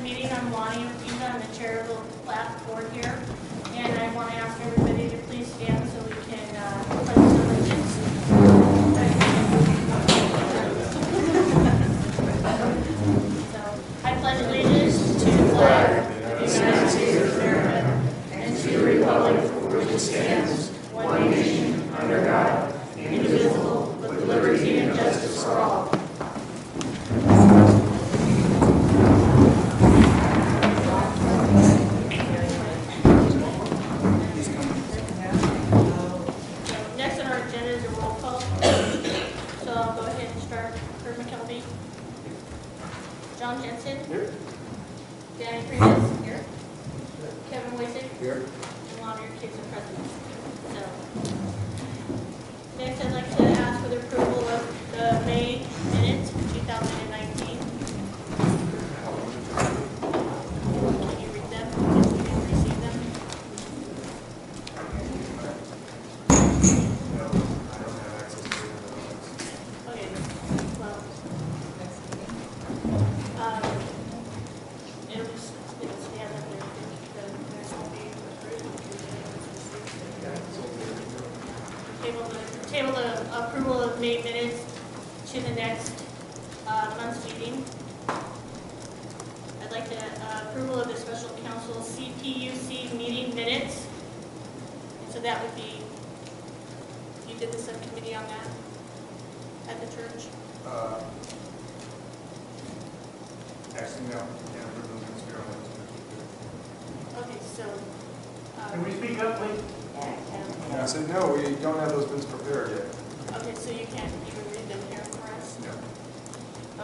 meeting. I'm Lonnie Ortiz. I'm the chair of the last board here. And I want to ask everybody to please stand so we can pledge allegiance. So, I pledge allegiance to the flag of the United States of America and to the republic for which it stands, one nation, under God, indivisible, with liberty and justice for all. John Jensen. Here. Danny Primus. Here. Kevin Wasik. Here. And Lonnie Ortiz are present. So, next I'd like to ask for the approval of the May minutes, 2019. Can you read them? If we didn't receive them. Okay. Well. It'll stand up there. Table the approval of May minutes to the next month's meeting. I'd like to approval of the special council CPUC meeting minutes. And so that would be, you did the subcommittee on that at the church? Actually, no. Can't approve those minutes. Okay, so. Can we speak up, please? I said, no, we don't have those minutes prepared yet. Okay, so you can't even read them here for us? No.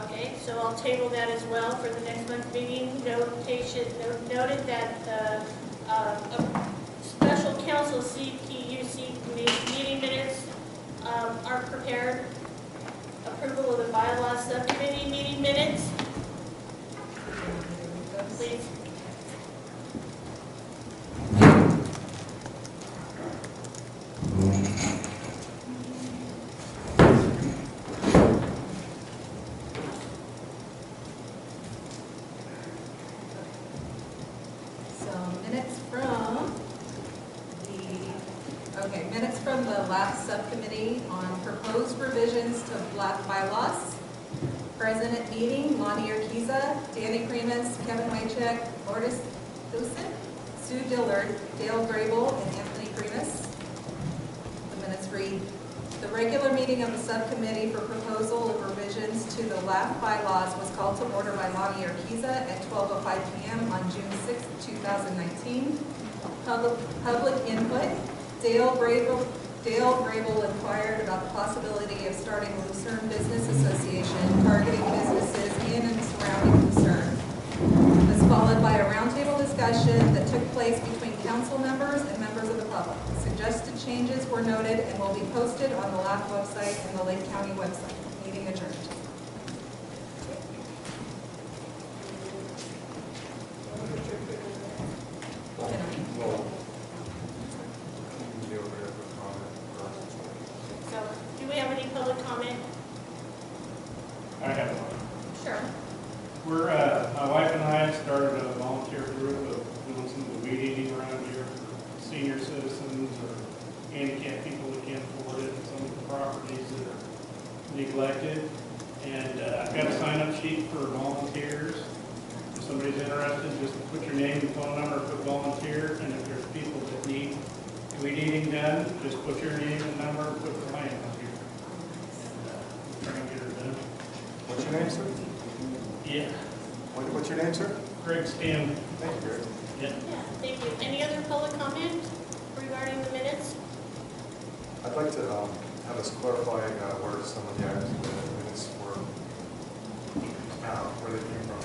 Okay, so I'll table that as well for the next month's meeting. Noted that the special council CPUC meeting minutes are prepared. Approval of the bylaws subcommittee meeting minutes. Please. Minutes from the last subcommittee on proposed revisions to black bylaws. Present at meeting, Lonnie Urquiza, Danny Primus, Kevin Waycheck, Lourdes Lucerne, Sue Dillard, Dale Grable, and Anthony Primus. The minutes read, the regular meeting of the subcommittee for proposal of revisions to the LAF bylaws was called to order by Lonnie Urquiza at 12:05 p.m. on June 6, 2019. Public input. Dale Grable inquired about the possibility of starting a Lucerne Business Association targeting businesses in and surrounding Lucerne. This followed by a roundtable discussion that took place between council members and members of the public. Suggested changes were noted and will be posted on the LAF website and the Lake County website. Meeting adjourned. Do we have any public comment? I have one. Sure. My wife and I started a volunteer group of doing some of the weed eating around here for senior citizens or handicapped people that can't afford it, and some of the properties that are neglected. And I've got a sign-up sheet for volunteers. If somebody's interested, just put your name and phone number, put volunteer, and if there's people that need weed eating done, just put your name and number, and put the line up here. And try and get her done. What's your name, sir? Yeah. What's your name, sir? Greg Stan. Thank you, Greg. Yeah. Yeah, thank you. Any other public comment regarding the minutes? I'd like to have us clarify where some of the items in the minutes were, where they came from.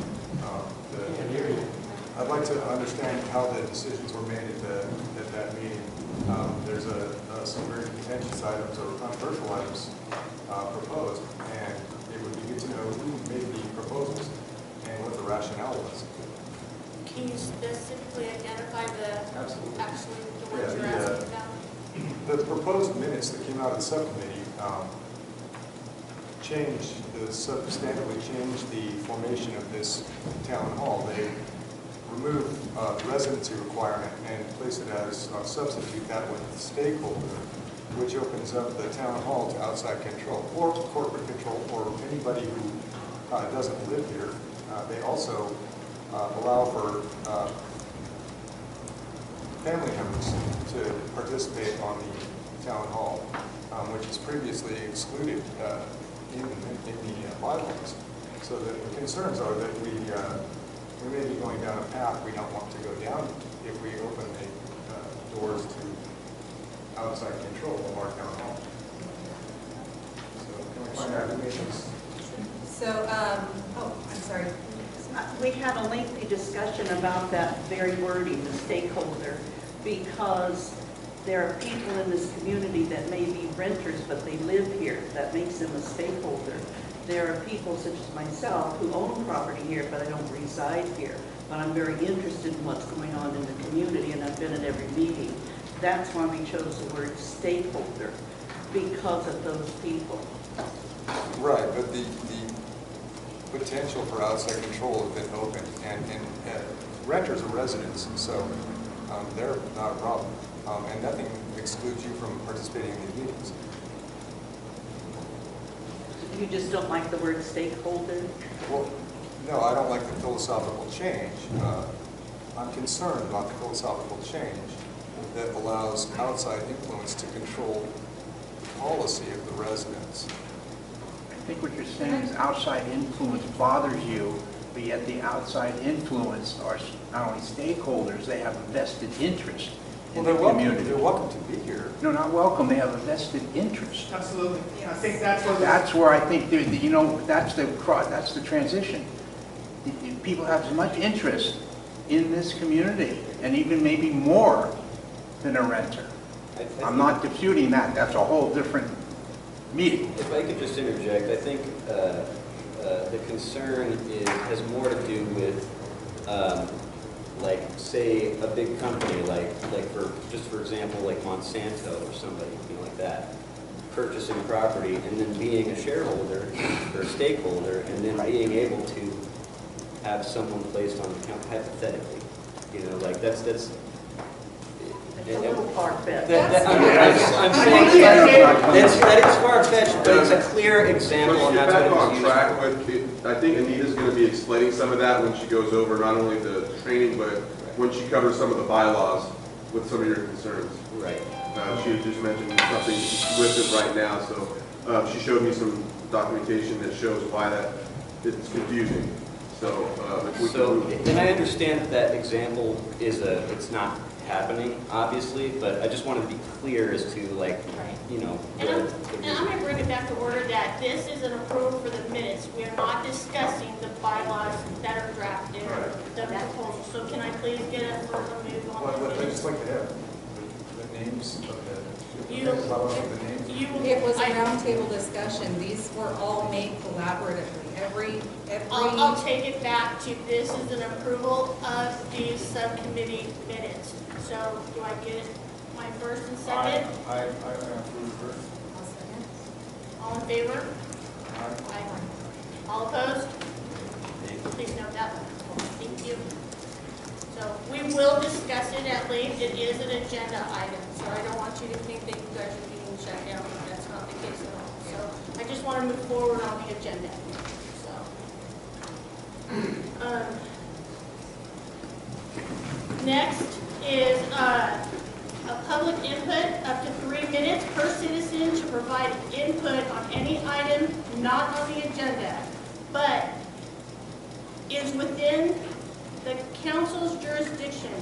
I'd like to understand how the decisions were made at that meeting. There's some very contentious items or controversial items proposed, and it would be good to know who made the proposals and what the rationale was. Can you specifically identify Absolutely. actually the ones you're asking about? The proposed minutes that came out of the subcommittee substantially changed the formation of this town hall. They removed the residency requirement and placed it as substitute that with stakeholder, which opens up the town hall to outside control or corporate control or anybody who doesn't live here. They also allow for family members to participate on the town hall, which is previously excluded in the bylaws. So the concerns are that we may be going down a path we don't want to go down if we open the doors to outside control of our town hall. So can we find out who made this? So, I'm sorry. We had a lengthy discussion about that very wording, the stakeholder, because there are people in this community that may be renters, but they live here. That makes them a stakeholder. There are people such as myself who own property here, but I don't reside here. But I'm very interested in what's going on in the community, and I've been at every meeting. That's why we chose the word stakeholder, because of those people. Right, but the potential for outside control has been open, and renters are residents, so they're not a problem, and nothing excludes you from participating in these meetings. You just don't like the word stakeholder? Well, no, I don't like the philosophical change. I'm concerned about the philosophical change that allows outside influence to control the policy of the residents. I think what you're saying is outside influence bothers you, but yet the outside influence are not only stakeholders, they have a vested interest in the community. They're welcome to be here. No, not welcome, they have a vested interest. Absolutely. I think that's what. That's where I think, you know, that's the transition. People have as much interest in this community, and even maybe more than a renter. I'm not disputing that, that's a whole different meeting. If I could just interject, I think the concern has more to do with, like, say, a big company, like for example, like Monsanto or somebody, like that, purchasing property and then being a shareholder or a stakeholder, and then being able to have someone placed on the account, hypothetically, like that's. It's a little far-fetched. I'm saying that is far-fetched, but it's a clear example, and that's what it was used for. I think Anita's going to be explaining some of that when she goes over not only the training, but when she covers some of the bylaws with some of your concerns. Right. She had just mentioned something with it right now, so she showed me some documentation that shows why that it's confusing. So, if we and I understand that example is it's not happening, obviously, but I just wanted to be clear as to, like, And I'm going to bring it back to order that this is an approval for the minutes. We are not discussing the bylaws that are drafted or the proposal. So can I please get a move on I'd the just like to have the names of the names. It was a roundtable discussion. These were all made collaboratively. I'll take it back to this is an approval of these subcommittee minutes. So do I get my first and second? I approve first. I'll second. All in favor? Aye. All opposed? Please note that. Thank you. So we will discuss it at length. It is an agenda item, so I don't want you to think that you guys are being shut down. That's not the case at all. So I just want to move forward on the agenda. So next is a public input up to 3 minutes per citizen to provide input on any item not on the agenda, but is within the council's jurisdiction.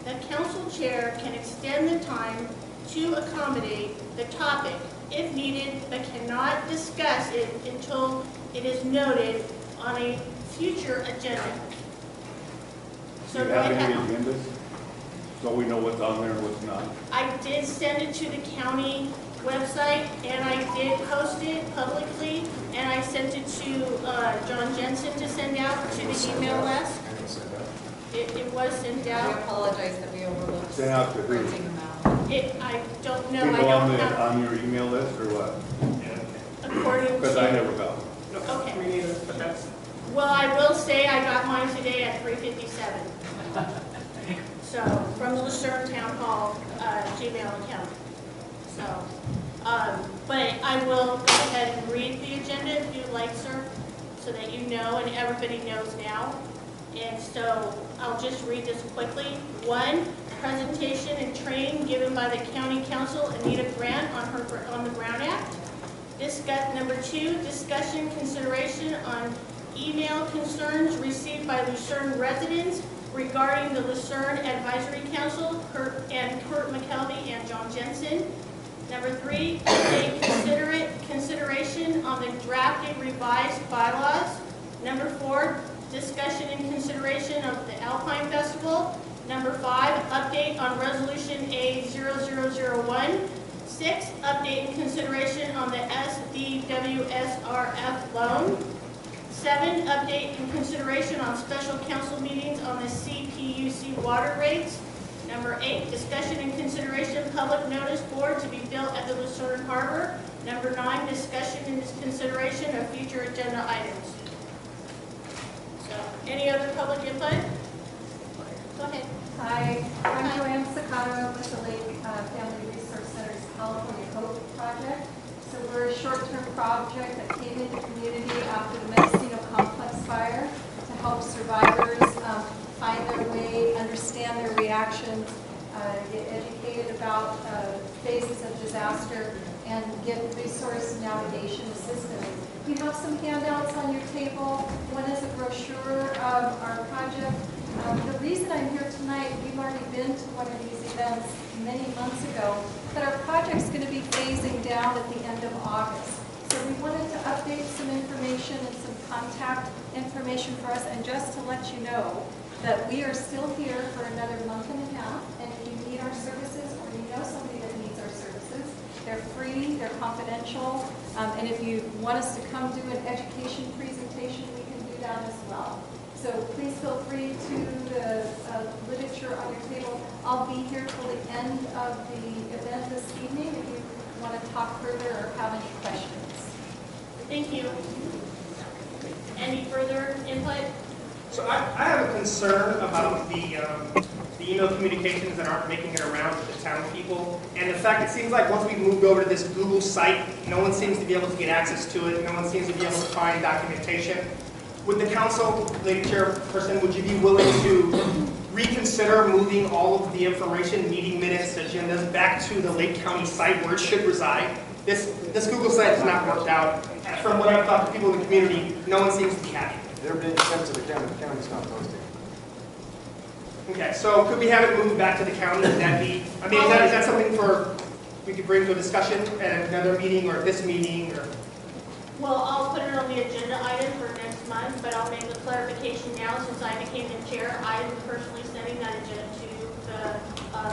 The council chair can extend the time to accommodate the topic if needed, but cannot discuss it until it is noted on a future agenda. Do you have any agendas? So we know what's on there and what's not? I did send it to the county website, and I did post it publicly, and I sent it to John Jensen to send out to the email list. It was sent I out. apologize that we overlooked Sent out to who? printing them out. I don't know. I People don't have, on your email list or what? according Because I to, never got times a day at 3:57. So, from the Lucerne Town Hall Gmail account. So, but I will go ahead and read the agenda if you'd like, sir, so that you know and everybody knows now. And so I'll just read this quickly. 1, presentation and training given by the County Council Anita Grant on the Brown Act. Number 2, discussion consideration on email concerns received by Lucerne residents regarding the Lucerne Advisory Council, Kurt McKelvey and John Jensen. Number 3, consideration on the drafted revised bylaws. Number 4, discussion and consideration of the Alpine Festival. Number 5, update on Resolution A0001. 6, update and consideration on the SDWSRF loan. 7, update and consideration on special council meetings on the CPUC water rates. Number 8, discussion and consideration public notice board to be built at the Lucerne Harbor. Number 9, discussion and consideration of future agenda items. So, any other public input? Go ahead. Hi, I'm Joanne Sacato with the Lake Family Resource Center's California Hope Project. So we're a short-term project that came into the community after the Mendocino Complex fire to help survivors find their way, understand their reactions, get educated about phases of disaster, and get resource navigation assistance. We have some handouts on your table. One is a brochure of our project. The reason I'm here tonight, we've already been to one of these events many months ago, but our project's going to be phasing down at the end of August. So we wanted to update some information and some contact information for us, and just to let you know that we are still here for another month and a half, and if you need our services or you know somebody that needs our services, they're free, they're confidential, and if you want us to come do an education presentation, we can do that as well. So please feel free to the literature on your table. I'll be here till the end of the event this evening if you want to talk further or have any questions. Thank you. Any further input? So I have a concern about the email communications that aren't making it around to the town people. And the fact it seems like once we've moved over to this Google site, no one seems to be able to get access to it. No one seems to be able to find documentation. Would the council, lady chairperson, would you be willing to reconsider moving all of the information, meeting minutes, agendas, back to the Lake County site where it should reside? This Google site has not worked out. From what I've talked to people in the community, no one seems to be happy. They're being sent to the county's not posting. Okay, so could we have it moved back to the county? Would that be, I mean, is that something we could bring to a discussion at another meeting or this meeting? Or? Well, I'll put it on the agenda item for next month, but I'll make the clarification now since I became the chair. I am personally sending that agenda to the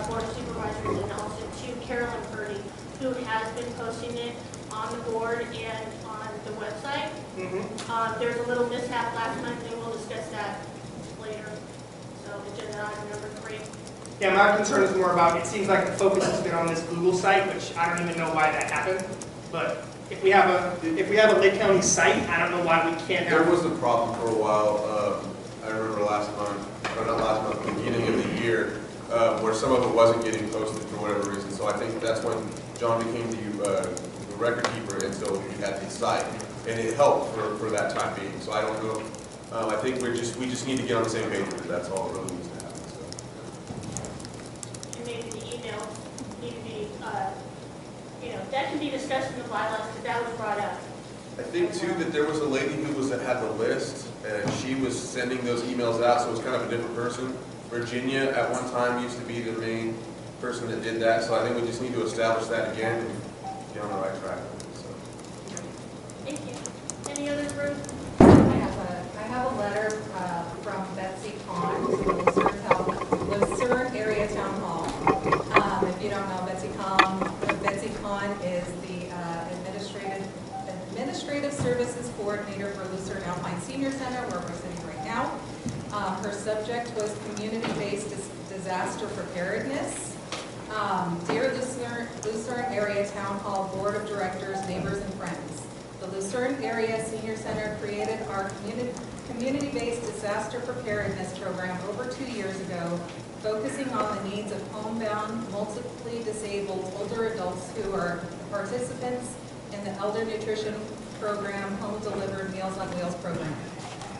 Board of Supervisors and also to Carolyn Purdy, who has been posting it on the board and on the website. There's a little mishap last month, and we'll discuss that later. So agenda item number 3. Yeah, my concern is more about, it seems like the focus has been on this Google site, which I don't even know why that happened. But if we have a Lake County site, I don't know why we can't have. There was a problem for a while, I remember last month, or not last month, beginning of the year, where some of it wasn't getting posted for whatever reason. So I think that's when John became the record keeper, and so we had the site. And it helped for that time being. So I don't know, I think we just need to get on the same page with it. That's all it really needs to happen. So. And maybe the email need to be, that can be discussed in the bylaws, because that was brought up. I think too that there was a lady who had the list, and she was sending those emails out, so it was kind of a different person. Virginia at one time used to be the main person that did that, so I think we just need to establish that again and get on the right track with it. So. Thank you. Any other group? I have a letter from Betsy Kahn to the Lucerne Area Town Hall. If you don't know Betsy Kahn is the Administrative Services Coordinator for Lucerne Alpine Senior Center, where we're sitting right now. Her subject was community-based disaster preparedness. Dear Lucerne Area Town Hall Board of Directors, neighbors, and friends, the The Lucerne Area Senior Center created our community-based disaster preparedness program over 2 years ago, focusing on the needs of homebound, multiply disabled older adults who are participants in the Elder Nutrition Program Home Delivered Meals on Wheels program.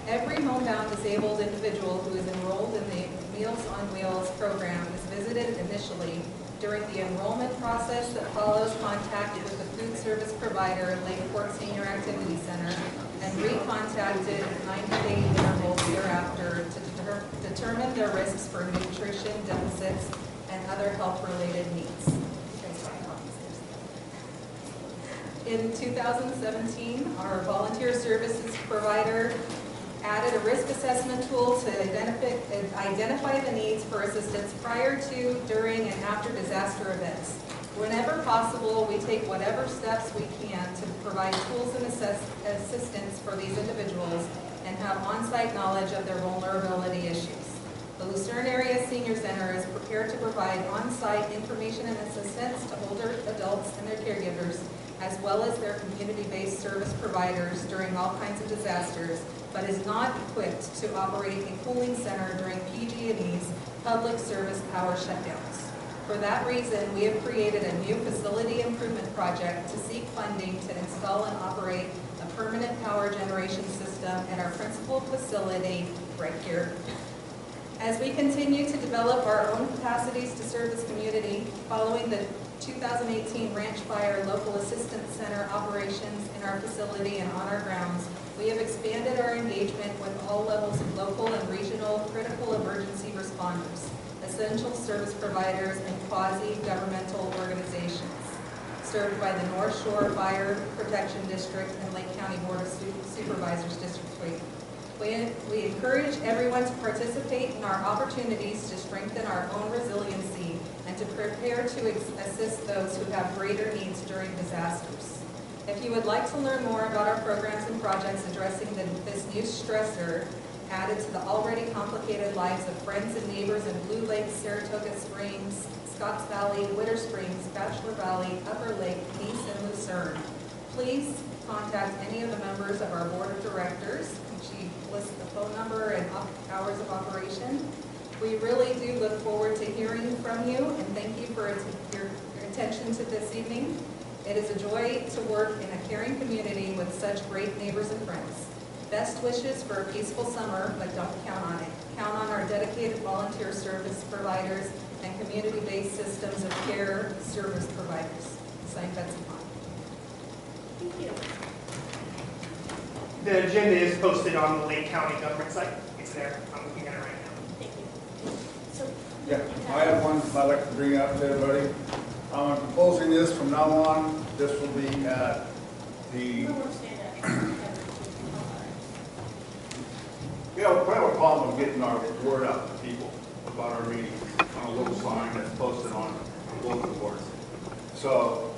Every homebound disabled individual who is enrolled in the Meals on Wheels program is visited initially during the enrollment process that follows contact with the food service provider, Lakeport Senior Activity Center, and recontacted at 90-day intervals thereafter to determine their risks for nutrition deficits and other health-related needs. In 2017, our volunteer services provider added a risk assessment tool to identify the needs for assistance prior to, during, and after disaster events. Whenever possible, we take whatever steps we can to provide tools and assistance for these individuals and have on-site knowledge of their vulnerability issues. The Lucerne Area Senior Center is prepared to provide on-site information and assistance to older adults and their caregivers, as well as their community-based service providers during all kinds of disasters, but is not equipped to operate a cooling center during PG&E's public service power shutdowns. For that reason, we have created a new facility improvement project to seek funding to install and operate a permanent power generation system at our principal facility right here. As we continue to develop our own capacities to serve this community, following the 2018 Ranch Fire Local Assistance Center operations in our facility and on our grounds, we have expanded our engagement with all levels of local and regional critical emergency responders, essential service providers, and quasi-governmental organizations served by the North Shore Fire Protection District and Lake County Board of Supervisors District 3. We encourage everyone to participate in our opportunities to strengthen our own resiliency and to prepare to assist those who have greater needs during disasters. If you would like to learn more about our programs and projects addressing this new stressor added to the already complicated lives of friends and neighbors in Blue Lake, Saratoga Springs, Scotts Valley, Witter Springs, Bachelor Valley, Upper Lake, Nice, and Lucerne, please contact any of the members of our board of directors. She lists the phone number and hours of operation. We really do look forward to hearing from you, and thank you for your attention to this evening. It is a joy to work in a caring community with such great neighbors and friends. Best wishes for a peaceful summer, but don't count on it. Count on our dedicated volunteer service providers and community-based systems of care service providers. Signed, Betsy Pond. Thank you. The agenda is posted on the Lake County government site. It's there. I'm looking at it right now. Thank you. So, Yeah, I have one I'd like to bring up to everybody. I'm proposing this from now on. This will be at the, who wants to stand up? we have a problem of getting our word out to people about our meetings on a little sign that's posted on bulletin boards. So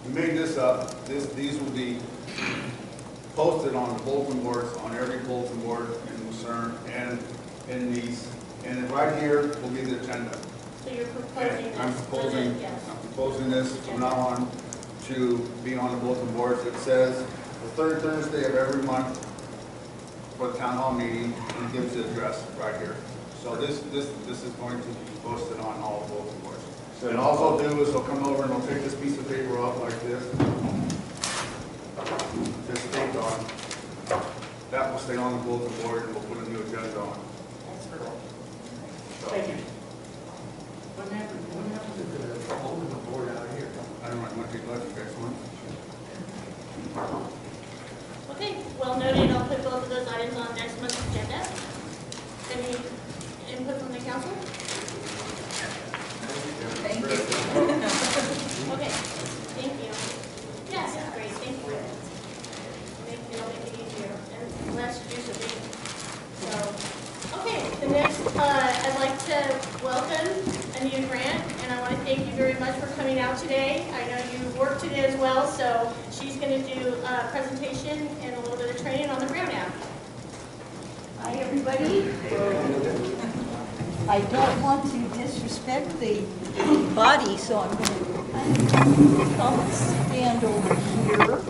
we made this up. These will be posted on the bulletin boards, on every bulletin board in Lucerne and in these. And right here will be the agenda. So you're proposing And this? Yes. I'm proposing this from now on to be on the bulletin boards. It says the third Thursday of every month for the town hall meeting, and it gives the address right here. So this is going to be posted on all the bulletin boards. And all they'll do is they'll come over and they'll take this piece of paper off like this. Just taped on. That will stay on the bulletin board and we'll put a new agenda on. That's correct. So, Thank you. What happened to the bulletin board out here? I don't know, I might be glad you guys want. Okay, well noted. I'll put both of those items on next month's agenda. Any input from the council? Thank you. Okay, thank you. Yes, that's great, thank you. It'll make it easier and less use of it. So, okay, the next, I'd like to welcome Anita Grant, and I want to thank you very much for coming out today. I know you work today as well, so she's going to do a presentation and a little bit of training on the Brown app. Hi, everybody. I don't want to disrespect the body, so I'm going to come and stand over here.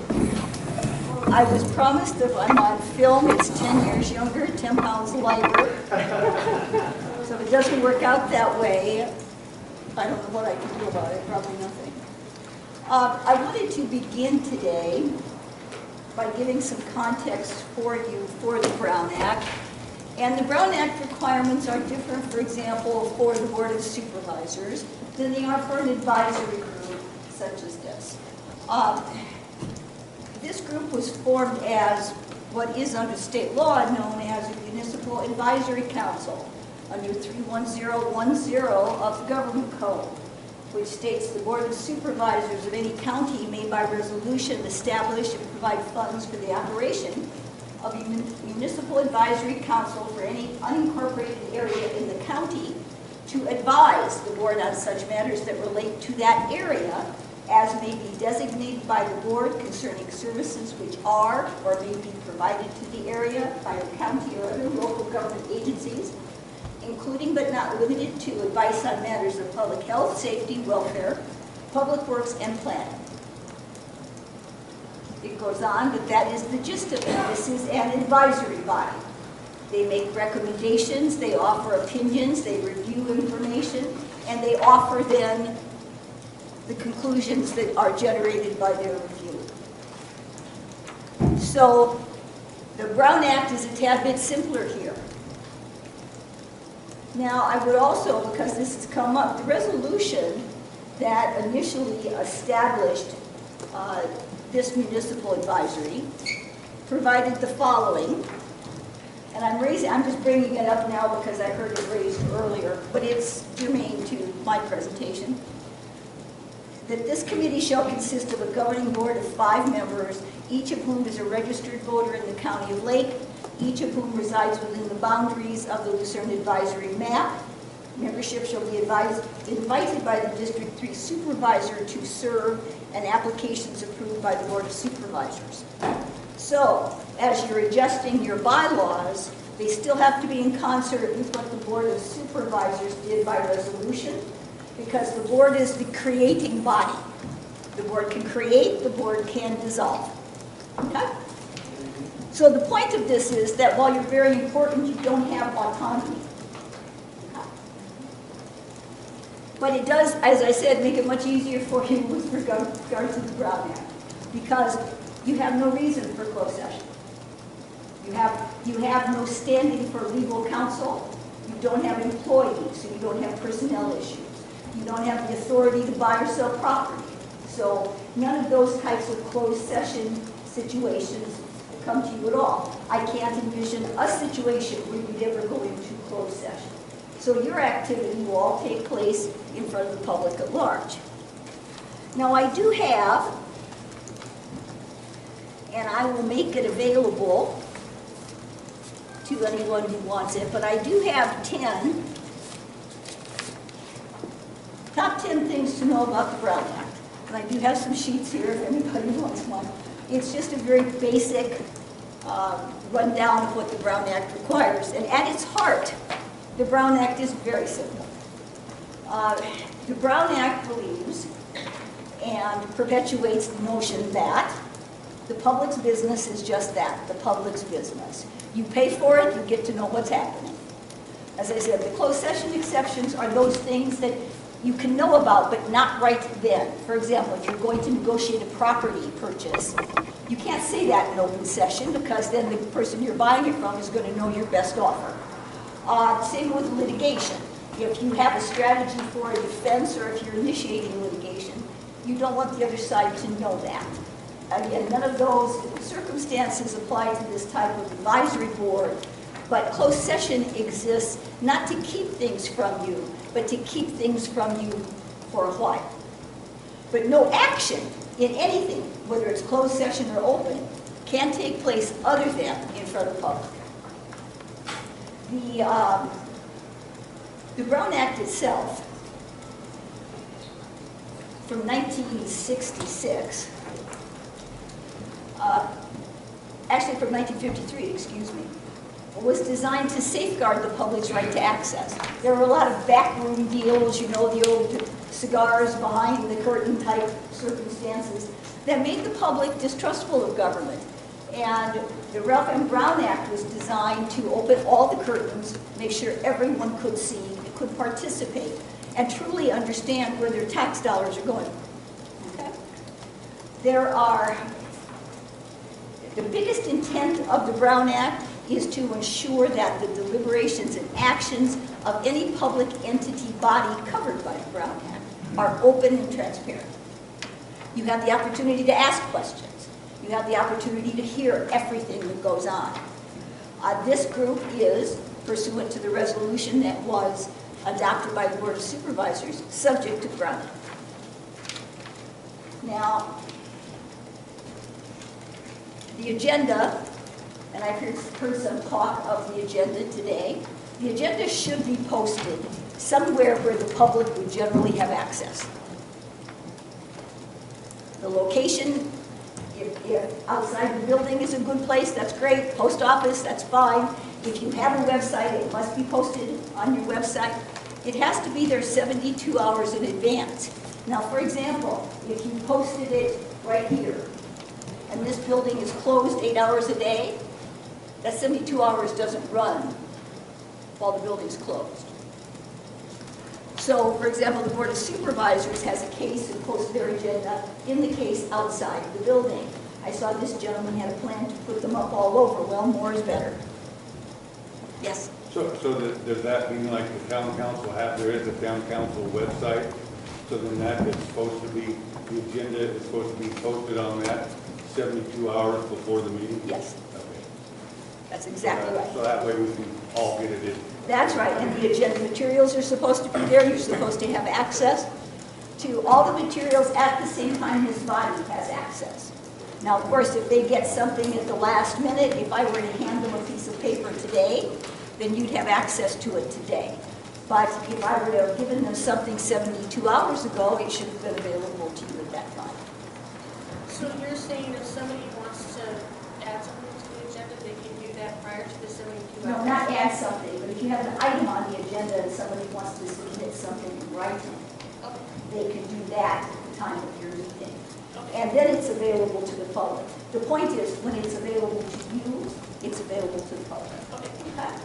I was promised if I'm on film, it's 10 years younger, 10 pounds lighter. So if it doesn't work out that way, I don't know what I can do about it, probably nothing. I wanted to begin today by giving some context for you for the Brown Act. And the Brown Act requirements are different, for example, for the Board of Supervisors than they are for an advisory group such as this. This group was formed as what is under state law known as a Municipal Advisory Council under 31010 of the Government Code, which states the Board of Supervisors of any county may by resolution establish and provide funds for the operation of a Municipal Advisory Council for any unincorporated area in the county to advise the board on such matters that relate to that area as may be designated by the board concerning services which are or may be provided to the area by a county or other local government agencies, including but not limited to advice on matters of public health, safety, welfare, public works, and planning. It goes on, but that is the gist of it. This is an advisory body. They make recommendations, they offer opinions, they review information, and they offer then the conclusions that are generated by their review. So the Brown Act is a tad bit simpler here. Now, I would also, because this has come up, the resolution that initially established this municipal advisory provided the following, and I'm just bringing it up now because I heard it raised earlier, but it's germane to my presentation. That this committee shall consist of a governing board of 5 members, each of whom is a registered voter in the county of Lake, each of whom resides within the boundaries of the Lucerne advisory map. Membership shall be invited by the District 3 supervisor to serve, and applications approved by the Board of Supervisors. So, as you're adjusting your bylaws, they still have to be in concert with what the Board of Supervisors did by resolution, because the board is the creating body. The board can create, the board can dissolve. Okay? So the point of this is that while you're very important, you don't have autonomy. But it does, as I said, make it much easier for you with regard to the Brown Act, because you have no reason for closed session. You have no standing for legal counsel. You don't have employees, so you don't have personnel issues. You don't have the authority to buy or sell property. So none of those types of closed session situations come to you at all. I can't envision a situation where you'd ever go into closed session. So your activity will all take place in front of the public at large. Now I do have, and I will make it available to anyone who wants it, but I do have top 10 things to know about the Brown Act. And I do have some sheets here if anybody wants one. It's just a very basic rundown of what the Brown Act requires. And at its heart, the Brown Act is very simple. The Brown Act believes and perpetuates the notion that the public's business is just that, the public's business. You pay for it, you get to know what's happening. As I said, the closed session exceptions are those things that you can know about, but not right then. For example, if you're going to negotiate a property purchase, you can't say that in open session because then the person you're buying it from is going to know your best offer. Same with litigation. If you have a strategy for a defense or if you're initiating litigation, you don't want the other side to know that. Again, none of those circumstances apply to this type of advisory board, but closed session exists not to keep things from you, but to keep things from you for a while. But no action in anything, whether it's closed session or open, can take place other than in front of the public. The Brown Act itself, from 1966, actually from 1953, excuse me, was designed to safeguard the public's right to access. There were a lot of backroom deals, you know, the old cigars behind the curtain type circumstances that made the public distrustful of government. And the Ralph M. Brown Act was designed to open all the curtains, make sure everyone could see, could participate, and truly understand where their tax dollars are going. Okay? The biggest intent of the Brown Act is to ensure that the deliberations and actions of any public entity body covered by the Brown Act are open and transparent. You have the opportunity to ask questions. You have the opportunity to hear everything that goes on. This group is pursuant to the resolution that was adopted by the Board of Supervisors, subject to Brown Act. Now, the agenda, and I've heard some talk of the agenda today. The agenda should be posted somewhere where the public would generally have access. The location, if outside the building is a good place, that's great. Post office, that's fine. If you have a website, it must be posted on your website. It has to be there 72 hours in advance. Now, for example, if you posted it right here, and this building is closed 8 hours a day, that 72 hours doesn't run while the building's closed. So, for example, the Board of Supervisors has a case and posts their agenda in the case outside the building. I saw this gentleman had a plan to put them up all over. Well, more is better. Yes? So does that mean like the town council there is a town council website? So then that is supposed to be, the agenda is supposed to be posted on that 72 hours before the meeting? Yes. Okay. That's exactly right. So that way we can all get it in. That's right, and the agenda materials are supposed to be there. You're supposed to have access to all the materials at the same time this body has access. Now, of course, if they get something at the last minute, if I were to hand them a piece of paper today, then you'd have access to it today. But if I were to have given them something 72 hours ago, it should have been available to you at that time. So you're saying if somebody wants to add something to the agenda, they can do that prior to the 72 hours? No, not add something, but if you have an item on the agenda and somebody wants to submit something in writing, they can do that at the time of your meeting. And then it's available to the public. The point is, when it's available to you, it's available to the public. Okay?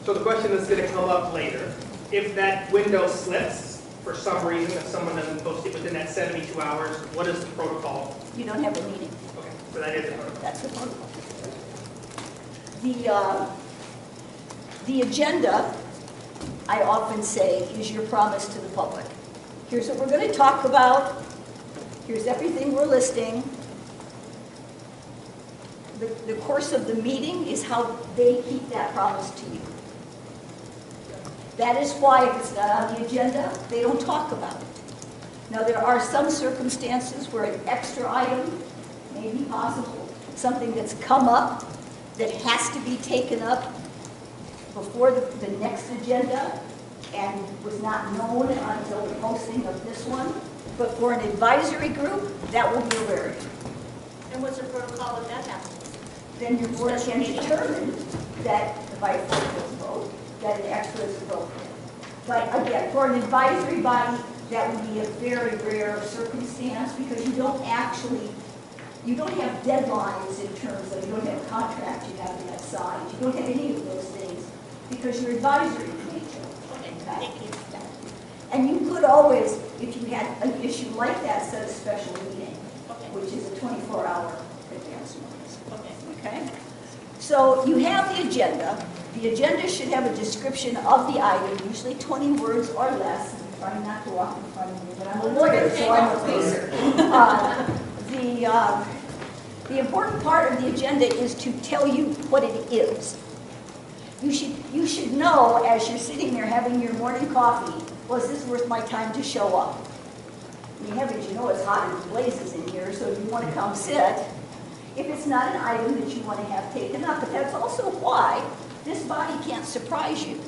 So the question that's going to come up later, if that window slips for some reason, if someone doesn't post it within that 72 hours, what is the protocol? You don't have a meeting. Okay, so that is the protocol. That's the protocol. The agenda, I often say, is your promise to the public. Here's what we're going to talk about. Here's everything we're listing. The course of the meeting is how they keep that promise to you. That is why if it's not on the agenda, they don't talk about it. Now, there are some circumstances where an extra item may be possible, something that's come up that has to be taken up before the next agenda and was not known until the posting of this one. But for an advisory group, that will be a rarity. And what's the protocol if that happens? Then your board can determine that by a four-fifths vote, that an extra is appropriate. But again, for an advisory body, that would be a very rare circumstance because you don't have deadlines in terms of, you don't have contracts you have to have signed. You don't have any of those things because you're advisory in nature. Okay, thank you. And you could always, if you had an issue like that, set a special meeting, which is a 24-hour advance notice. Okay? So you have the agenda. The agenda should have a description of the item, usually 20 words or less. I'm trying not to walk in front of you, but I'm a lawyer, so I'm a pacer. The important part of the agenda is to tell you what it is. You should know as you're sitting there having your morning coffee, was this worth my time to show up? I mean, heavens, you know it's hot as blazes in here, so if you want to come sit, if it's not an item that you want to have taken up, but that's also why this body can't surprise you.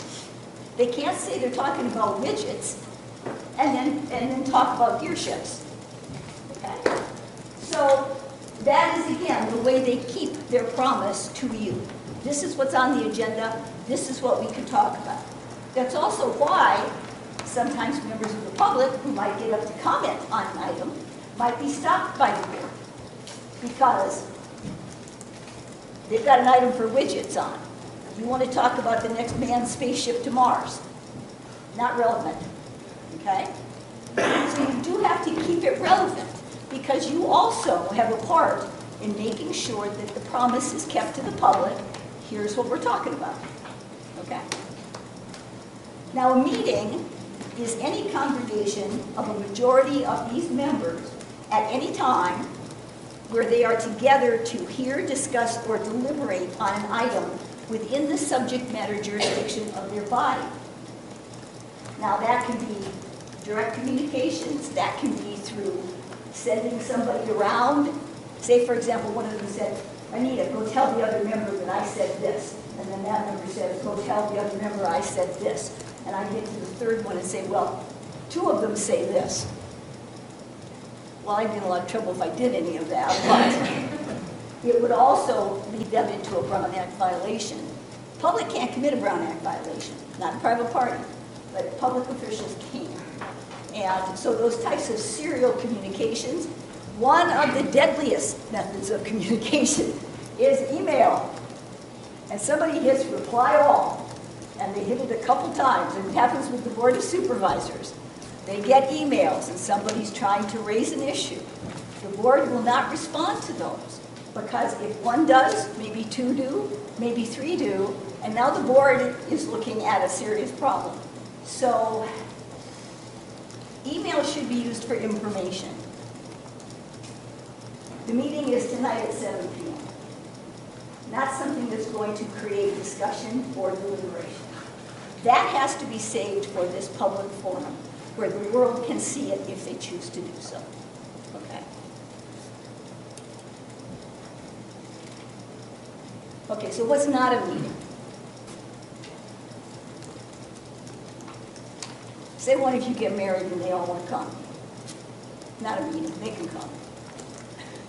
They can't say they're talking about widgets and then talk about gear shifts. Okay? So that is, again, the way they keep their promise to you. This is what's on the agenda. This is what we can talk about. That's also why sometimes members of the public who might get up to comment on an item might be stopped by the board because They've got an item for widgets on. You want to talk about the next manned spaceship to Mars. Not relevant, okay? So you do have to keep it relevant because you also have a part in making sure that the promise is kept to the public. Here's what we're talking about, okay? Now, a meeting is any congregation of a majority of these members at any time where they are together to hear, discuss, or deliberate on an item within the subject matter jurisdiction of their body. Now, that can be direct communications, that can be through sending somebody around. Say, for example, one of them said, Anita, go tell the other member that I said this. And then that member says, go tell the other member I said this. And I get to the third one and say, well, two of them say this. Well, I'd be in a lot of trouble if I did any of that, but it would also lead them into a Brown Act violation. Public can't commit a Brown Act violation, not a private party, but public officials can. And so those types of serial communications, one of the deadliest methods of communication is email. And somebody hits reply all, and they hit it a couple times, and it happens with the Board of Supervisors. They get emails and somebody's trying to raise an issue. The board will not respond to those because if one does, maybe two do, maybe three do, and now the board is looking at a serious problem. So email should be used for information. The meeting is tonight at 7 p.m. Not something that's going to create discussion or deliberation. That has to be saved for this public forum, where the world can see it if they choose to do so. Okay? Okay, so what's not a meeting? Say one of you get married and they all want to come. Not a meeting, they can come.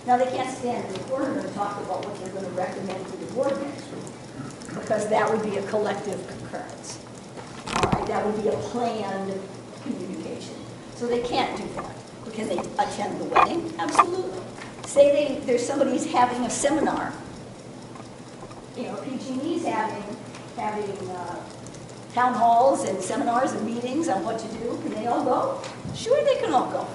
Now they can't stand in the corner and talk about what they're going to recommend to the board next week, because that would be a collective concurrence. All right, that would be a planned communication. So they can't do that. Can they attend the wedding? Absolutely. Say there's somebody's having a seminar. You know, PG&E's having town halls and seminars and meetings on what to do. Can they all go? Sure, they can all go.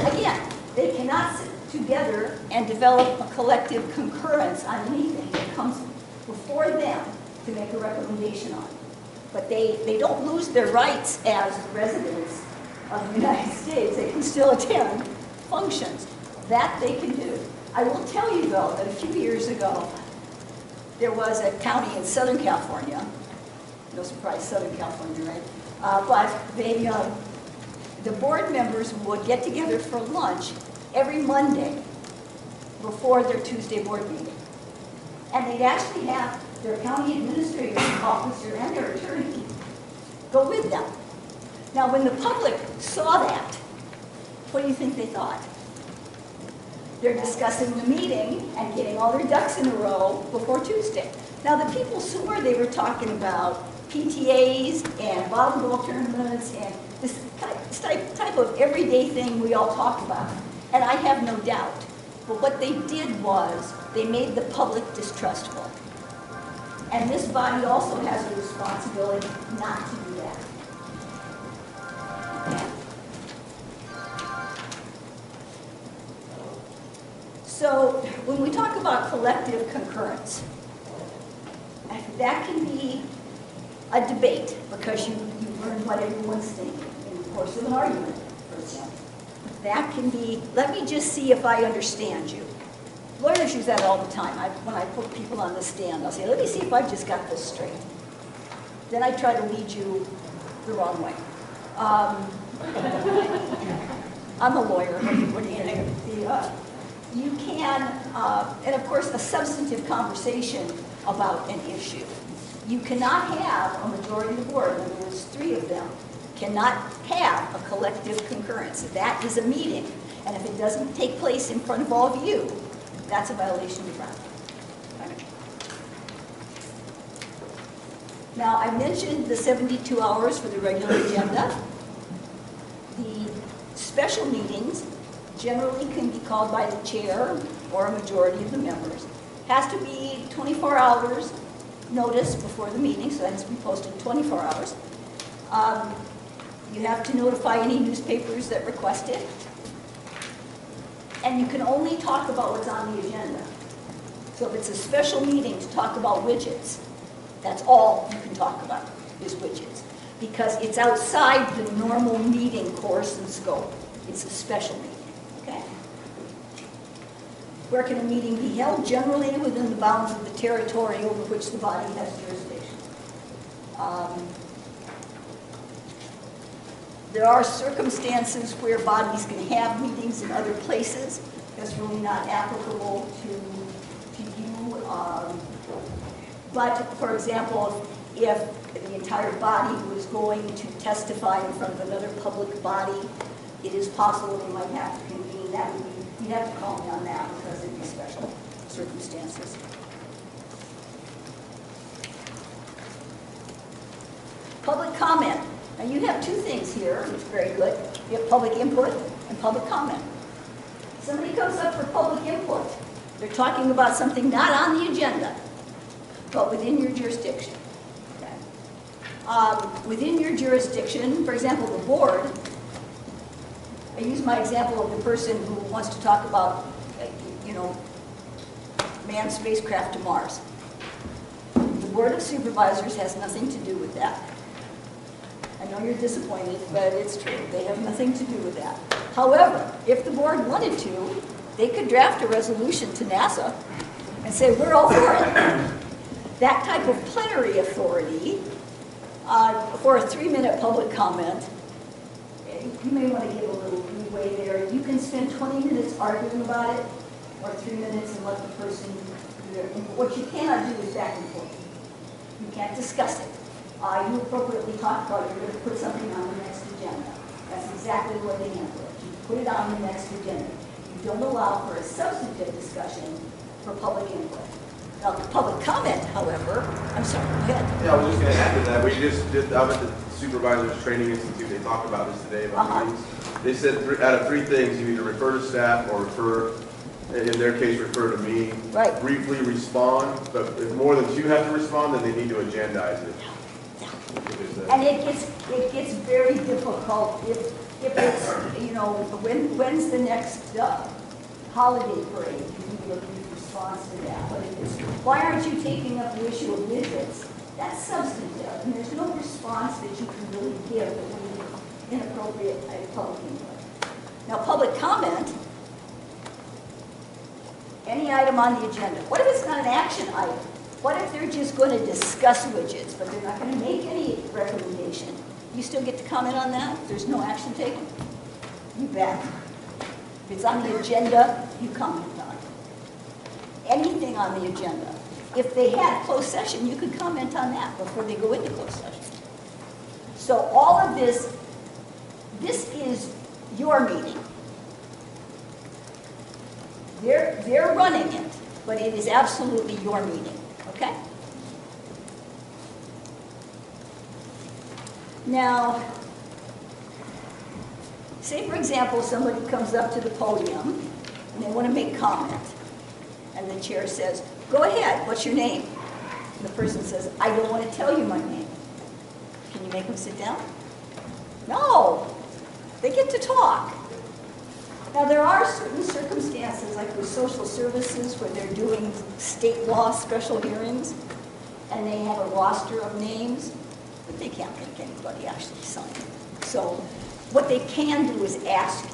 Again, they cannot sit together and develop a collective concurrence on anything that comes before them to make a recommendation on. But they don't lose their rights as residents of the United States. They can still attend functions. That they can do. I will tell you, though, that a few years ago, there was a county in Southern California. No surprise, Southern California, right? But the board members would get together for lunch every Monday before their Tuesday board meeting. And they'd actually have their county administrative officer and their attorney go with them. Now, when the public saw that, what do you think they thought? They're discussing the meeting and getting all their ducks in a row before Tuesday. Now, the people swore they were talking about PTAs and volleyball tournaments and this type of everyday thing we all talk about. And I have no doubt. But what they did was they made the public distrustful. And this body also has a responsibility not to do that. Okay? So when we talk about collective concurrence, that can be a debate because you learn what everyone's thinking in the course of an argument, for example. That can be, let me just see if I understand you. Lawyers use that all the time. When I put people on the stand, I'll say, let me see if I've just got this straight. Then I try to lead you the wrong way. I'm a lawyer. What do you think? You can, and of course, a substantive conversation about an issue. You cannot have a majority of the board, in other words, 3 of them, cannot have a collective concurrence. That is a meeting. And if it doesn't take place in front of all of you, that's a violation of the Brown Act. Okay. Now, I mentioned the 72 hours for the regular agenda. The special meetings generally can be called by the chair or a majority of the members. Has to be 24 hours notice before the meeting, so it has to be posted in 24 hours. You have to notify any newspapers that request it. And you can only talk about what's on the agenda. So if it's a special meeting to talk about widgets, that's all you can talk about, is widgets. Because it's outside the normal meeting course and scope. It's a special meeting, okay? Where can a meeting be held? Generally within the bounds of the territory over which the body has jurisdiction. There are circumstances where bodies can have meetings in other places. That's really not applicable to you. But, for example, if the entire body was going to testify in front of another public body, it is possible they might have to convene. That would be, you'd have to call me on that because it'd be special circumstances. Public comment. Now you have two things here, which is very good. You have public input and public comment. Somebody comes up for public input. They're talking about something not on the agenda, but within your jurisdiction. Okay. Within your jurisdiction, for example, the board, I use my example of the person who wants to talk about, manned spacecraft to Mars. The Board of Supervisors has nothing to do with that. I know you're disappointed, but it's true. They have nothing to do with that. However, if the board wanted to, they could draft a resolution to NASA and say, we're all for it. That type of plenary authority for a 3-minute public comment, you may want to give a little leeway there. You can spend 20 minutes arguing about it, or 3 minutes and let the person do their input. What you cannot do is back and forth. You can't discuss it. You appropriately talk about you're going to put something on the next agenda. That's exactly the way they handle it. You put it on the next agenda. You don't allow for a substantive discussion for public input. Now, the public comment, however, I'm sorry, go ahead. Yeah, I was just going to add to that. We just did, I went to the Supervisors Training Institute. They talked about this today about meetings. They said out of 3 things, you either refer to staff or refer, in their case, refer to me. Right. Briefly respond, but if more than 2 have to respond, then they need to agendize it. And it gets very difficult if it's, when's the next holiday parade? You look in response to that. But if it's, why aren't you taking up the issue of widgets? That's substantive, and there's no response that you can really give that would be inappropriate public input. Now, public comment, any item on the agenda. What if it's not an action item? What if they're just going to discuss widgets, but they're not going to make any recommendation? You still get to comment on that if there's no action taken? You bet. If it's on the agenda, you comment on it. Anything on the agenda. If they had closed session, you could comment on that before they go into closed session. So all of this is your meeting. They're running it, but it is absolutely your meeting. Okay? Now, say for example, somebody comes up to the podium and they want to make comment. And the chair says, go ahead, what's your name? And the person says, I don't want to tell you my name. Can you make them sit down? No, they get to talk. Now, there are certain circumstances, like with social services, where they're doing state law special hearings, and they have a roster of names, but they can't make anybody actually sign it. So what they can do is ask you.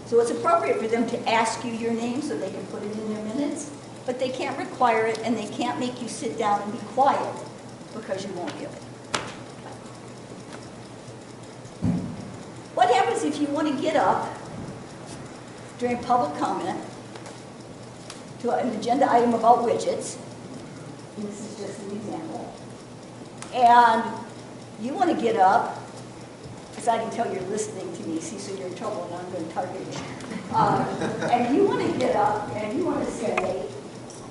So it's appropriate for them to ask you your name so they can put it in their minutes, but they can't require it, and they can't make you sit down and be quiet because you won't give it. What happens if you want to get up during public comment to an agenda item about widgets, and this is just an example, and you want to get up, because I can tell you're listening to me, see, so you're in trouble, and I'm going to target you. And you want to get up and you want to say,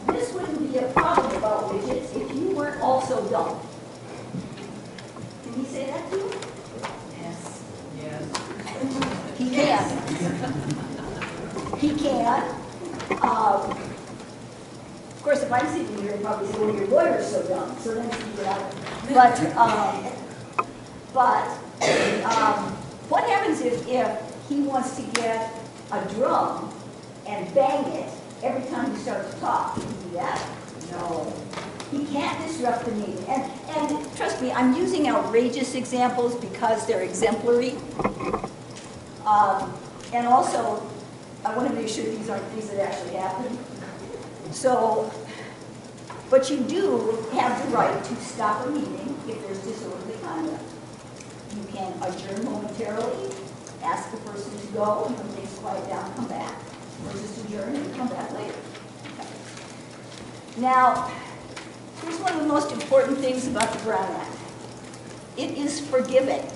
this wouldn't be a problem about widgets if you weren't also dumb. Can he say that to you? Yes. Yes. He can. He can. 'Cause, course, if I'm sitting here, I'd probably say, well, your lawyer's so dumb, so then you get out. But what happens if he wants to get a drum and bang it every time you start to talk? Can he do that? No. He can't disrupt the meeting. And trust me, I'm using outrageous examples because they're exemplary. And also, I want to make sure these aren't things that actually happen. So, but you do have the right to stop a meeting if there's disorderly conduct. You can adjourn momentarily, ask the person to go, and when things quiet down, come back. Or just adjourn and come back later. Okay. Now, here's one of the most important things about the Brown Act. It is forgiving.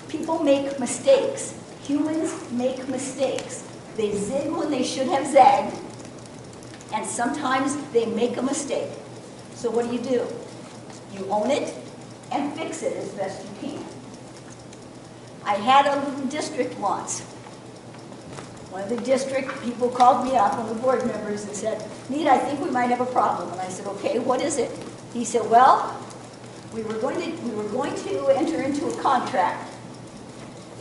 People make mistakes. Humans make mistakes. They zig when they should have zagged, and sometimes they make a mistake. So what do? You own it and fix it as best you can. I had a little district once. One of the district people called me up, one of the board members, and said, Nita, I think we might have a problem. And I said, okay, what is it? He said, well, we were going to enter into a contract,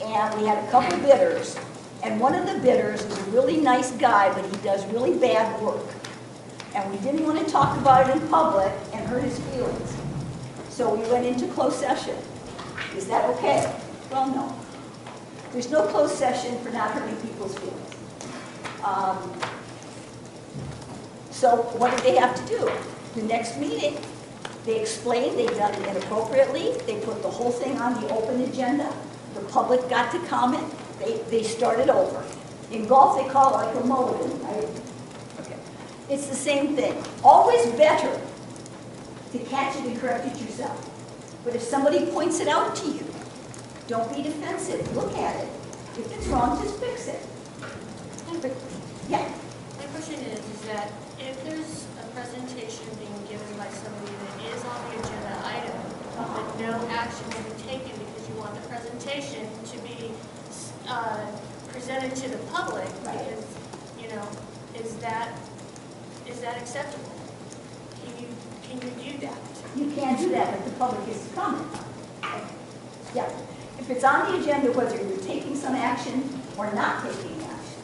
and we had a couple bidders, and one of the bidders is a really nice guy, but he does really bad work. And we didn't want to talk about it in public and hurt his feelings. So we went into closed session. Is that okay? Well, no. There's no closed session for not hurting people's feelings. So what did they have to do? The next meeting, they explained they'd done it inappropriately. They put the whole thing on the open agenda. The public got to comment. They started over. In golf, they call it like a mulligan. Okay. It's the same thing. Always better to catch it and correct it yourself. But if somebody points it out to you, don't be defensive. Look at it. If it's wrong, just fix it. But, yeah. My question is that if there's a presentation being given by somebody that is on the agenda item, but no action will be taken because you want the presentation to be presented to the public, because, you know, is that acceptable? Can you do that? You can't do that, but the public is to comment. Yeah. If it's on the agenda, whether you're taking some action or not taking action.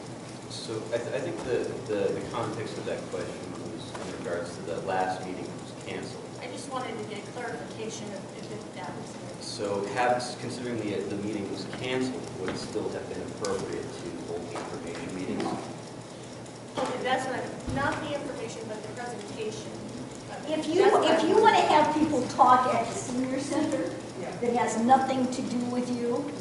So I think the context of that question was in regards to the last meeting that was canceled. I just wanted to get clarification of if that was there. So considering the meeting was canceled, would it still have been appropriate to hold the information meetings? Okay, that's not the information, but the presentation. If you want to have people talk at the senior center that has nothing to do with you,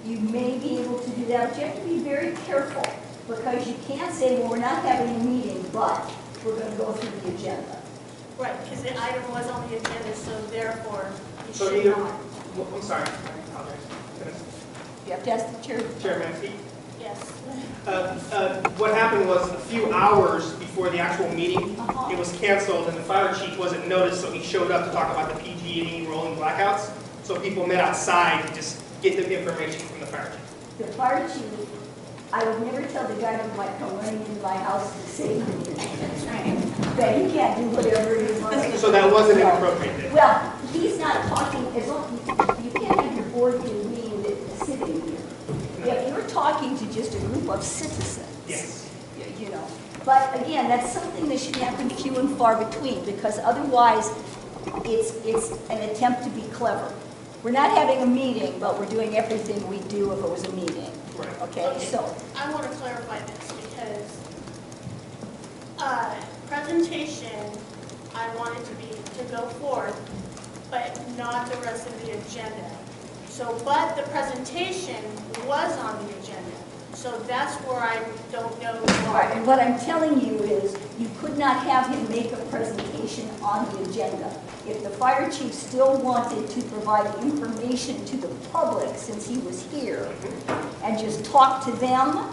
you may be able to do that, but you have to be very careful because you can't say, well, we're not having a meeting, but we're going to go through the agenda. Right, because the item was on the agenda, so therefore you So should either, not. I'm sorry, I apologize. You have to ask the chair. Chairman, speak. Yes. What happened was a few hours before the actual meeting, it was canceled and the fire chief wasn't noticed, so he showed up to talk about the PG&E rolling blackouts. So people met outside to just get the information from the fire chief. The fire chief, I would never tell the guy who might come running into my house to save me that he can't do whatever he wants. So that wasn't inappropriate then? Well, he's not talking, as long, you can't have your board convened sitting here. If you're talking to just a group of citizens, Yes. you know. But again, that's something that should happen few and far between, because otherwise it's an attempt to be clever. We're not having a meeting, but we're doing everything we do if it was a meeting. Right. Okay, so. I want to clarify this because presentation, I want it to go forth, but not the rest of the agenda. So, but the presentation was on the agenda. So that's where I don't know why. Right, and what I'm telling you is, you could not have him make a presentation on the agenda. If the fire chief still wanted to provide information to the public, since he was here, and just talk to them,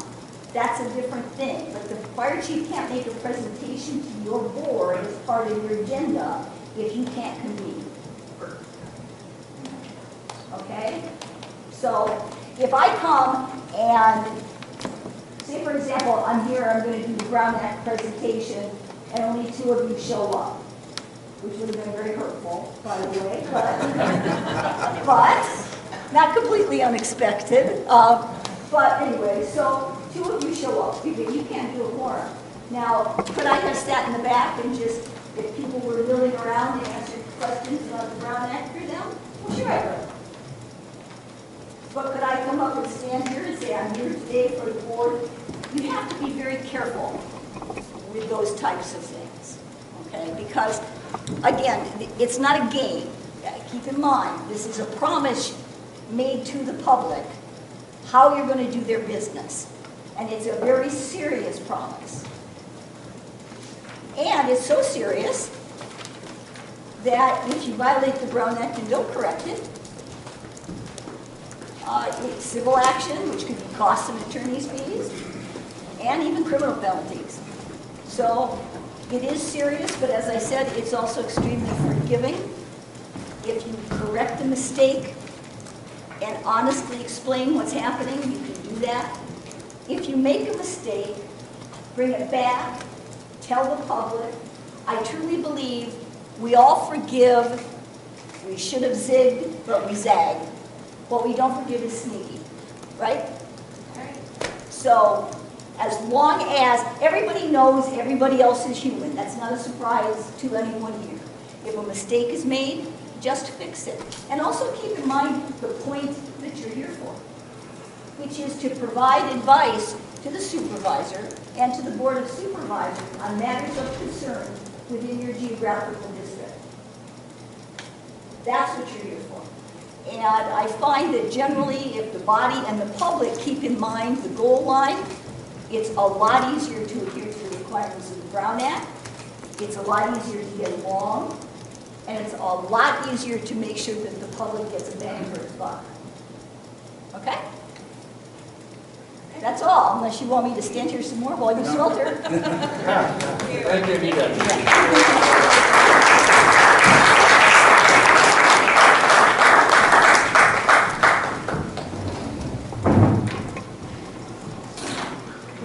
that's a different thing. But the fire chief can't make a presentation to your board as part of your agenda if you can't convene. Okay? So, if I come and, say for example, I'm here, I'm going to do the Brown Act presentation, and only 2 of you show up, which would have been very hurtful, by the way, but not completely unexpected. But anyway, so 2 of you show up. You can't do a quorum. Now, could I have sat in the back and just, if people were milling around and answered questions about the Brown Act for them? Well, sure I could. But could I come up and stand here and say, I'm here today for the board? You have to be very careful with those types of things, okay? Because, again, it's not a game. Keep in mind, this is a promise made to the public how you're going to do their business. And it's a very serious promise. And it's so serious that if you violate the Brown Act and don't correct it, it's civil action, which could be costs and attorney's fees, and even criminal penalties. So it is serious, but as I said, it's also extremely forgiving. If you correct a mistake and honestly explain what's happening, you can do that. If you make a mistake, bring it back, tell the public. I truly believe we all forgive. We should have zigged, but we zagged. What we don't forgive is sneaky, right? So as long as everybody knows everybody else is human, that's not a surprise to anyone here. If a mistake is made, just fix it. And also keep in mind the point that you're here for, which is to provide advice to the supervisor and to the Board of Supervisors on matters of concern within your geographical district. That's what you're here for. And I find that generally, if the body and the public keep in mind the goal line, it's a lot easier to adhere to the requirements of the Brown Act. It's a lot easier to get along. And it's a lot easier to make sure that the public gets a bang for its buck. Okay? That's all, unless you want me to stand here some more while you swelter. Thank you, Anita.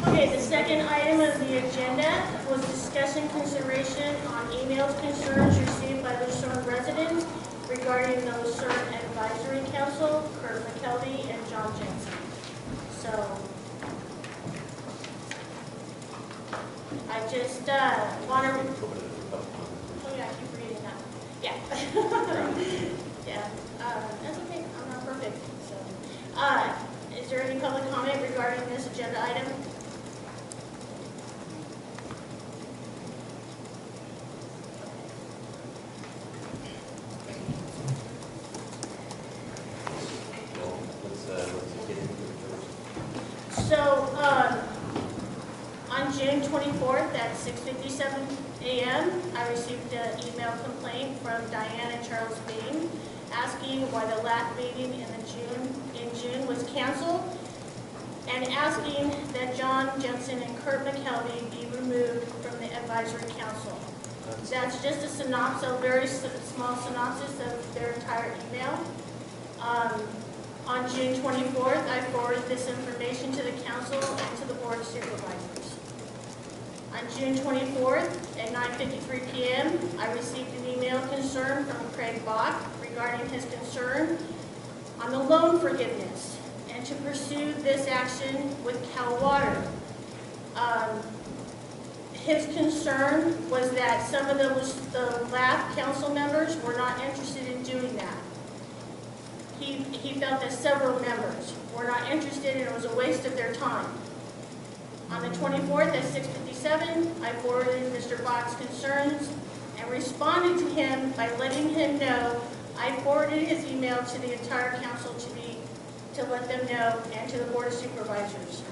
Okay, the second item of the agenda was discussion consideration on emails concerns received by Lucerne residents regarding the Lucerne Advisory Council, Kurt McKelvey and John Jensen. So, I just want to... Oh yeah, I keep reading that. Yeah. Yeah, that's okay, I'm not perfect. So, is there any public comment regarding this agenda item? So, on June 24th at 6:57 a.m., I received an email complaint from Diane and Charles Bain asking why the last meeting in June was canceled and asking that John Jensen and Kurt McKelvey be removed from the advisory council. That's just a synopsis, a very small synopsis of their entire email. On June 24th, I forwarded this information to the council and to the board of supervisors. On June 24th at 9:53 p.m., I received an email concern from Craig Bach regarding his concern on the loan forgiveness and to pursue this action with Cal Water. His concern was that some of the LAF council members were not interested in doing that. He felt that several members were not interested and it was a waste of their time. On the 24th at 6:57, I forwarded Mr. Bach's concerns and responded to him by letting him know I forwarded his email to the entire council to let them know and to the board of supervisors.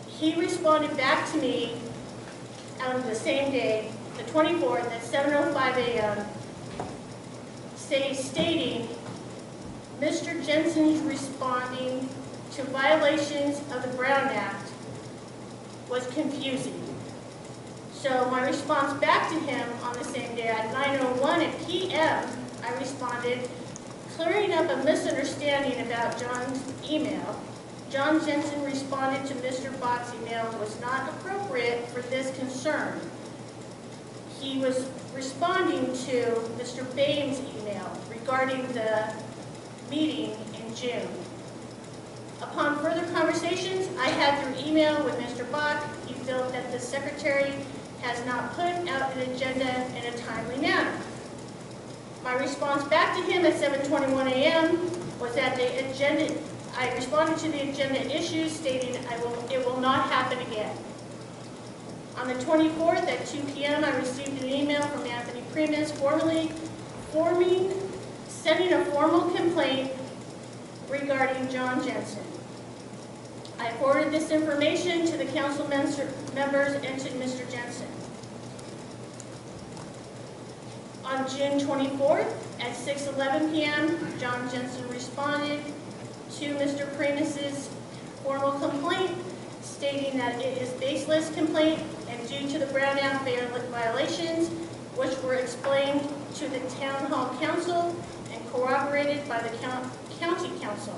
He responded back to me on the same day, the 24th at 7:05 a.m. stating, Mr. Jensen's responding to violations of the Brown Act was confusing. So my response back to him on the same day at 9:01 p.m., I responded, clearing up a misunderstanding about John's email. John Jensen responded to Mr. Bach's email was not appropriate for this Lucerne. He was responding to Mr. Bain's email regarding the meeting in June. Upon further conversations I had through email with Mr. Bach, he felt that the secretary has not put out an agenda in a timely manner. My response back to him at 7:21 a.m. was that I responded to the agenda issues stating it will not happen again. On the 24th at 2 p.m. I received an email from Anthony Primus sending a formal complaint regarding John Jensen. I forwarded this information to the council members and to Mr. Jensen. On June 24th at 6:11 p.m., John Jensen responded to Mr. Primus's formal complaint, stating that it is baseless complaint and due to the Brown Act violations, which were explained to the Town Hall Council and corroborated by the County Council.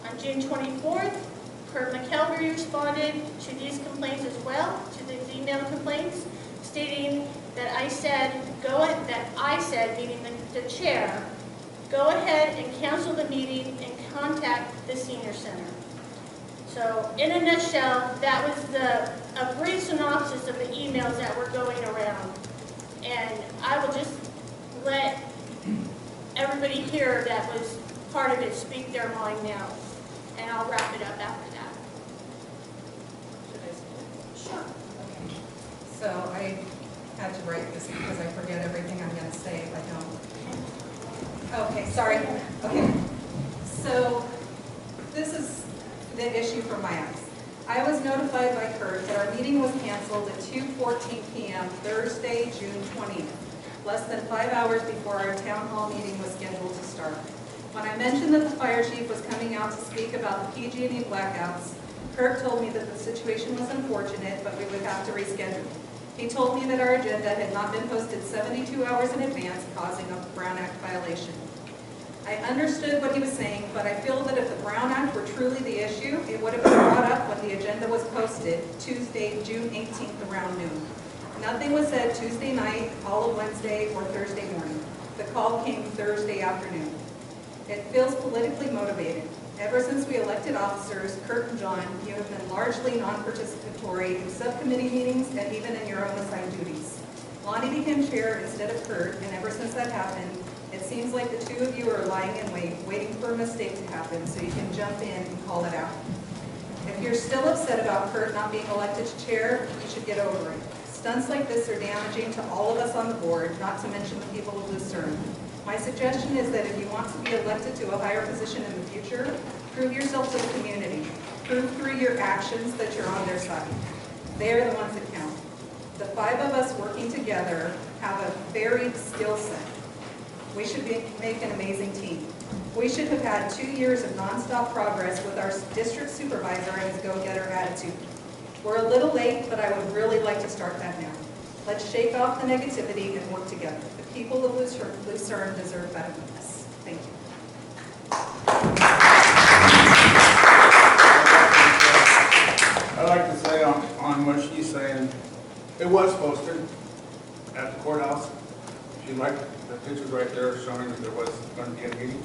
On June 24th, Kurt McKelvey responded to these complaints as well, to these email complaints, stating that I said, meaning the chair, go ahead and cancel the meeting and contact the senior center. So in a nutshell, that was a brief synopsis of the emails that were going around. And I will just let everybody here that was part of it speak their mind now. And I'll wrap it up after that. Should I say it? Sure. Okay. So I had to write this because I forget everything I'm going to say if I don't. Okay, sorry. Okay. So this is the issue from my eyes. I was notified by Kurt that our meeting was canceled at 2:14 p.m. Thursday, June 20th, less than 5 hours before our town hall meeting was scheduled to start. When I mentioned that the fire chief was coming out to speak about the PG&E blackouts, Kurt told me that the situation was unfortunate, but we would have to reschedule. He told me that our agenda had not been posted 72 hours in advance, causing a Brown Act violation. I understood what he was saying, but I feel that if the Brown Act were truly the issue, it would have been brought up when the agenda was posted Tuesday, June 18th around noon. Nothing was said Tuesday night, all of Wednesday, or Thursday morning. The call came Thursday afternoon. It feels politically motivated. Ever since we elected officers, Kurt and John, you have been largely non-participatory in subcommittee meetings and even in your own assigned duties. Lonnie became chair instead of Kurt, and ever since that happened, it seems like the two of you are lying in wait, waiting for a mistake to happen so you can jump in and call it out. If you're still upset about Kurt not being elected to chair, you should get over it. Stunts like this are damaging to all of us on the board, not to mention the people of Lucerne. My suggestion is that if you want to be elected to a higher position in the future, prove yourself to the community. Prove through your actions that you're on their side. They're the ones that count. The 5 of us working together have a varied skill set. We should make an amazing team. We should have had 2 years of nonstop progress with our district supervisor and his go-getter attitude. We're a little late, but I would really like to start that now. Let's shake off the negativity and work together. The people of Lucerne deserve better than this. Thank you. I'd like to say on what she's saying, it was posted at the courthouse. If you like, the pictures right there showing that there was going to be a meeting.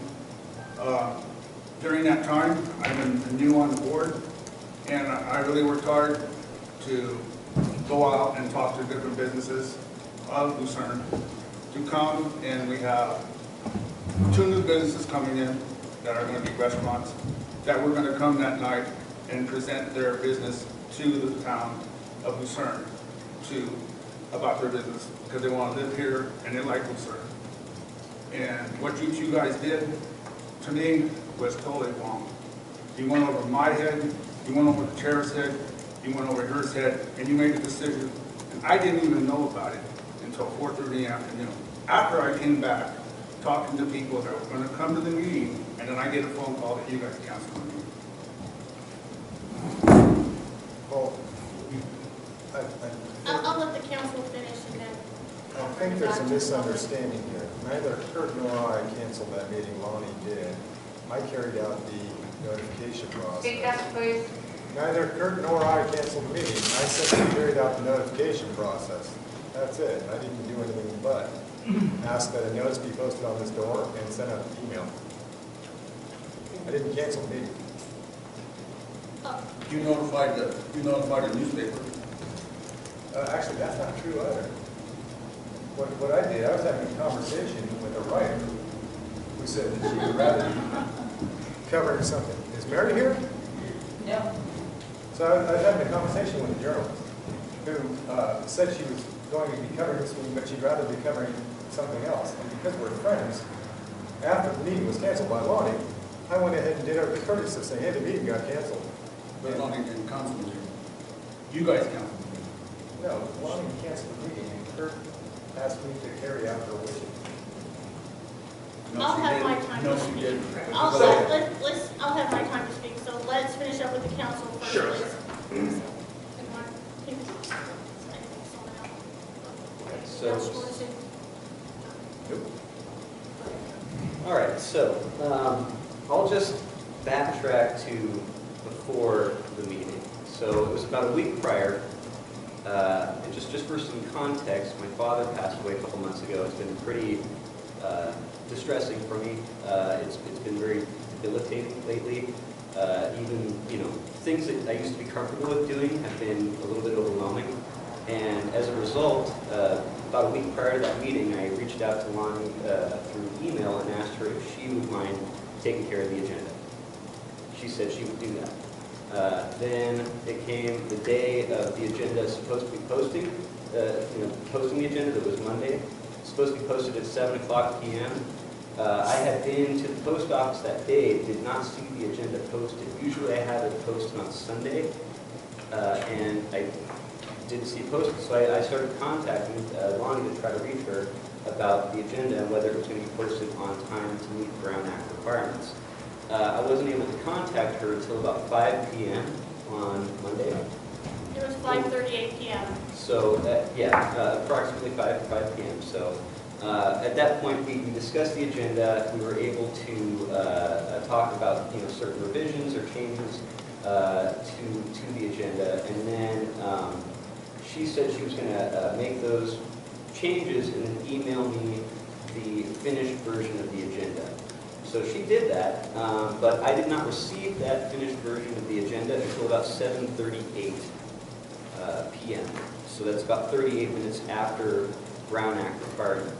During that time, I've been new on the board, and I really worked hard to go out and talk to different businesses of Lucerne to come, and we have 2 new businesses coming in that are going to be restaurants that we're going to come that night and present their business to the town of Lucerne about their business because they want to live here and they like Lucerne. And what you 2 guys did to me was totally wrong. You went over my head, you went over the chair's head, you went over hers head, and you made a decision. And I didn't even know about it until 4:30 in the afternoon. After I came back, talking to people that were going to come to the meeting, and then I get a phone call that you guys canceled the meeting. Well, I'll let the council finish and then. I think there's a misunderstanding here. Neither Kurt nor I canceled that meeting, Lonnie did. I carried out the notification process. Speak up, please. Neither Kurt nor I canceled the meeting. I simply carried out the notification process. That's it. I didn't do anything but ask that a notice be posted on this door and send out an email. I didn't cancel the meeting. You notified the newspaper. Actually, that's not true either. What I did, I was having a conversation with a writer who said that she would rather cover something. Is Mary here? No. So I was having a conversation with a journalist who said she was going to be covering this meeting, but she'd rather be covering something else. And because we're friends, after the meeting was canceled by Lonnie, I went ahead and did her the courtesy of saying, hey, the meeting got canceled. But Lonnie didn't cancel the meeting. You guys canceled the meeting. No, Lonnie canceled the meeting, and Kurt asked me to carry out her wishes. No, I'll she have my didn't. time No, to she speak. didn't. I'll have my time to speak, so let's finish up with the council first, Sure. please. So, So, all right, so I'll just backtrack to before the meeting. So it was about a week prior, and just for some context, my father passed away a couple months ago. It's been pretty distressing for me. It's been very debilitating lately. Even, things that I used to be comfortable with doing have been a little bit overwhelming. And as a result, about a week prior to that meeting, I reached out to Lonnie through email and asked her if she would mind taking care of the agenda. She said she would do that. Then it came the day of the agenda supposed to be posting the agenda. That was Monday. Supposed to be posted at 7 o'clock p.m. I had been to the post office that day, did not see the agenda posted. Usually I have it posted on Sunday, and I didn't see it posted. So I started contacting Lonnie to try to reach her about the agenda and whether it was going to be posted on time to meet Brown Act requirements. I wasn't able to contact her until about 5 p.m. on Monday. it was 5:38 p.m. So, approximately 5 p.m. So, at that point, we discussed the agenda. We were able to talk about certain revisions or changes to the agenda, and then she said she was going to make those changes and then email me the finished version of the agenda. So she did that, but I did not receive that finished version of the agenda until about 7:38 p.m. So that's about 38 minutes after Brown Act requirement.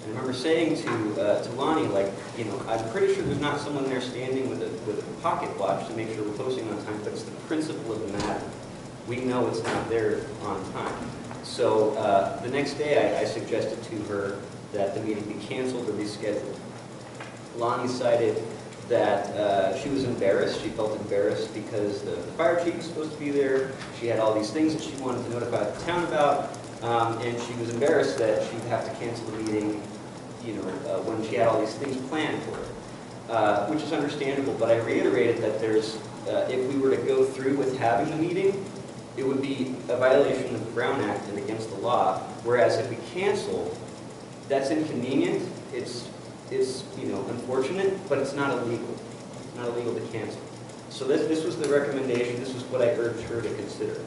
And I remember saying to Lonnie, I'm pretty sure there's not someone there standing with a pocket watch to make sure we're posting on time, but it's the principle of the matter. We know it's not there on time. So the next day I suggested to her that the meeting be canceled or rescheduled. Lonnie cited that she was embarrassed. She felt embarrassed because the fire chief was supposed to be there. She had all these things that she wanted to notify the town about, and she was embarrassed that she'd have to cancel the meeting, when she had all these things planned for her, which is understandable. But I reiterated that if we were to go through with having the meeting, it would be a violation of the Brown Act and against the law. Whereas if we cancel, that's inconvenient. It's unfortunate, but it's not illegal. It's not illegal to cancel. So this was the recommendation. This was what I urged her to consider.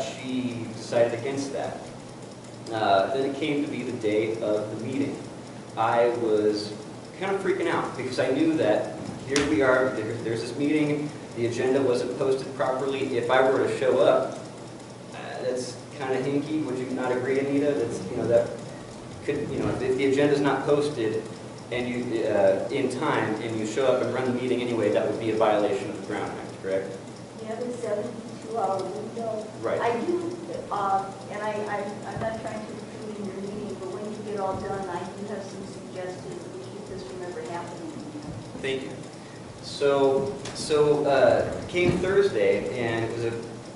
She decided against that. Then it came to be the day of the meeting. I was kind of freaking out because I knew that here we are, there's this meeting, the agenda wasn't posted properly. If I were to show up, that's kind of hinky. Would you not agree, Anita? That's, that could, if the agenda's not posted and you, in time, and you show up and run the meeting anyway, that would be a violation of the Brown Act, correct? Yeah, the 72-hour window. Right. I do, and I'm not trying to intrude in your meeting, but when you get all done, I do have some suggestions to keep this from ever happening again. Thank you. So came Thursday, and it was a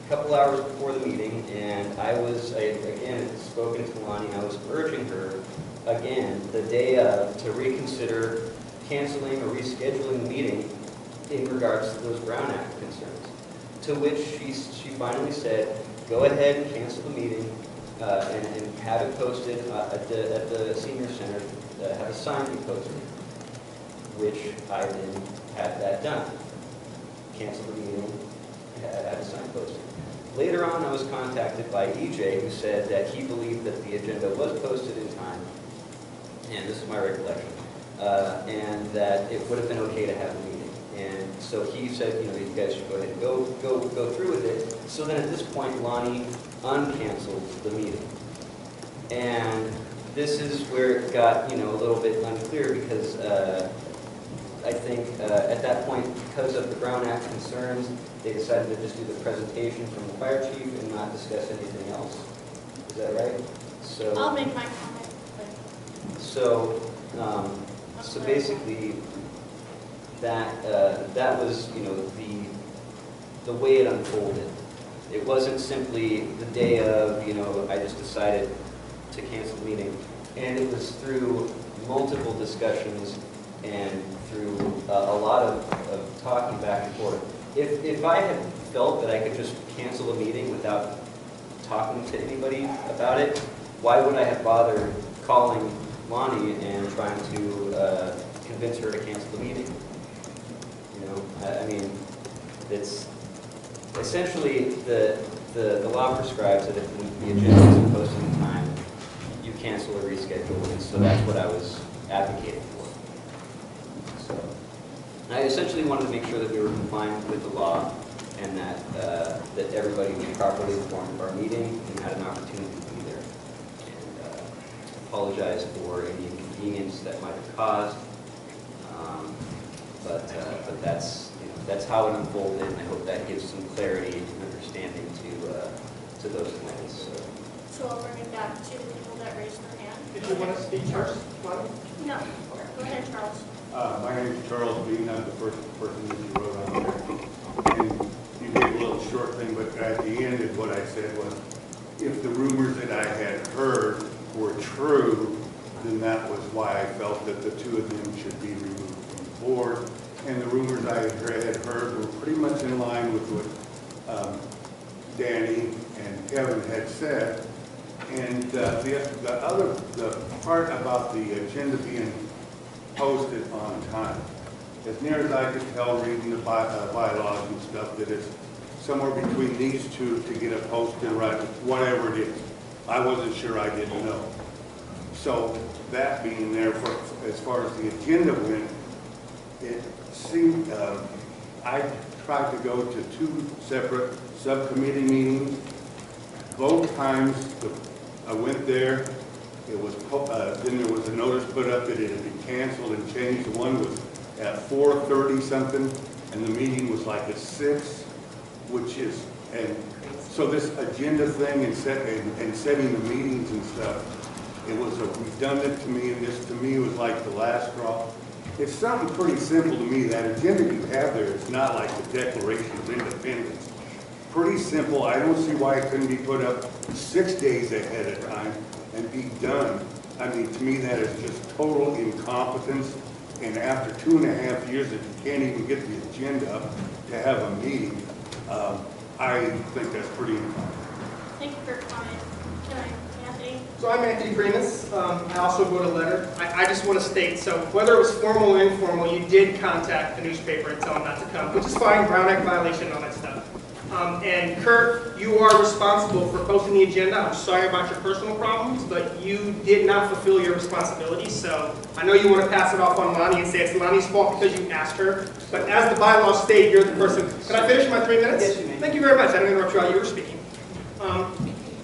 couple hours before the meeting, and I had spoken to Lonnie, and I was urging her, again, the day of, to reconsider canceling or rescheduling the meeting in regards to those Brown Act concerns. To which she finally said, go ahead and cancel the meeting and have it posted at the senior center, have a sign be posted, which I then had that done. Cancel the meeting, had a sign posted. Later on, I was contacted by EJ, who said that he believed that the agenda was posted in time, and this is my recollection, and that it would have been okay to have a meeting. And so he said, you guys should go ahead and go through with it. So then at this point, Lonnie uncanceled the meeting. And this is where it got, a little bit unclear because I think at that point, because of the Brown Act concerns, they decided to just do the presentation from the fire chief and not discuss anything else. Is that right? So I'll make my comment. So basically, that was, the way it unfolded. It wasn't simply the day of, I just decided to cancel the meeting. And it was through multiple discussions and through a lot of talking back and forth. If I had felt that I could just cancel a meeting without talking to anybody about it, why would I have bothered calling Lonnie and trying to convince her to cancel the meeting? I mean, it's essentially the law prescribes that if the agenda isn't posted in time, you cancel or reschedule, and so that's what I was advocating for. So I essentially wanted to make sure that we were compliant with the law and that everybody was properly informed of our meeting and had an opportunity to be there. And apologize for any inconvenience that might have caused, but that's how it unfolded, and I hope that gives some clarity and understanding to those plans. So I'll bring it back to the people that raised their hand. Did you want to speak first, Lonnie? No. Go ahead, Charles. My name is Charles Bean. I'm the first person that you wrote on there. And you gave a little short thing, but at the end is what I said was, if the rumors that I had heard were true, then that was why I felt that the two of them should be removed from the board. And the rumors I had heard were pretty much in line with what Danny and Kevin had said. And the part about the agenda being posted on time, as near as I could tell reading the bylaws and stuff, that it's somewhere between these two to get it posted right, whatever it is. I wasn't sure, I didn't know. So that being there, as far as the agenda went, it seemed, I tried to go to 2 separate subcommittee meetings. Both times I went there, it was, then there was a notice put up that it had been canceled and changed. The one was at 4:30 something, and the meeting was like at 6, which is, and so this agenda thing and setting the meetings and stuff, it was redundant to me, and this to me was like the last straw. It's something pretty simple to me. That agenda you have there, it's not like the Declaration of Independence. Pretty simple. I don't see why it couldn't be put up 6 days ahead of time and be done. I mean, to me, that is just total incompetence. And after 2.5 years that you can't even get the agenda up to have a meeting, I think that's pretty incompetent. Thank you for your comment. Anthony? So I'm Anthony Primus. I also wrote a letter. I just want to state, so whether it was formal or informal, you did contact the newspaper and tell them not to come, which is fine, Brown Act violation and all that stuff. And Kurt, you are responsible for posting the agenda. I'm sorry about your personal problems, but you did not fulfill your responsibilities. So I know you want to pass it off on Lonnie and say it's Lonnie's fault because you asked her. But as the bylaws state, you're the person. Can I finish my 3 minutes? Yes, you may. Thank you very much. I didn't interrupt you while you were speaking.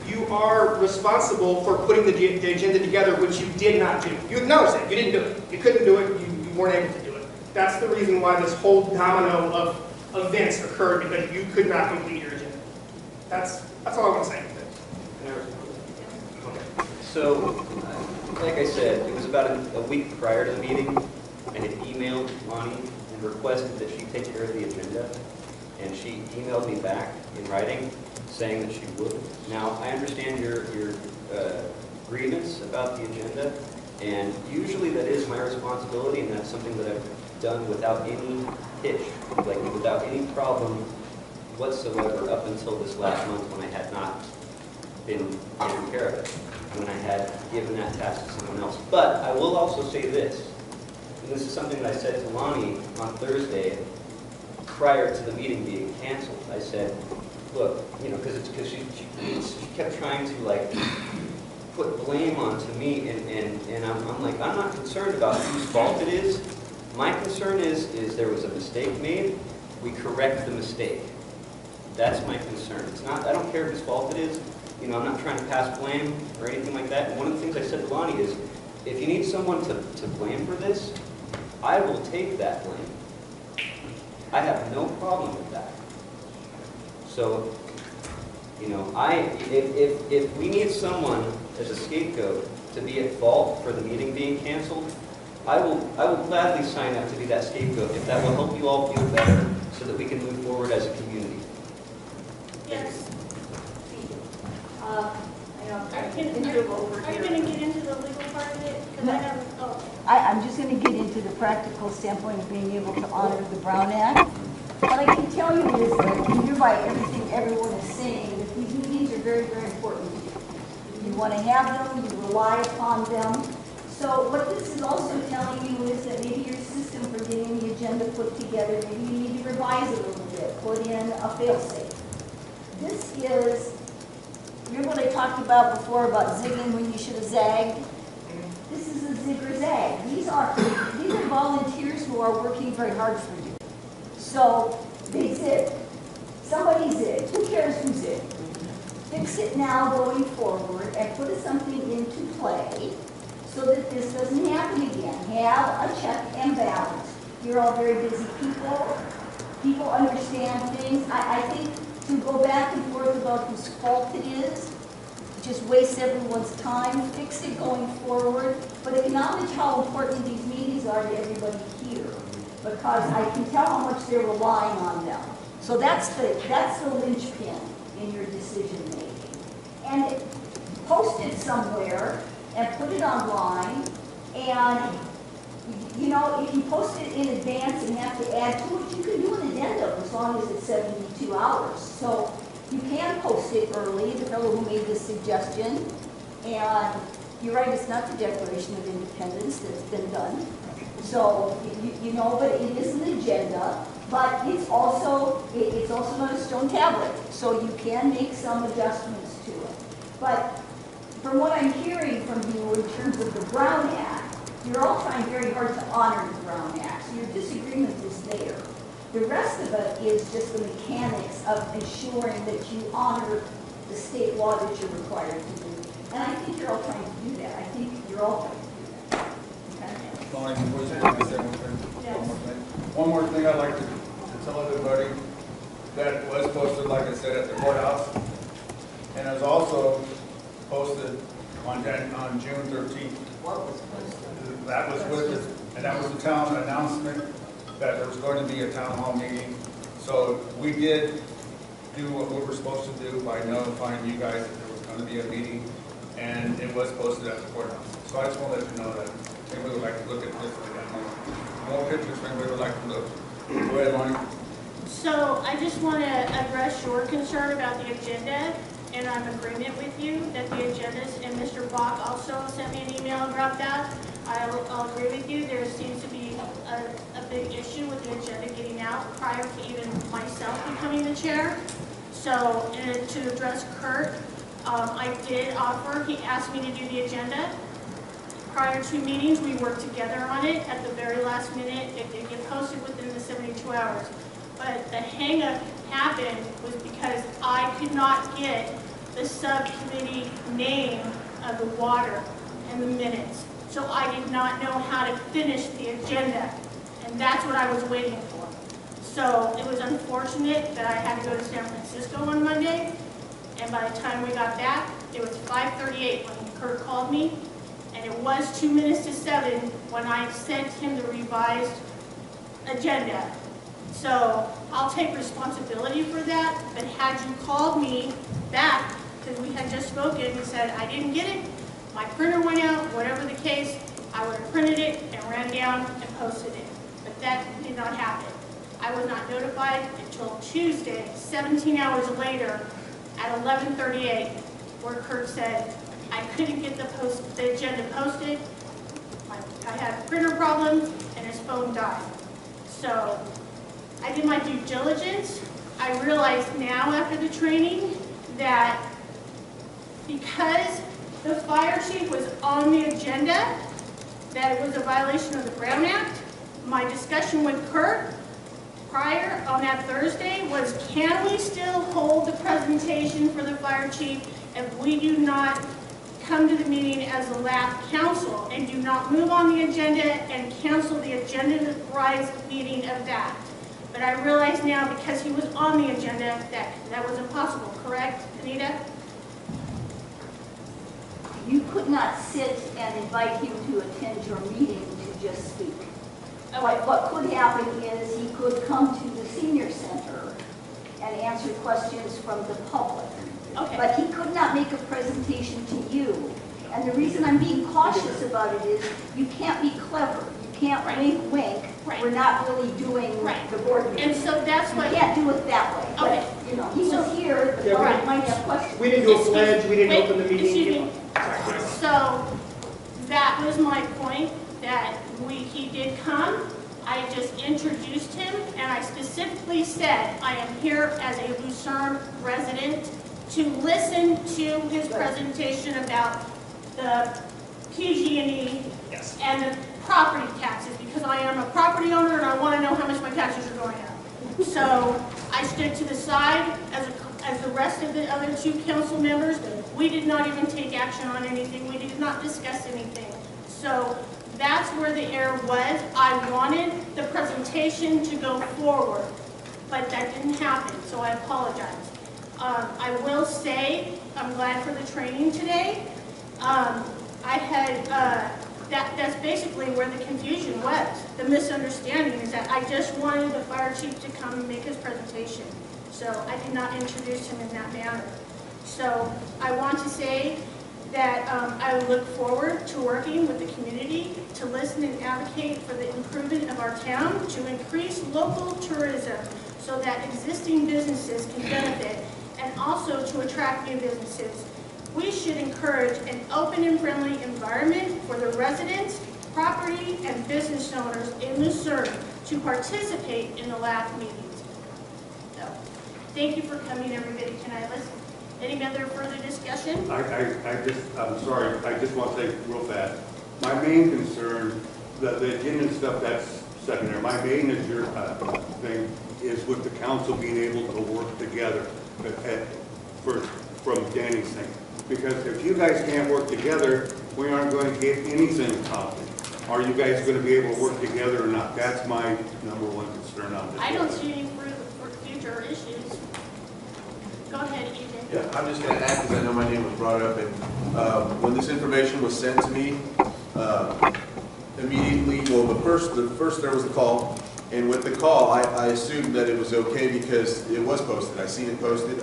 You are responsible for putting the agenda together, which you did not do. You acknowledge that. You didn't do it. You couldn't do it. You weren't able to do it. That's the reason why this whole domino of events occurred, because you could not complete your agenda. That's all I want to say. So, like I said, it was about a week prior to the meeting. I had emailed Lonnie and requested that she take care of the agenda, and she emailed me back in writing saying that she would. Now, I understand your grievance about the agenda, and usually that is my responsibility, and that's something that I've done without any hitch, like without any problem whatsoever up until this last month when I had not been taking care of it, when I had given that task to someone else. But I will also say this, and this is something that I said to Lonnie on Thursday. prior to the meeting being canceled. I said, look, you know, because she kept trying to like put blame onto me, and I'm like, I'm not concerned about whose fault it is. My concern is there was a mistake made, we correct the mistake. That's my concern. It's not, I don't care whose fault it is. You know, I'm not trying to pass blame or anything like that. And one of the things I said to Lonnie is, if you need someone to blame for this, I will take that blame. I have no problem with that. So, you know, if we need someone as a scapegoat to be at fault for the meeting being canceled, I will gladly sign up to be that scapegoat if that will help you all feel better so that we can move forward as a community. Yes. Are you going to get into the legal part of it? Because I haven't, I'm just going to get into the practical standpoint of being able to honor the Brown Act. What I can tell you is that hereby everything everyone is saying, that these meetings are very, very important. You want to have them, you rely upon them. So what this is also telling you is that maybe your system for getting the agenda put together, maybe you need to revise it a little bit, put in a fail-safe. This is, remember what I talked about before about zigging when you should have zagged? This is a zig or zag. These are volunteers who are working very hard for you. So they zig. Somebody zig. Who cares who zig? Fix it now going forward and put something into play so that this doesn't happen again. Have a check and balance. You're all very busy people. People understand things. I think to go back and forth about whose fault it is just wastes everyone's time. Fix it going forward. But acknowledge how important these meetings are to everybody here, because I can tell how much they're relying on them. So that's the linchpin in your decision making. And post it somewhere and put it online. And you know, if you post it in advance and have to add to it, you can do an addendum as long as it's 72 hours. So you can post it early, the fellow who made this suggestion. And you're right, it's not the Declaration of Independence that's been done. So, you know, but it is an agenda, but it's also not a stone tablet. So you can make some adjustments to it. But from what I'm hearing from you in terms of the Brown Act, you're all trying very hard to honor the Brown Act. So your disagreement is there. The rest of it is just the mechanics of ensuring that you honor the state law that you're required to do. And I think you're all trying to do that. I think you're all trying to do that. Okay? Lonnie, before you say one more thing I'd like to tell everybody that was posted, like I said, at the courthouse. And it was also posted on June 13th. What was posted? That was and that was the town announcement that there was going to be a town hall meeting. So we did do what we were supposed to do by notifying you guys that there was going to be a meeting, and it was posted at the courthouse. So I just want to let you know that anybody would like to look at this, more pictures, if anybody would like to look. Go ahead, Lonnie. So I just want to address your concern about the agenda, and I'm in agreement with you that the agendas, and Mr. Bach also sent me an email about that. I'll agree with you. There seems to be a big issue with the agenda getting out prior to even myself becoming the chair. So to address Kurt, I did offer, he asked me to do the agenda. Prior to meetings, we worked together on it. At the very last minute, it did get posted within the 72 hours. But the hang-up happened was because I could not get the subcommittee name of the water and the minutes. So I did not know how to finish the agenda. And that's what I was waiting for. So it was unfortunate that I had to go to San Francisco on Monday. And by the time we got back, it was 5:38 when Kurt called me. And it was 2 minutes to 7 when I sent him the revised agenda. So I'll take responsibility for that, but had you called me back, because we had just spoken and said, I didn't get it, my printer went out, whatever the case, I would have printed it and ran down and posted it. But that did not happen. I was not notified until Tuesday, 17 hours later, at 11:38, where Kurt said, I couldn't get the agenda posted, I had a printer problem, and his phone died. So I did my due diligence. I realize now after the training that because the fire chief was on the agenda, that it was a violation of the Brown Act. My discussion with Kurt prior on that Thursday was, can we still hold the presentation for the fire chief if we do not come to the meeting as the last council and do not move on the agenda and cancel the agendaized meeting of that? But I realize now, because he was on the agenda, that was impossible, correct, Anita? You could not sit and invite him to attend your meeting to just speak. What could happen is he could come to the senior center and answer questions from the public. Okay. But he could not make a presentation to you. And the reason I'm being cautious about it is you can't be clever. You can't wink, wink. Right. We're not really doing the board meeting. And so that's You what. can't do it that way. Okay. But, you know, he was here, the Yeah, public might have questions. We didn't do a pledge, we didn't open the meeting. Excuse me. So that was my point, that he did come. I just introduced him, and I specifically said, I am here as a Lucerne resident to listen to his presentation about the PG&E Yes. and the property taxes, because I am a property owner and I want to know how much my taxes are going up. So I stood to the side as the rest of the other two council members. We did not even take action on anything. We did not discuss anything. So that's where the error was. I wanted the presentation to go forward, but that didn't happen, so I apologize. I will say, I'm glad for the training today. That's basically where the confusion was. The misunderstanding is that I just wanted the fire chief to come and make his presentation. So I did not introduce him in that manner. So I want to say that I look forward to working with the community to listen and advocate for the improvement of our town, to increase local tourism so that existing businesses can benefit, and also to attract new businesses. We should encourage an open and friendly environment for the residents, property, and business owners in Lucerne to participate in the LAF meetings. So, thank you for coming, everybody. Can I listen? Any other further discussion? I'm sorry, I just want to say real fast. My main concern, the agenda stuff, that's secondary. My main thing is with the council being able to work together from Danny's thing. Because if you guys can't work together, we aren't going to get anything accomplished. Are you guys going to be able to work together or not? That's my number one concern on this. I don't see any future issues. Go ahead, Ethan. Yeah, I'm just going to add, because I know my name was brought up, and when this information was sent to me, immediately, well, the first there was the call, and with the call, I assumed that it was okay because it was posted. I seen it posted.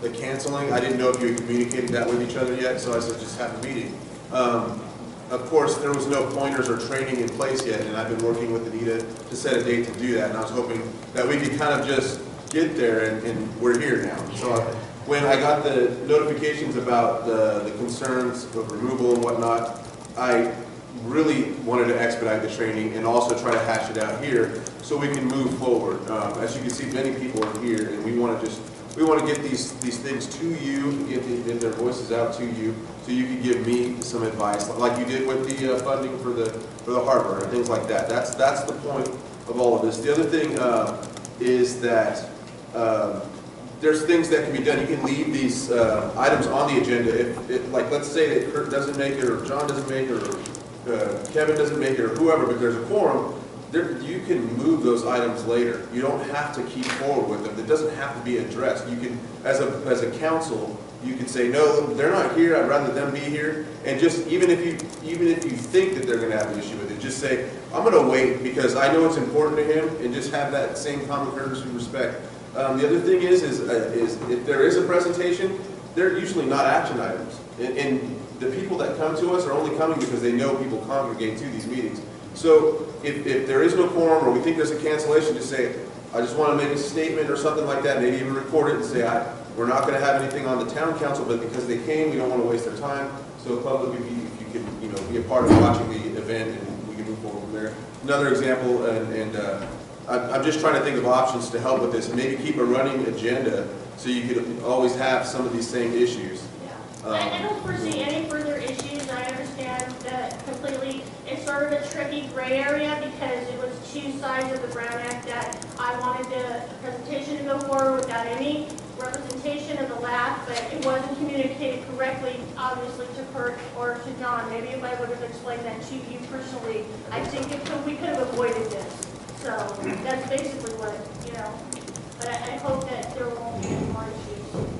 The canceling, I didn't know if you had communicated that with each other yet, so I said just have a meeting. Of course, there was no pointers or training in place yet, and I've been working with Anita to set a date to do that, and I was hoping that we could kind of just get there, and we're here now. So when I got the notifications about the concerns of removal and whatnot, I really wanted to expedite the training and also try to hash it out here so we can move forward. As you can see, many people are here, and we want to get these things to you, get their voices out to you, so you can give me some advice, like you did with the funding for the harbor and things like that. That's the point of all of this. The other thing is that there's things that can be done. You can leave these items on the agenda. If like, let's say that Kurt doesn't make it, or John doesn't make it, or Kevin doesn't make it, or whoever, but there's a quorum, you can move those items later. You don't have to keep forward with them. It doesn't have to be addressed. You can, as a council, you can say, no, they're not here, I'd rather them be here. And just, even if you think that they're going to have an issue with it, just say, I'm going to wait because I know it's important to him, and just have that same common courtesy and respect. The other thing is if there is a presentation, they're usually not action items. And the people that come to us are only coming because they know people congregate to these meetings. So if there is no quorum, or we think there's a cancellation, just say, I just want to make a statement or something like that, maybe even record it and say, we're not going to have anything on the town council, but because they came, we don't want to waste their time. So public, if you can be a part of watching the event, and we can move forward from there. Another example, and I'm just trying to think of options to help with this, and maybe keep a running agenda so you could always have some of these same issues. I don't foresee any further issues. I understand that completely. It's sort of a tricky gray area because it was two sides of the Brown Act that I wanted the presentation to go forward without any representation of the lab, but it wasn't communicated correctly, obviously, to Kurt or to John. Maybe if I would have explained that to you personally, I think we could have avoided this. So that's basically what, but I hope that there won't be any more issues.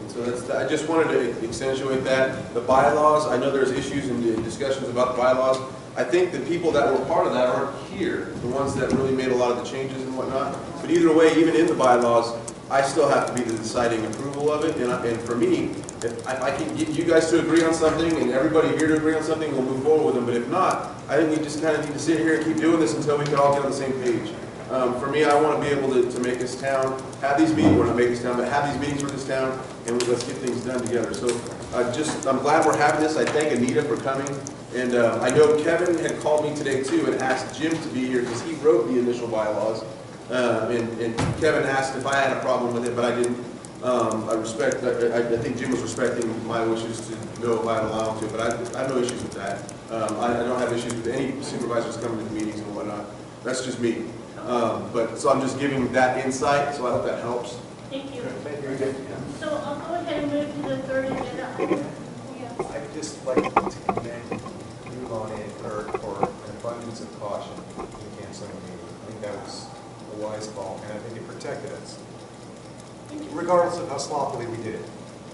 And so I just wanted to accentuate that. The bylaws, I know there's issues and discussions about the bylaws. I think the people that were part of that aren't here, the ones that really made a lot of the changes and whatnot. But either way, even in the bylaws, I still have to be the deciding approval of it. And for me, if I can get you guys to agree on something and everybody here to agree on something, we'll move forward with them. But if not, I think we just kind of need to sit here and keep doing this until we can all get on the same page. For me, I want to be able to make this town, have these meetings, or not make this town, but have these meetings for this town, and let's get things done together. So I'm glad we're having this. I thank Anita for coming. And I know Kevin had called me today too and asked Jim to be here because he wrote the initial bylaws. And Kevin asked if I had a problem with it, but I didn't. I think Jim was respecting my wishes to know if I'd allow him to, but I have no issues with that. I don't have issues with any supervisors coming to the meetings and whatnot. That's just me. So I'm just giving that insight, so I hope that helps. Thank you. So I'll go ahead and move to the third agenda item. I'd just like to commend you, Lonnie and Kurt, for an abundance of caution in canceling the meeting. I think that was a wise call, and I think it protected us. Regardless of how sloppily we did it,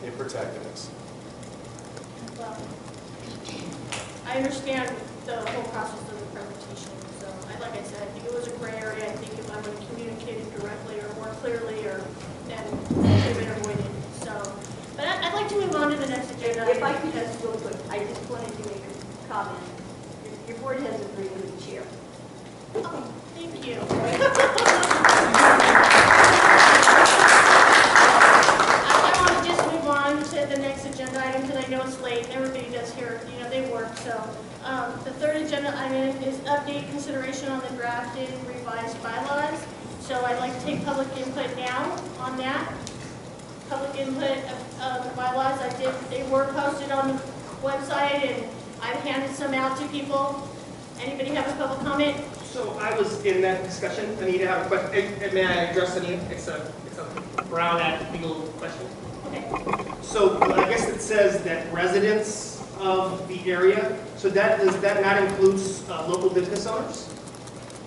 it protected us. Well, I understand the whole process of the presentation. So, like I said, I think it was a gray area. I think if I would have communicated directly or more clearly, then it would have been avoided. So, but I'd like to move on to the next agenda. If I could just real quick, I just wanted to make a comment. Your board has agreed with the chair. Oh, thank you. I want to just move on to the next agenda item because I know it's late and everybody does here, they work. So the third agenda item is update consideration on the drafted revised bylaws. So I'd like to take public input now on that. Public input of the bylaws. They were posted on the website and I've handed some out to people. Anybody have a public comment? So I was in that discussion. Anita, have a question. May I address Anita? It's a Brown Act legal question. Okay. So I guess it says that residents of the area, so does that not include local business owners?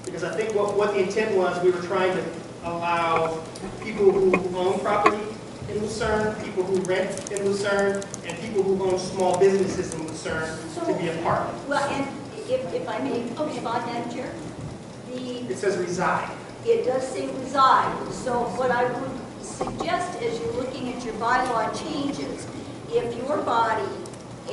Because I think what the intent was, we were trying to allow people who own property in Lucerne, people who rent in Lucerne, and people who own small businesses in Lucerne to be a part. Well, and if I may respond, Madam Chair, It says reside. it does say reside. So what I would suggest as you're looking at your bylaw changes, if your body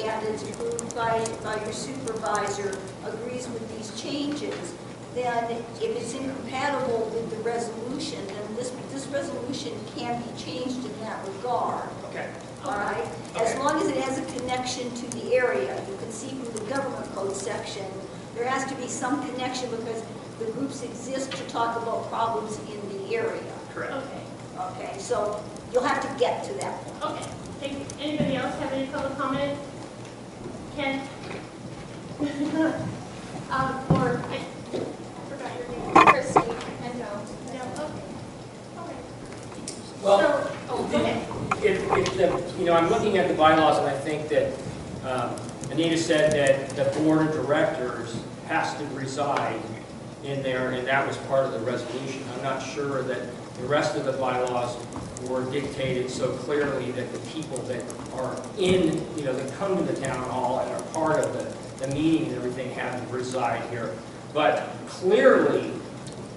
and it's approved by your supervisor agrees with these changes, then if it's incompatible with the resolution, then this resolution can be changed in that regard. Okay. All right? As long as it has a connection to the area. You can see from the government code section, there has to be some connection because the groups exist to talk about problems in the area. Correct. Okay. Okay, so you'll have to get to that point. Okay. Thank you. Anybody else have any public comment? Ken? Or I forgot your name. Christie, and no. No. Okay. Okay. Well, So, go ahead. I'm looking at the bylaws and I think that Anita said that the board of directors has to reside in there and that was part of the resolution. I'm not sure that the rest of the bylaws were dictated so clearly that the people that are in, that come to the town hall and are part of the meeting and everything have to reside here. But clearly,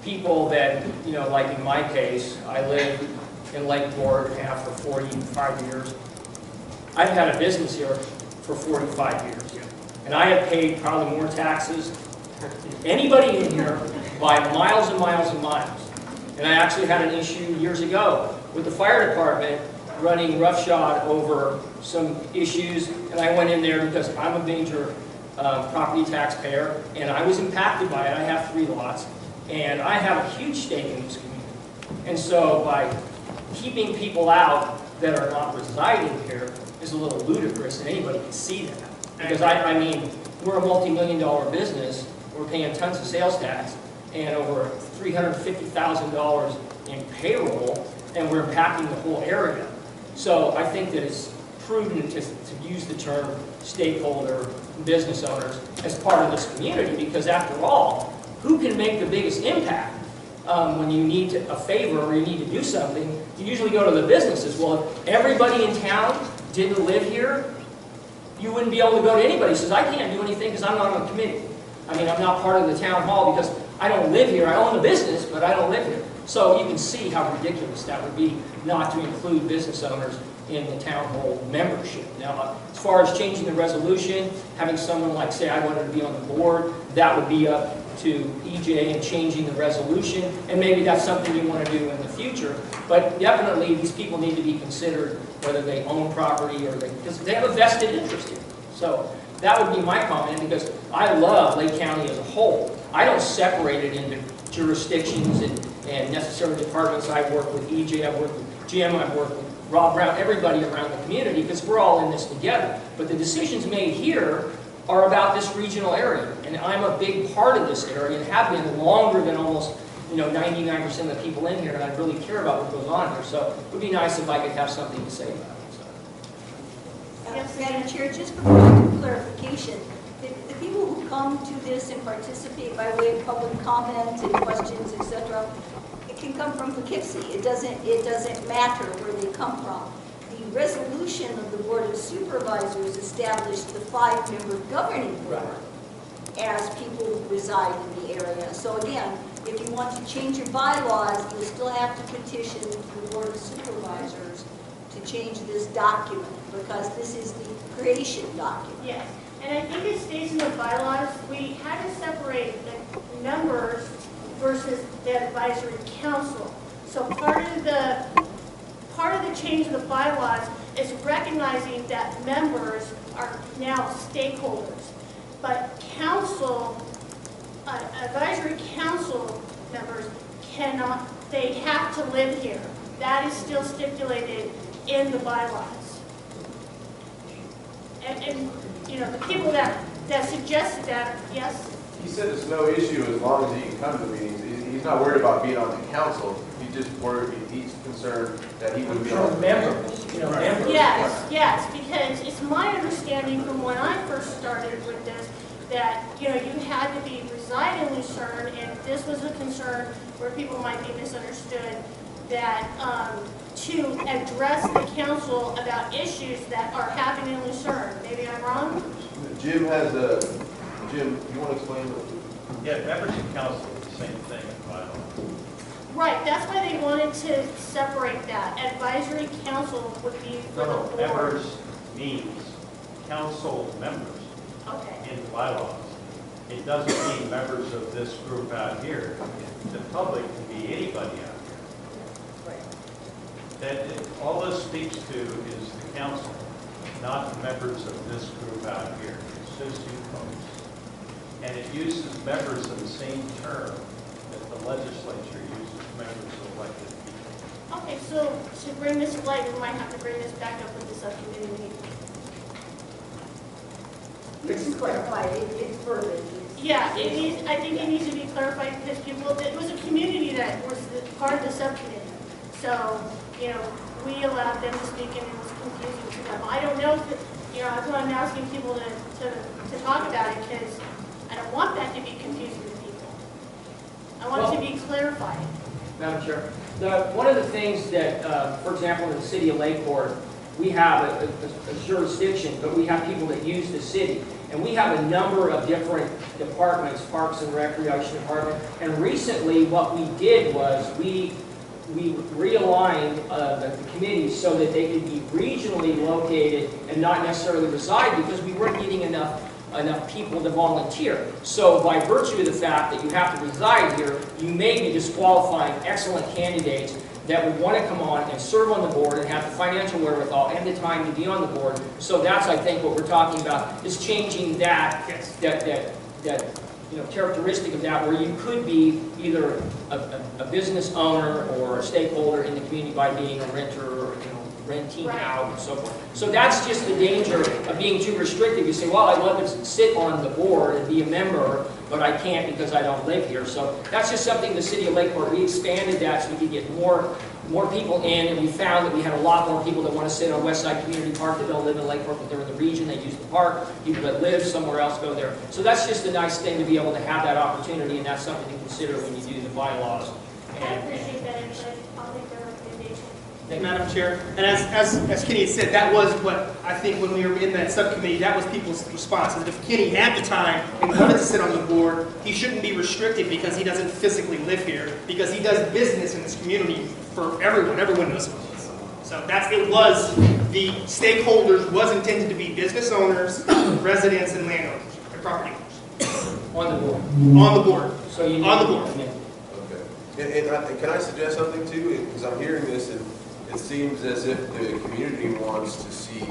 people that, like in my case, I live in Lake Borg and have for 45 years. I've had a business here for 45 years. And I have paid probably more taxes than anybody in here by miles and miles and miles. And I actually had an issue years ago with the fire department running roughshod over some issues. And I went in there because I'm a major property taxpayer and I was impacted by it. I have 3 lots. And I have a huge stake in this community. And so by keeping people out that are not residing here is a little ludicrous, and anybody can see that. Because I mean, we're a multi-million-dollar business, we're paying tons of sales tax, and over $350,000 in payroll, and we're impacting the whole area. So I think that it's prudent to use the term stakeholder, business owners, as part of this community, because after all, who can make the biggest impact? When you need a favor or you need to do something, you usually go to the businesses. Well, if everybody in town didn't live here, you wouldn't be able to go to anybody. Says, I can't do anything because I'm not on the committee. I mean, I'm not part of the town hall because I don't live here. I own the business, but I don't live here. So you can see how ridiculous that would be not to include business owners in the town hall membership. Now, as far as changing the resolution, having someone like say I wanted to be on the board, that would be up to EJ and changing the resolution, and maybe that's something you want to do in the future. But definitely, these people need to be considered whether they own property or because they have a vested interest in it. So that would be my comment, because I love Lake County as a whole. I don't separate it into jurisdictions and necessarily departments. I work with EJ, I work with Jim, I work with Rob Brown, everybody around the community, because we're all in this together. But the decisions made here are about this regional area, and I'm a big part of this area and have been longer than almost 99% of the people in here, and I really care about what goes on here. So it would be nice if I could have something to say about it. So. Madam Chair, just for further clarification, the people who come to this and participate by way of public comment and questions, etc., it can come from Poughkeepsie. It doesn't matter where they come from. The resolution of the Board of Supervisors established the 5-member governing board as people who reside in the area. So again, if you want to change your bylaws, you'll still have to petition the Board of Supervisors to change this document, because this is the creation document. Yes, and I think it states in the bylaws, we had to separate the members versus the advisory council. So part of the change of the bylaws is recognizing that members are now stakeholders, but council, advisory council members cannot, they have to live here. That is still stipulated in the bylaws. And the people that suggested that, yes? He said it's no issue as long as he can come to the meetings. He's not worried about being on the council. He's concerned that he would be on the members. Members. Yes, because it's my understanding from when I first started with this that you had to be reside in Lucerne, and this was a concern where people might be misunderstood, that to address the council about issues that are happening in Lucerne. Maybe I'm wrong? Jim, you want to explain what? Yeah, members of council is the same thing in bylaw. Right, that's why they wanted to separate that. Advisory council would be for the board. Members means council members in the bylaws. It doesn't mean members of this group out here. The public can be anybody out here. All this speaks to is the council, not the members of this group out here. It's just you folks. And it uses members in the same term that the legislature uses members of elected people. Okay, so to bring this to light, we might have to bring this back up with the subcommittee meeting. This is clarified, it's verbiage. Yeah, I think it needs to be clarified because it was a community that was part of the subcommittee. So, we allowed them to speak and it was confusing to them. I don't know if, that's why I'm asking people to talk about it, because I don't want that to be confusing to people. I want it to be clarified. Madam Chair, one of the things that, for example, in the city of Lakeport, we have a jurisdiction, but we have people that use the city. And we have a number of different departments, Parks and Recreation Department. And recently what we did was we realigned the committees so that they could be regionally located and not necessarily reside, because we weren't getting enough people to volunteer. So by virtue of the fact that you have to reside here, you may be disqualifying excellent candidates that would want to come on and serve on the board and have the financial wherewithal and the time to be on the board. So that's, I think, what we're talking about, is changing that characteristic of that, where you could be either a business owner or a stakeholder in the community by being a renter or, renting out and so forth. So that's just the danger of being too restrictive. You say, well, I'd love to sit on the board and be a member, but I can't because I don't live here. So that's just something the city of Lakeport, we expanded that so we could get more people in, and we found that we had a lot more people that want to sit on Westside Community Park that don't live in Lakeport, but they're in the region, they use the park. People that live somewhere else go there. So that's just a nice thing to be able to have that opportunity, and that's something to consider when you do the bylaws. I appreciate that input. I'll make the recommendation. Madam Chair, and as Kenny had said, that was what I think when we were in that subcommittee, that was people's response. That if Kenny had the time and wanted to sit on the board, he shouldn't be restricted because he doesn't physically live here, because he does business in this community for everyone. Everyone knows who he is. So it was, the stakeholders was intended to be business owners, residents, and landowners, and property owners. On the board. On the board. So you on the board. Okay. And can I suggest something too? Because I'm hearing this, and it seems as if the community wants to see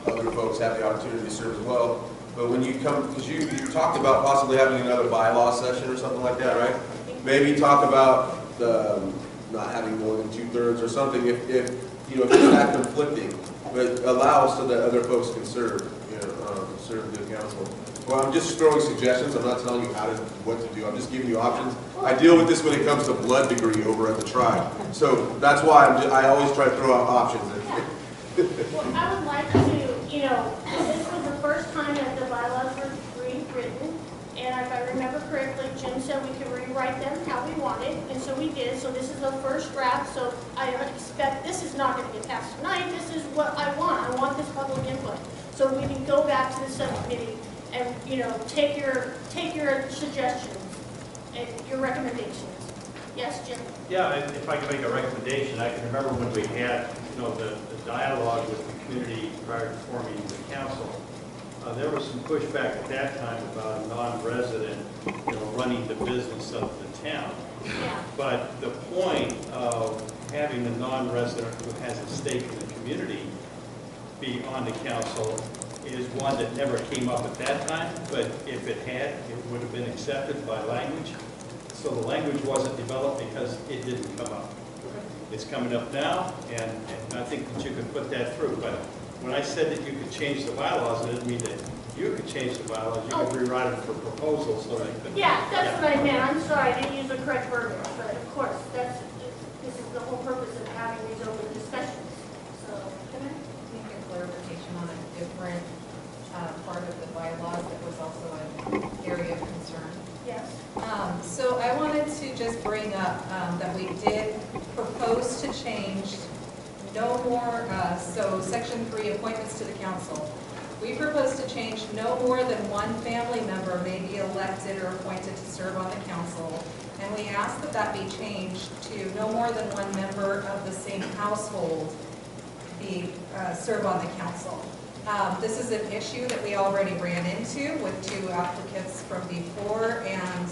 other folks have the opportunity to serve as well. But when you come, because you talked about possibly having another bylaw session or something like that, right? Maybe talk about not having more than 2/3 or something if it's not conflicting, but allow so that other folks can serve, serve the council. Well, I'm just throwing suggestions. I'm not telling you what to do. I'm just giving you options. I deal with this when it comes to blood degree over at the tribe. So that's why I always try to throw out options. Well, I would like to, this was the first time that the bylaws were rewritten, and if I remember correctly, Jim said we could rewrite them how we wanted, and so we did. So this is the first draft, so I expect this is not going to get passed tonight. This is what I want. I want this public input. So we can go back to the subcommittee and, take your suggestions and your recommendations. Yes, Jim? Yeah, if I can make a recommendation, I can remember when we had, the dialogue with the community prior to forming the council. There was some pushback at that time about a non-resident, running the business of the town. Yeah. But the point of having a non-resident who has a stake in the community be on the council is one that never came up at that time, but if it had, it would have been accepted by language. So the language wasn't developed because it didn't come up. It's coming up now, and I think that you could put that through. But when I said that you could change the bylaws, I didn't mean that you could change the bylaws. You could rewrite it for proposals so they could. Yeah, that's what I meant. I'm sorry, I didn't use the correct verbiage, but of course, this is the whole purpose of having these open discussions. So, can I make a clarification on a different part of the bylaws that was also an area of concern? Yes. So I wanted to just bring up that we did propose to change no more, so section 3, appointments to the council. We propose to change no more than one family member may be elected or appointed to serve on the council. And we ask that that be changed to no more than one member of the same household be serve on the council. This is an issue that we already ran into with 2 applicants from before, and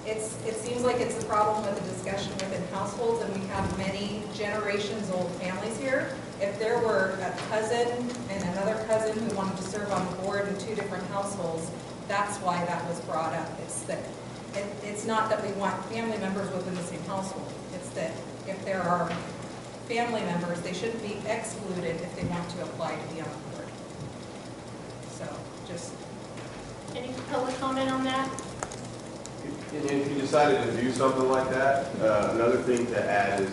it seems like it's a problem with the discussion within households, and we have many generations old families here. If there were a cousin and another cousin who wanted to serve on the board in 2 different households, that's why that was brought up. It's not that we want family members within the same household. It's that if there are family members, they shouldn't be excluded if they want to apply to be on the board. So, just. Any public comment on that? And if you decided to do something like that, another thing to add is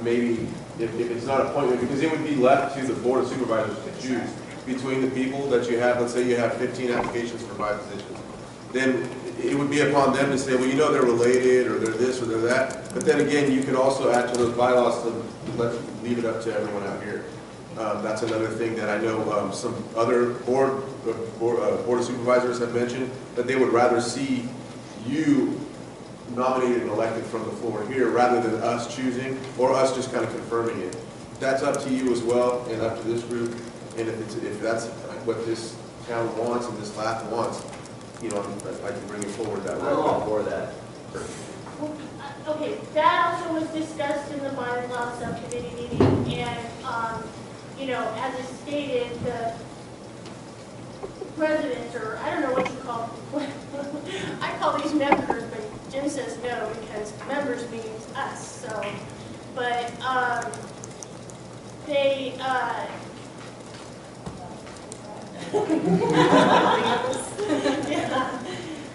maybe if it's not appointment, because it would be left to the board of supervisors to choose between the people that you have. Let's say you have 15 applications for 5 positions. Then it would be upon them to say, well, they're related, or they're this, or they're that. But then again, you could also add to those bylaws to leave it up to everyone out here. That's another thing that I know some other board of supervisors have mentioned, that they would rather see you nominated and elected from the floor here rather than us choosing or us just kind of confirming it. That's up to you as well and up to this group. And if that's what this town wants and this last wants, I can bring it forward that way. I'm all for that. Okay, that also was discussed in the bylaw subcommittee meeting, and, as I stated, the residents, or I don't know what you call call, I call these members, but Jim says no because members means us, so. But they, yeah,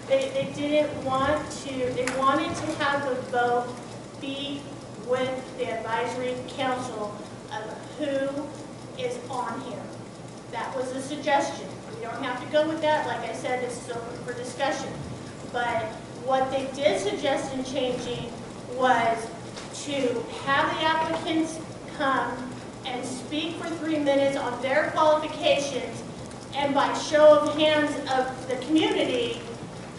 they didn't want to, they wanted to have the vote be with the advisory council of who is on here. That was a suggestion. We don't have to go with that. Like I said, this is open for discussion. But what they did suggest in changing was to have the applicants come and speak for 3 minutes on their qualifications, and by show of hands of the community,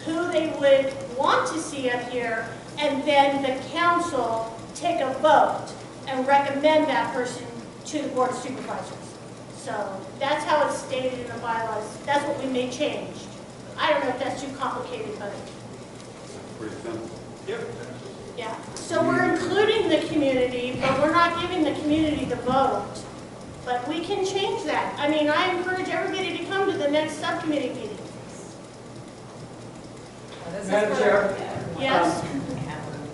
who they would want to see up here, and then the council take a vote and recommend that person to the board of supervisors. So that's how it's stated in the bylaws. That's what we may change. I don't know if that's too complicated, but Pretty simple. yeah. So we're including the community, but we're not giving the community the vote. But we can change that. I mean, I encourage everybody to come to the next subcommittee meeting. Madam Chair? Yes?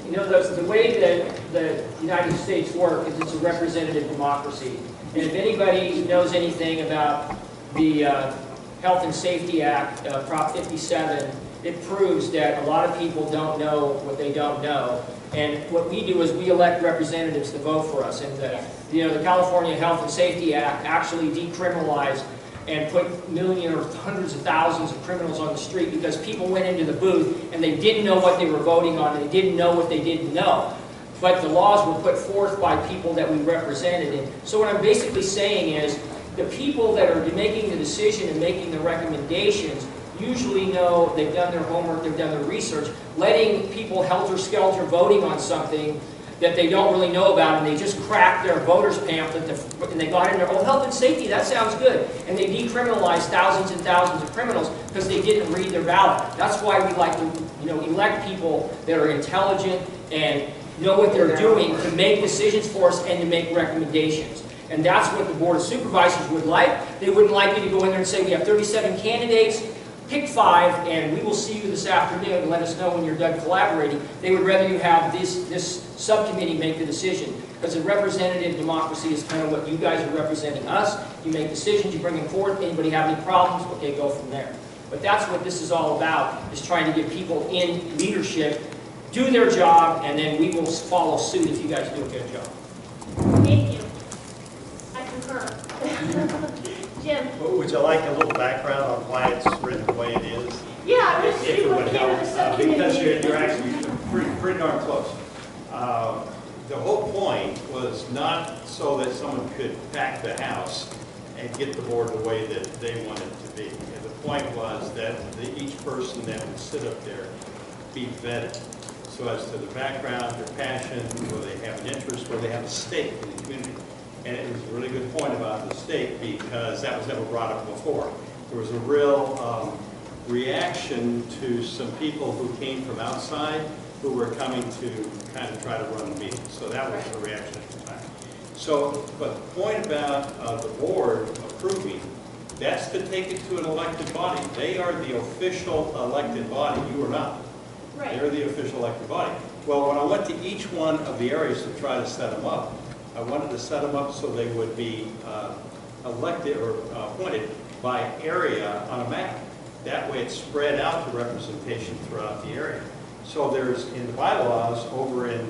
You know, the way that the United States work is it's a representative democracy. And if anybody knows anything about the Health and Safety Act, Prop 57, it proves that a lot of people don't know what they don't know. And what we do is we elect representatives to vote for us. And the California Health and Safety Act actually decriminalized and put millions or hundreds of thousands of criminals on the street because people went into the booth and they didn't know what they were voting on, and they didn't know what they didn't know. But the laws were put forth by people that we represented. And so what I'm basically saying is the people that are making the decision and making the recommendations usually know, they've done their homework, they've done their research. Letting people helter-skelter voting on something that they don't really know about, and they just cracked their voter's pamphlet, and they got in there, oh, health and safety, that sounds good. And they decriminalized thousands and thousands of criminals because they didn't read their ballot. That's why we like to elect people that are intelligent and know what they're doing to make decisions for us and to make recommendations. And that's what the Board of Supervisors would like. They wouldn't like you to go in there and say, we have 37 candidates, pick 5, and we will see you this afternoon and let us know when you're done collaborating. They would rather you have this subcommittee make the decision, because a representative democracy is kind of what you guys are representing us. You make decisions, you bring them forth. Anybody have any problems? Okay, go from there. But that's what this is all about, is trying to get people in leadership, do their job, and then we will follow suit if you guys do a good job. Thank you. I concur. Jim? Would you like a little background on why it's written the way it is? Yeah, I wish If we it would would get help, to the subcommittee. because you're actually pretty darn close. The whole point was not so that someone could pack the house and get the board the way that they wanted it to be. And the point was that each person that would sit up there be vetted. So as to their background, their passion, whether they have an interest, whether they have a stake in the community. And it was a really good point about the stake, because that was never brought up before. There was a real reaction to some people who came from outside who were coming to kind of try to run the meeting. So that was the reaction at the time. So, but the point about the board approving, that's to take it to an elected body. They are the official elected body. You are not. Right. They're the official elected body. Well, when I went to each one of the areas to try to set them up, I wanted to set them up so they would be elected or appointed by area on a map. That way it's spread out the representation throughout the area. So there's, in the bylaws over in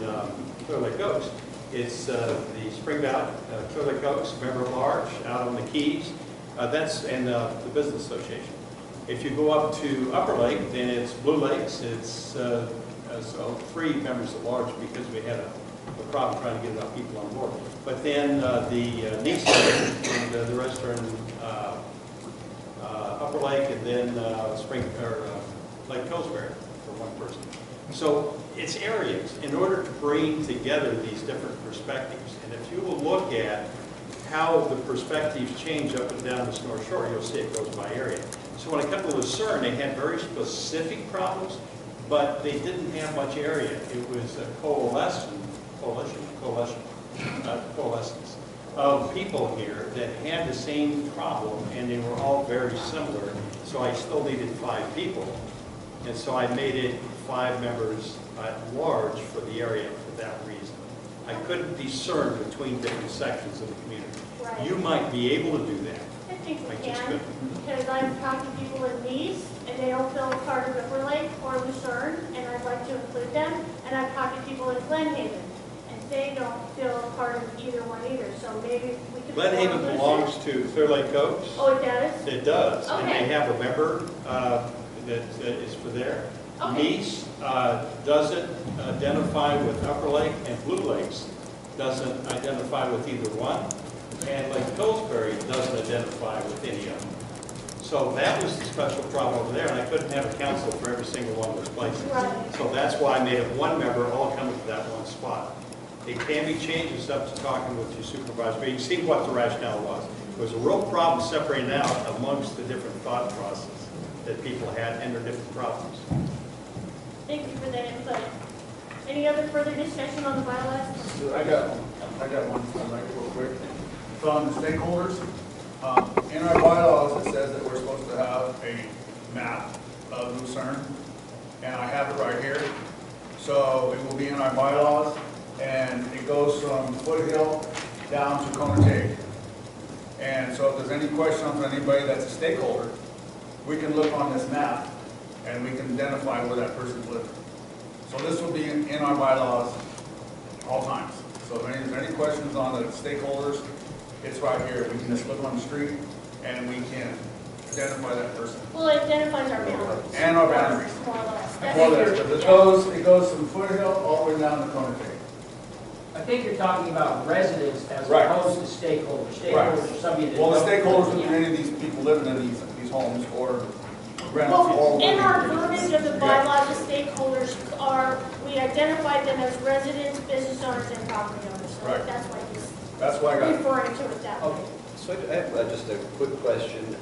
Clear Lake Oaks, it's the Spring Valley, Clear Lake Oaks, member at large, out on the Keys, and the Business Association. If you go up to Upper Lake, then it's Blue Lakes. It's so 3 members at large, because we had a problem trying to get enough people on board. But then the Neese Lake and the rest are in Upper Lake, and then Lake Pillsbury for one person. So it's areas in order to bring together these different perspectives. And if you will look at how the perspectives change up and down this North Shore, you'll see it goes by area. So when I come to Lucerne, they had very specific problems, but they didn't have much area. It was a coalescence of people here that had the same problem, and they were all very similar, so I still needed 5 people. And so I made it 5 members at large for the area for that reason. I couldn't discern between different sections of the community. Right. You might be able to do that. I think we I just can, couldn't. because I've talked to people in Nice, and they don't feel part of River Lake or Lucerne, and I'd like to include them. And I've talked to people in Glenhaven, and they don't feel part of either one either, so maybe we could. Glenhaven belongs to Clear Lake Oaks. Oh, it does? It does, and Okay. they have a member that is for there. Okay. Nice doesn't identify with Upper Lake, and Blue Lakes doesn't identify with either one, and Lake Pillsbury doesn't identify with any of them. So that was the special problem over there, and I couldn't have a council for every single one of those places. Right. So that's why I made it 1 member, all coming to that one spot. It can be changed, it's up to talking with your supervisor, but you can see what the rationale was. It was a real problem separating out amongst the different thought processes that people had and their different problems. Thank you for that input. Any other further discussion on the bylaws? I got one, I'd like real quick. From the stakeholders, in our bylaws, it says that we're supposed to have a map of Lucerne, and I have it right here. So it will be in our bylaws, and it goes from Foothill down to Conotag. And so if there's any question from anybody that's a stakeholder, we can look on this map, and we can identify where that person's living. So this will be in our bylaws all times. So if there's any questions on the stakeholders, it's right here. We can just look on the street and we can identify that person. Well, it identifies our boundaries. And our boundaries. More or less. More or less, but it goes from Foothill all the way down to Conotag. I think you're talking about residents as Right. opposed to stakeholders. Right. Stakeholders are somebody that. Well, the don't- stakeholders would be any of these people living in these homes or rentals. Well, in our verbiage of the bylaws, the stakeholders are, we identify them as residents, business owners, and property owners. So Right. that's why he's That's why I got it. referring to it that way. So I have just a quick question.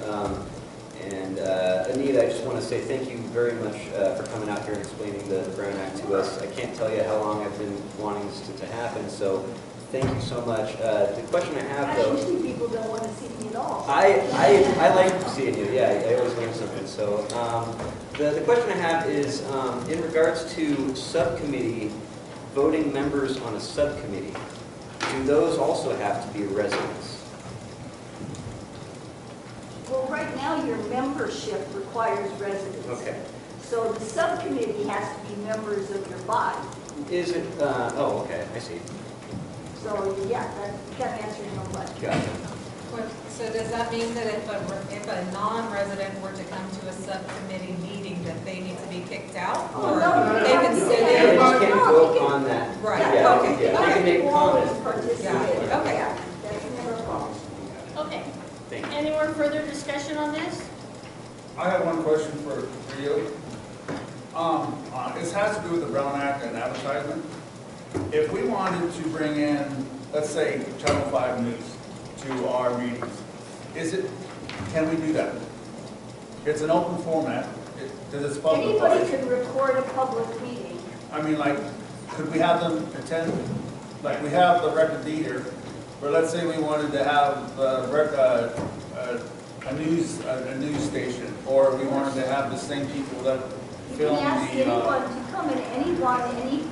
Anita, I just want to say thank you very much for coming out here and explaining the Brown Act to us. I can't tell you how long I've been wanting this to happen, so thank you so much. The question I have, though... Actually, people don't want to see me at all. I like seeing you, yeah, I always learn something. So the question I have is in regards to subcommittee, voting members on a subcommittee, do those also have to be residents? Well, right now, your membership requires residence. Okay. So the subcommittee has to be members of your body. Is it, oh, okay, I see. So, yeah, that answers your question. Gotcha. So does that mean that if a non-resident were to come to a subcommittee meeting, that they need to be kicked out? Oh, Or no, they can sit They in? just can't vote on that. Right, Yeah, okay. yeah, they can make Always comments. participate. Got it. Okay. Yeah, that's never a problem. Okay. Thank you. Any more further discussion on this? I have one question for you. This has to do with the Brown Act and advertisement. If we wanted to bring in, let's say, Channel 5 News to our meetings, can we do that? It's an open format, because it's public. Anybody can record a public meeting. I mean, like, could we have them attend, like, we have the record leader, but let's say we wanted to have a news station, or we wanted to have the same people that You film can ask the, anyone to come, and any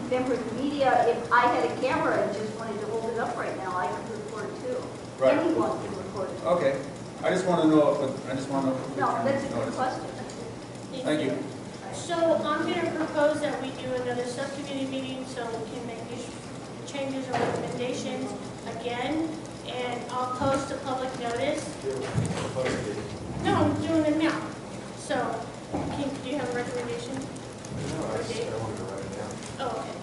member of the media, if I had a camera and just wanted to hold it up right now, I could record it too. Right. Anyone can record it. okay, I just want to know if we No, can that's a good notice. question. Thank you. So I'm going to propose that we do another subcommittee meeting so we can make these changes or recommendations again. And I'll post a public notice. No, I'm doing it now. So, do you have a recommendation? No, I wanted to write it down. Oh, okay.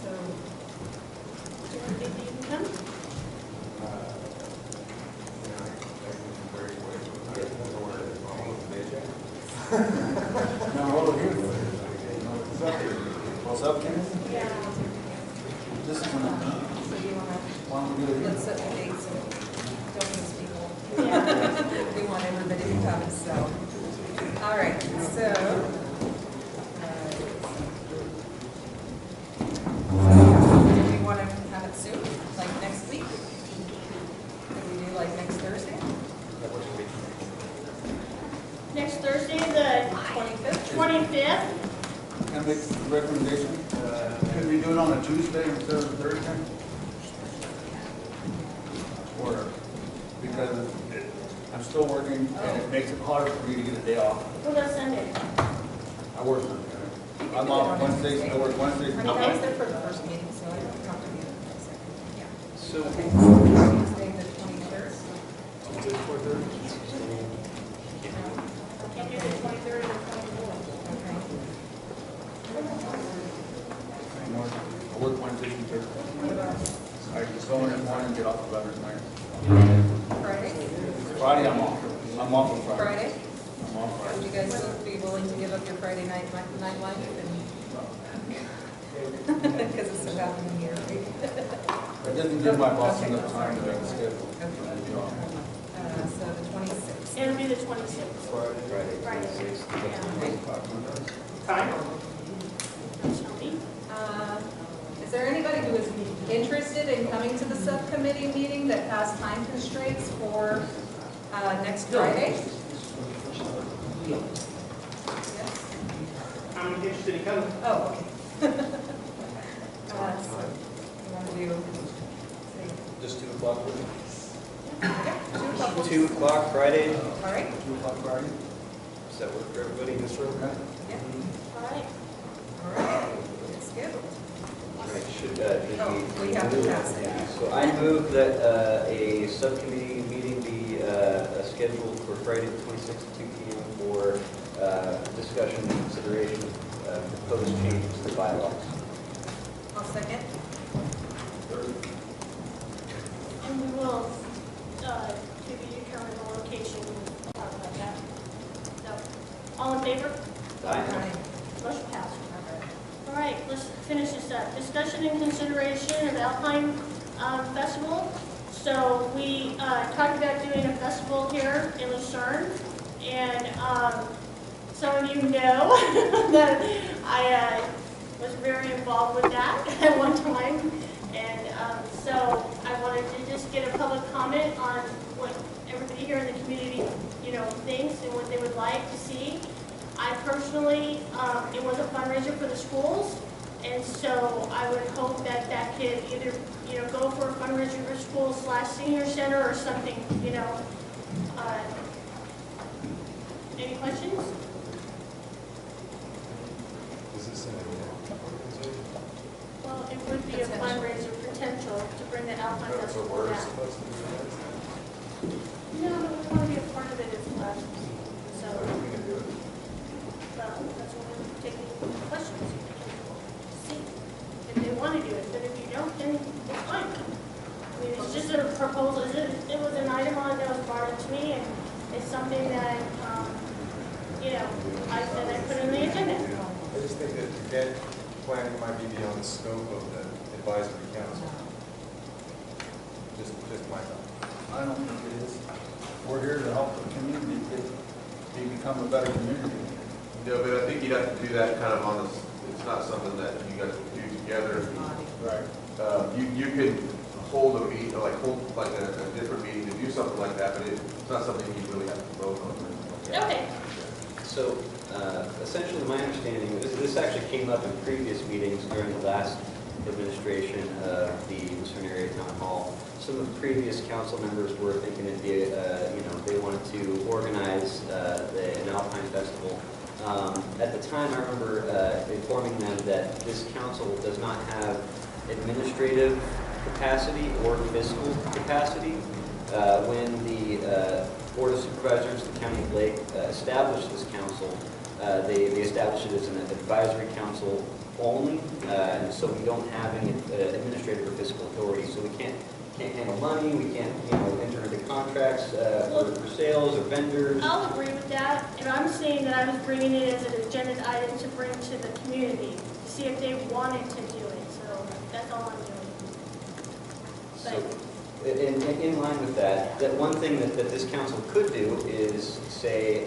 So, Do you think that you can come? No, over here. Well, subcommittee? Yeah. This is one. so you want to, Why don't we do it let's here? set the dates and don't miss people. Yeah. We want everybody to come, so. All right, so. Do we want to have it soon, like next next Thursday, the 25th. Can I make a recommendation? Could we do it on a Tuesday instead of Thursday? Or, because I'm still working and it makes it harder for me to get a day off. What about Sunday? I work Sunday. I'm off Wednesdays, I work Wednesdays. I mean, I was there for the first meeting, so I don't have to be there for the second. Yeah. So, Tuesday, the 23rd. Can't do the 23rd or 24th. Okay. I work Wednesdays and Thursdays. I just go in the morning and get off 11 at night. Friday? Friday, I'm off. I'm off on Friday. Friday? I'm off Would Friday. you guys both be willing to give up your Friday nightlife because it's so happening here, right? I didn't give my boss enough time to make a schedule. So the 26th. It'll be the 26th. Friday, Friday. 26th. Time? Tell me. Is there anybody who is interested in coming to the subcommittee meeting that has time constraints for next Friday? Yes? I'm interested in coming. Oh, okay. So, you want to do, Just 2 o'clock? yeah, 2 o'clock? 2 o'clock Friday? All right? 2 o'clock Friday? Does that work for everybody in this room? Yeah. All right. All right. It's scheduled. Right, should, Oh, we have to pass it. Yeah, so I move that a subcommittee meeting be scheduled for Friday the 26th at 2 p.m. for discussion and consideration of proposed changes to the bylaws. I'll second. And we will, to be determined the location, we'll talk about that. So, all in favor? Aye. Motion passed. All right, let's finish this up. Discussion and consideration of Alpine Festival. So we talked about doing a festival here in Lucerne, and some of you know that I was very involved with that at one time. And so I wanted to just get a public comment on what everybody here in the community, thinks and what they would like to see. I personally, it was a fundraiser for the schools, and so I would hope that that could either, go for a fundraiser for schools / senior center or something, Any questions? Is this an organization? Well, it would be a fundraiser potential to bring the Alpine So Festival we're back. supposed to do that? No, we want to be a part of it as well. So, How are we going to do it? well, that's why we're taking questions. See if they want to do it, but if you don't, then it's fine. I mean, it's just a proposal. It was an item on that was brought up to me, and it's something that, I said I put on the agenda. I just think that event planning might be beyond the scope of the advisory council. Just my thought. I don't think it is. We're here to help the community become a better community. No, but I think you'd have to do that kind of on this, it's not something that you guys would do together. Right. You could hold a meeting, or hold a different meeting to do something like that, but it's not something you really have to vote on. or anything like that. Okay. So essentially, my understanding, this actually came up in previous meetings during the last administration of the Lucerne Area Town Hall. Some of the previous council members were thinking it'd be, they wanted to organize an Alpine Festival. At the time, I remember informing them that this council does not have administrative capacity or fiscal capacity. When the Board of Supervisors, the County of Lake, established this council, they established it as an advisory council only, and so we don't have any administrative or fiscal authority. So we can't handle money, we can't enter into contracts for sales or vendors. I'll agree with that, and I'm saying that I was bringing it as an agenda item to bring to the community, to see if they wanted to do it, so that's all I'm doing. So, in line with that one thing that this council could do is, say,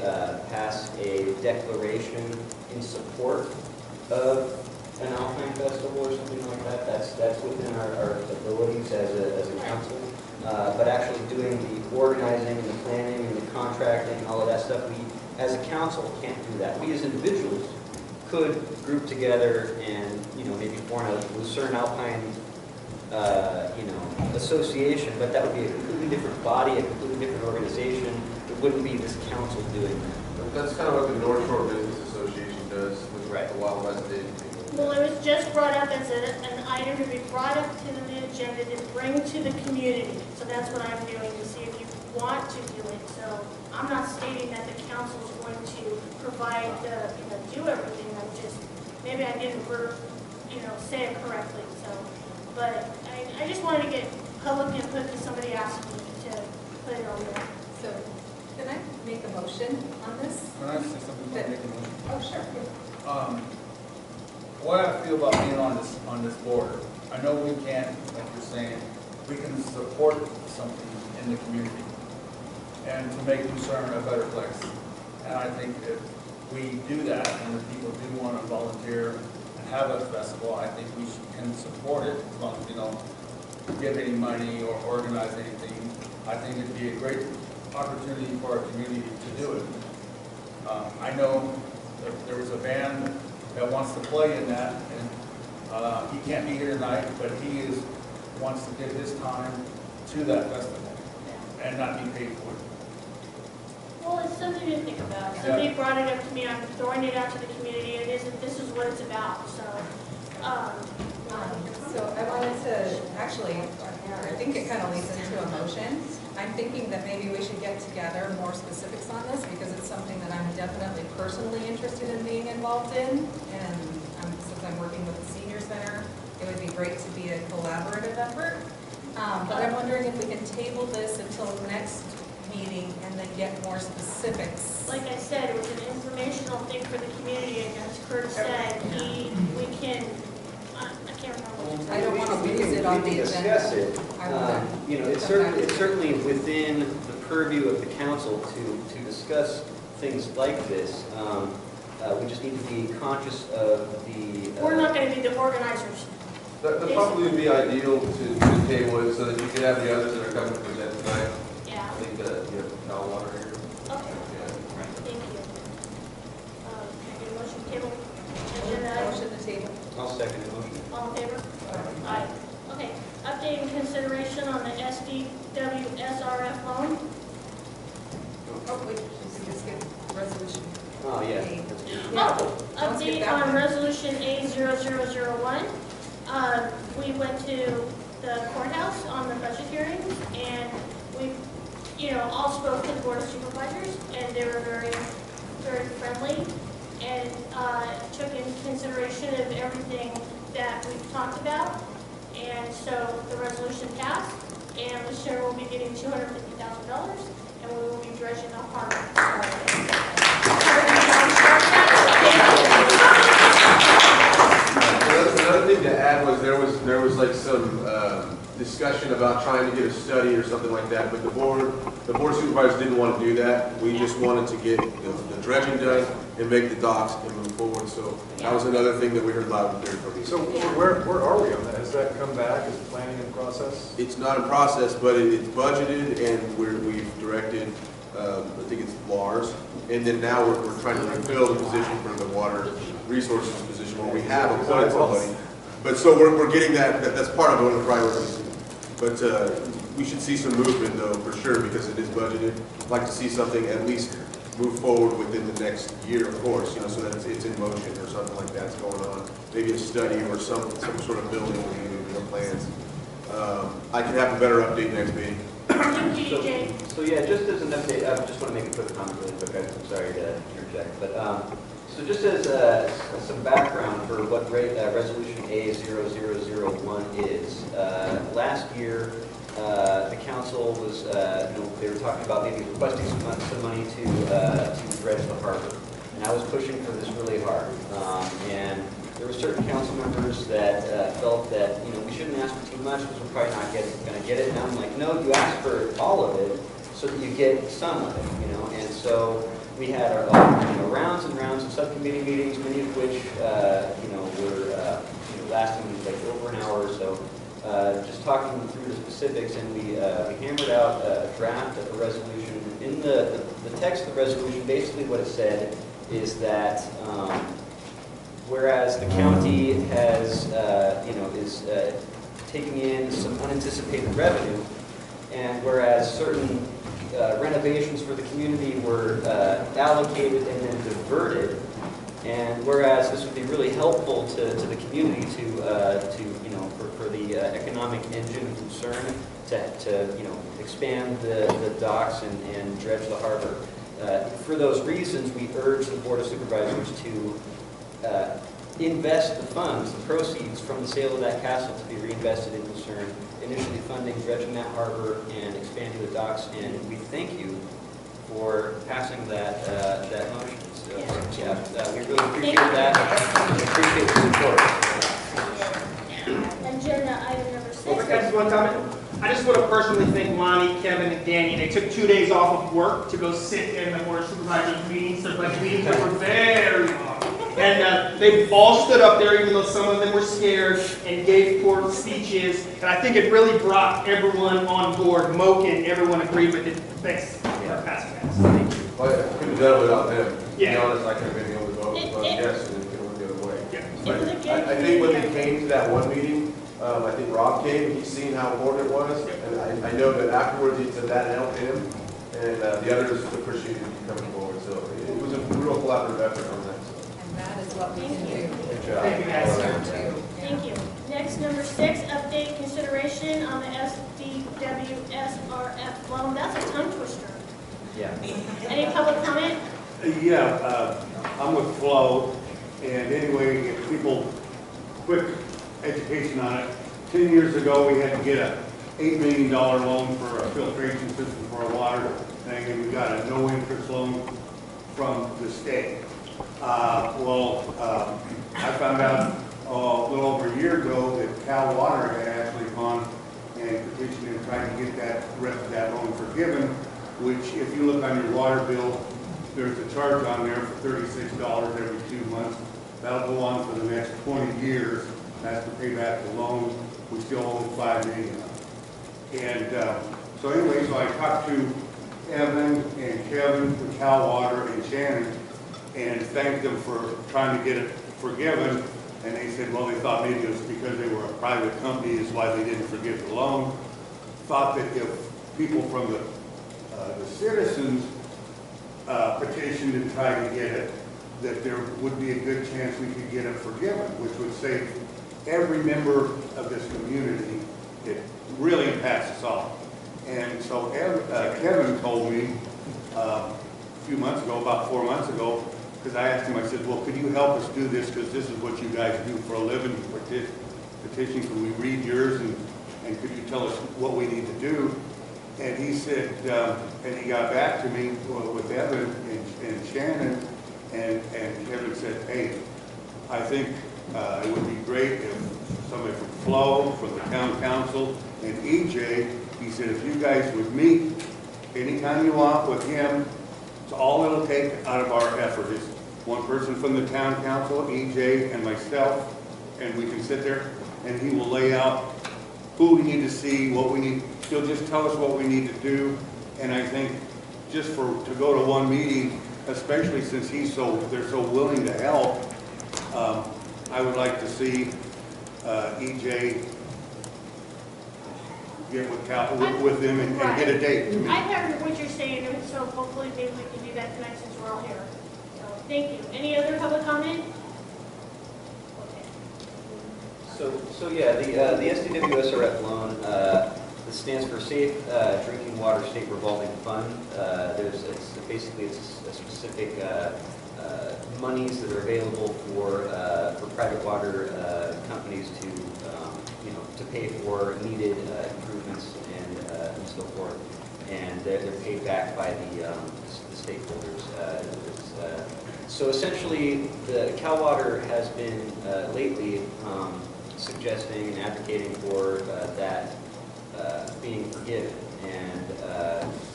pass a declaration in support of an Alpine Festival or something like that. That's within our abilities as a council. But actually doing the organizing and the planning and the contracting and all of that stuff, as a council, can't do that. We as individuals could group together and, maybe form a Lucerne Alpine, association, but that would be a completely different body, a completely different organization. It wouldn't be this council doing that. That's kind of what the North Shore Business Association does with the Wild West Day. Well, it was just brought up as an item to be brought up to the agenda to bring to the community. So that's what I'm doing, to see if you want to do it. So I'm not stating that the council is going to provide, do everything. I'm just, maybe I didn't, say it correctly. So, but I just wanted to get public input because somebody asked me to put it on there. So, can I make a motion on this? Can I say something about making a motion? Oh, sure. What I feel about being on this board, I know we can't, like you're saying, we can support something in the community and to make Lucerne a better place. And I think if we do that and if people do want to volunteer and have a festival, I think we can support it as long as we don't give any money or organize anything. I think it'd be a great opportunity for our community to do it. I know that there was a band that wants to play in that, and he can't be here tonight, but he wants to give his time to that festival and not be paid for it. Well, it's something to think about. Somebody brought it up to me. I'm throwing it out to the community, and this is what it's about. So, So I wanted to, actually, I think it kind of leads into a motion. I'm thinking that maybe we should get together more specifics on this because it's something that I'm definitely personally interested in being involved in. And since I'm working with the senior center, it would be great to be a collaborative effort. But I'm wondering if we can table this until next meeting and then get more specifics. like I said, it was an informational thing for the community, and as Kurt said, we can, I can't remember. I don't want to lose it on the agenda. Discuss it. It's certainly within the purview of the council to discuss things like this. We just need to be conscious of the. We're not going to be the organizers. That probably would be ideal to table it so that you could have the others that are coming to present tonight. Yeah. I think you have Cal Water here. Okay. Yeah. Thank you. Can I get a motion to table? Agenda Motion to table. I'll second the motion. All in favor? Aye. Okay. Update and consideration on the SDW SRF loan. Oh, wait, let's get resolution. Oh, yeah. A. That's good. Oh, Let's get update that on one. resolution A0001. We went to the courthouse on the budget hearings, and we, all spoke to the board of supervisors, and they were very, very friendly, and took into consideration of everything that we've talked about. And so the resolution passed, and Lucerne will be getting $250,000, and we will be dredging the harbor. Another thing to add was there was like some discussion about trying to get a study or something like that, but the board of supervisors didn't want to do that. We just wanted to get the dredging done and make the docks and move forward. So that was another thing that we heard loud and clear from you. So where are we on that? Has that come back? Is planning in process? It's not in process, but it's budgeted, and we've directed, I think it's Lars, and then now we're trying to refill the position for the water resources position where we have appointed somebody. But so we're getting that's part of one of the priorities. But we should see some movement though, for sure, because it is budgeted. I'd like to see something at least move forward within the next year, of course, so that it's in motion or something like that's going on. Maybe a study or some sort of building plans. I can have a better update next meeting. So yeah, just as an update, I just want to make a quick comment really quick. I'm sorry to interject, but so just as some background for what Resolution A0001 is, last year the council was, they were talking about maybe requesting some money to dredge the harbor, and I was pushing for this really hard, and there were certain council members that felt that we shouldn't ask for too much because we're probably not going to get it. And I'm like, no, you ask for all of it so that you get some of it, And so we had our rounds and rounds of subcommittee meetings, many of which were lasting like over an hour or so. just talking through the specifics, and we hammered out a draft of a resolution. In the text of the resolution, basically what it said is that whereas the county has, is taking in some unanticipated revenue, and whereas certain renovations for the community were allocated and then diverted, and whereas this would be really helpful to the community for the economic engine of Lucerne to expand the docks and dredge the harbor. For those reasons, we urge the Board of Supervisors to invest the funds, the proceeds from the sale of that castle to be reinvested in Lucerne, initially funding dredging that harbor and expanding the docks. And we thank you for passing that motion. So, we really appreciate that. We appreciate the support. Agenda item number 6. Well, I just want to comment. I just want to personally thank Lonnie, Kevin, and Danny. They took 2 days off of work to go sit in the Board of Supervisors meetings, their budget meetings that were very long. And they all stood up there, even though some of them were scared, and gave court speeches. And I think it really brought everyone on board. Moken, everyone agreed with it. Thanks for passing that. Thank you. Well, I couldn't have done it without them. To be Yeah. honest, I could have been the only vote, but yes, and it could have went the other way. Yeah. But It was a good I think when they meeting. came to that one meeting, I think Rob came, he's seen how important it was, and I know that afterwards he said that helped him, and the others appreciated you coming forward, so it was a real collaborative effort on that. And that is what we can do. Good job. Thank you, guys. Thank you. Next, number 6, update consideration on the SDWSRF loan. That's a tongue twister. Yeah. Any public comment? Yeah, I'm with Flo, and anyway, if people, quick education on it. 10 years ago, we had to get a $8 million loan for a filtration system for our water thing, and we got a no-interest loan from the state. I found out a little over a year ago that Cal Water had actually gone and petitioned and tried to get that rest of that loan forgiven, which if you look on your water bill, there's a charge on there for $36 every 2 months. That'll go on for the next 20 years. That's to pay back the loan. We still owe $5 million. And so anyway, so I talked to Evan and Kevin from Cal Water and Shannon and thanked them for trying to get it forgiven. And they said, well, they thought maybe it was because they were a private company is why they didn't forgive the loan. Thought that if people from the citizens petitioned and tried to get it, that there would be a good chance we could get it forgiven, which would save every member of this community. It really impacts us all. And so Kevin told me a few months ago, about 4 months ago, because I asked him, I said, well, could you help us do this, because this is what you guys do for a living, petition, can we read yours, and could you tell us what we need to do? And he said, and he got back to me with Evan and Shannon, and Kevin said, hey, I think it would be great if somebody from Flo, from the town council, and EJ, he said, if you guys would meet anytime you want with him, it's all it'll take out of our effort is one person from the town council, EJ, and myself, and we can sit there, and he will lay out who we need to see, what we need. He'll just tell us what we need to do, and I think just to go to one meeting, especially since they're so willing to help, I would like to see EJ get with them and get a date. I heard what you're saying, and so hopefully maybe we can do that tonight since we're all here. So, thank you. Any other public comment? So yeah, the SDWSRF loan, this stands for Safe Drinking Water State Revolving Fund. Basically it's a specific monies that are available for private water companies to pay for needed improvements and so forth, and they're paid back by the stakeholders. So essentially, the Cal Water has been lately suggesting and advocating for that being forgiven, and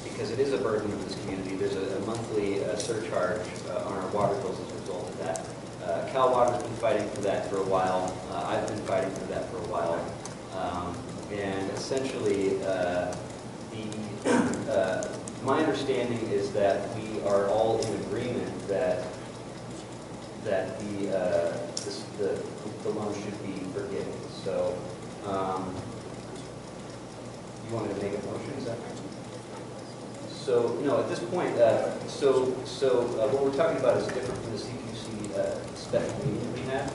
because it is a burden of this community, there's a monthly surcharge on our water bills as a result of that. Cal Water's been fighting for that for a while. I've been fighting for that for a while. And essentially, my understanding is that we are all in agreement that the loan should be forgiven. So, you wanted to make a motion, is that right? So, no, at this point, what we're talking about is different from the CPUC special meeting that we had.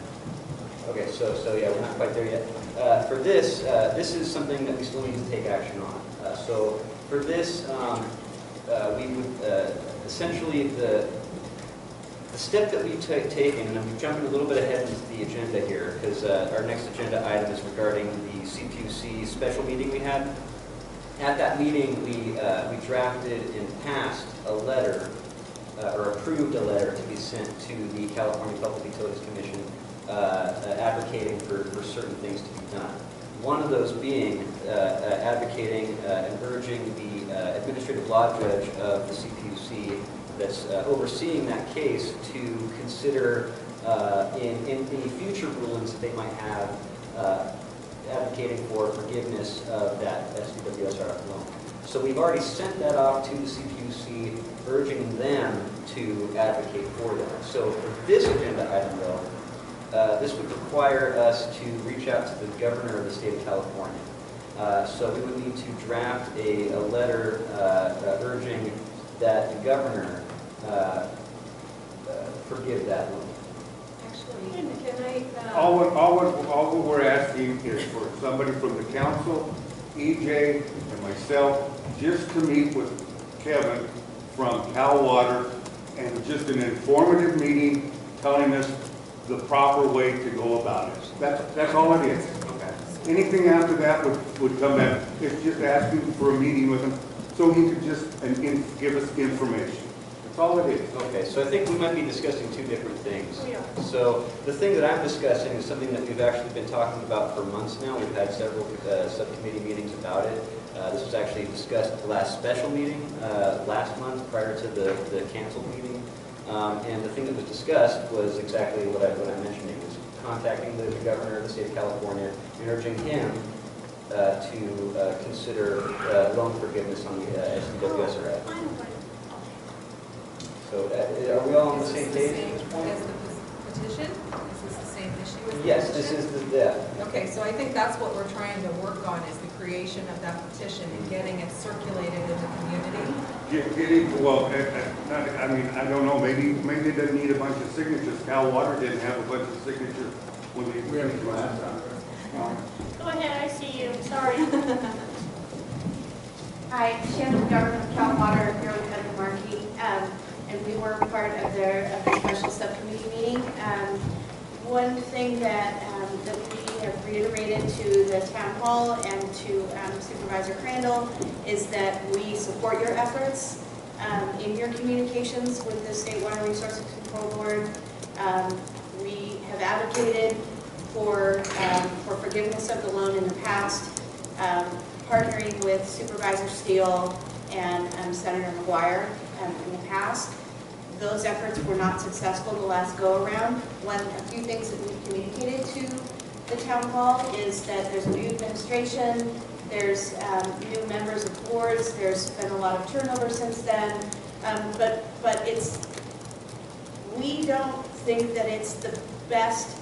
Okay, so yeah, we're not quite there yet. For this, this is something that we still need to take action on. So for this, we would essentially the step that we've taken, and I'm jumping a little bit ahead into the agenda here because our next agenda item is regarding the CPUC special meeting we had. At that meeting, we drafted and passed a letter, or approved a letter to be sent to the California Public Utilities Commission advocating for certain things to be done. One of those being advocating and urging the administrative law judge of the CPUC that's overseeing that case to consider in any future rulings that they might have advocating for forgiveness of that SDWSR loan. So we've already sent that off to the CPUC, urging them to advocate for that. So for this agenda item, though, this would require us to reach out to the governor of the state of California. So we would need to draft a letter urging that the governor forgive that loan. All we're asking is for somebody from the council, EJ, and myself, just to meet with Kevin from Cal Water and just an informative meeting telling us the proper way to go about it. That's all it is. Okay. Anything after that would come in. It's just asking for a meeting with him so he could just give us information. That's all it is. Okay, so I think we might be discussing two different things. We are. So the thing that I'm discussing is something that we've actually been talking about for months now. We've had several subcommittee meetings about it. This was actually discussed at the last special meeting last month prior to the canceled meeting. And the thing that was discussed was exactly what I mentioned. It was contacting the governor of the state of California and urging him to consider loan forgiveness on the SDWSR Act. So are we all on the same page at this point? As the petition? Is this the same issue as the Yes, petition? this is the, Okay, so I think that's what we're trying to work on, is the creation of that petition and getting it circulated in the community. Well, I mean, I don't know, maybe it doesn't need a bunch of signatures. Cal Water didn't have a bunch of signatures when we finished last time. Go ahead, I see you, sorry. Hi, Shannon Government of Cal Water, here with Kevin Markey, and we were part of the special subcommittee meeting. One thing that we have reiterated to the town hall and to Supervisor Crandall is that we support your efforts in your communications with the State Water Resources Control Board. We have advocated for forgiveness of the loan in the past, partnering with Supervisor Steele and Senator McGuire in the past. Those efforts were not successful the last go-around. A few things that we've communicated to the town hall is that there's a new administration, there's new members of boards, there's been a lot of turnover since then, but we don't think that it's the best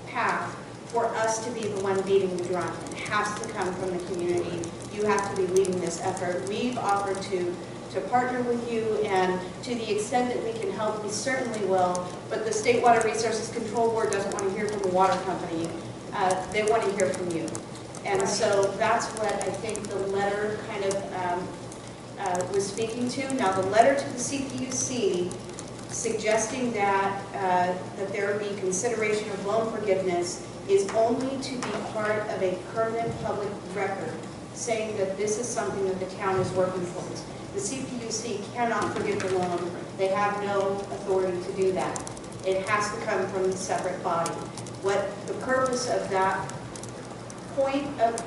path for us to be the one beating the drum. It has to come from the community. You have to be leading this effort. We've offered to partner with you, and to the extent that we can help, we certainly will, but the State Water Resources Control Board doesn't want to hear from the water company. They want to hear from you. And so that's what I think the letter kind of was speaking to. Now, the letter to the CPUC suggesting that there be consideration of loan forgiveness is only to be part of a permanent public record, saying that this is something that the town is working towards. The CPUC cannot forgive the loan. They have no authority to do that. It has to come from a separate body. What the purpose of that point of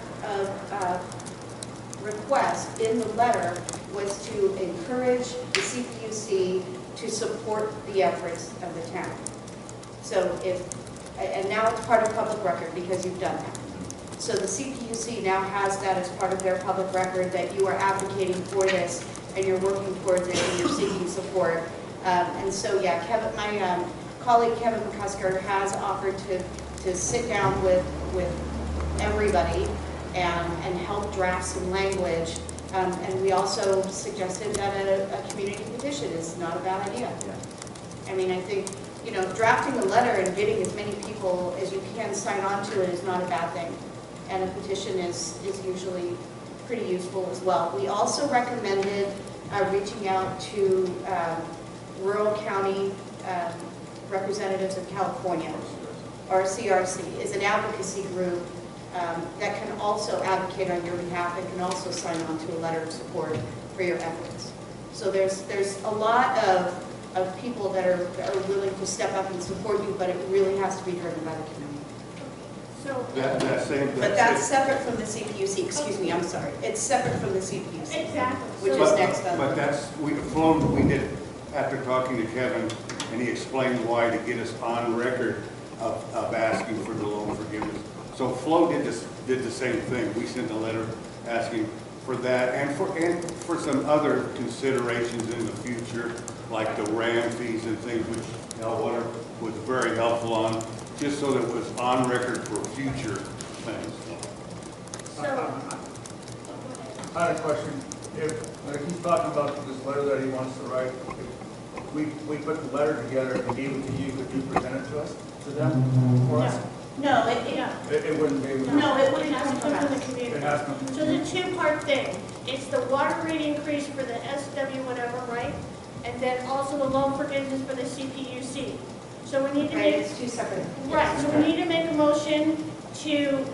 request in the letter was to encourage the CPUC to support the efforts of the town. So and now it's part of public record because you've done that. So the CPUC now has that as part of their public record, that you are advocating for this, and you're working towards it, and you're seeking support. And so, yeah, Kevin, my colleague Kevin McCusker has offered to sit down with everybody and help draft some language. And we also suggested that a community petition is not a bad idea. I mean, I think, you know, drafting a letter and getting as many people as you can sign on to it is not a bad thing. And a petition is usually pretty useful as well. We also recommended reaching out to rural county representatives of California, or CRC, is an advocacy group that can also advocate on your behalf and can also sign on to a letter of support for your efforts. So there's a lot of people that are willing to step up and support you, but it really has to be driven by the community. So, But that's separate from the CPUC, excuse me, I'm sorry. It's separate from the CPUC. exactly. Which So- is next on. But that's, we did, after talking to Kevin, and he explained why, to get us on record of asking for the loan forgiveness. So Flo did the same thing. We sent a letter asking for that and for some other considerations in the future, like the RAM fees and things, which Water was very helpful on, just so that it was on record for future things. So, I had a question. When he's talking about this letter that he wants to write, if we put the letter together and gave it to you, could you present it to us, to them, for us? No, It wouldn't be. no, it wouldn't have to come from the community. It has to come. So the two-part thing, it's the water rate increase for the SW whatever, right? And then also the loan forgiveness for the CPUC. So we need to Right, make, it's two separate. right, so we need to make a motion to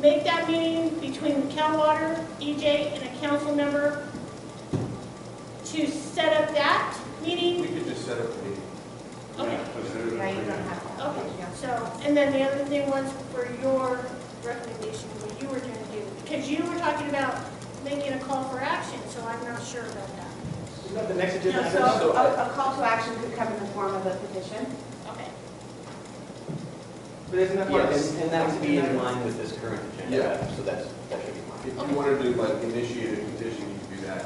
make that meeting between the Cal Water, EJ, and a council member to set up that meeting. We could just set up a meeting. Okay. Right, you don't have to. Okay, so, and then the other thing was for your recommendation, what you were going to do, because you were talking about making a call for action, so I'm not sure about that. Isn't that the next agenda? No, item? So a call to action could come in the form of a petition. Okay. But isn't that part of this? And that would be in line with this current agenda, Yeah. so that should be fine. If you wanted to like initiate a petition, you could do that.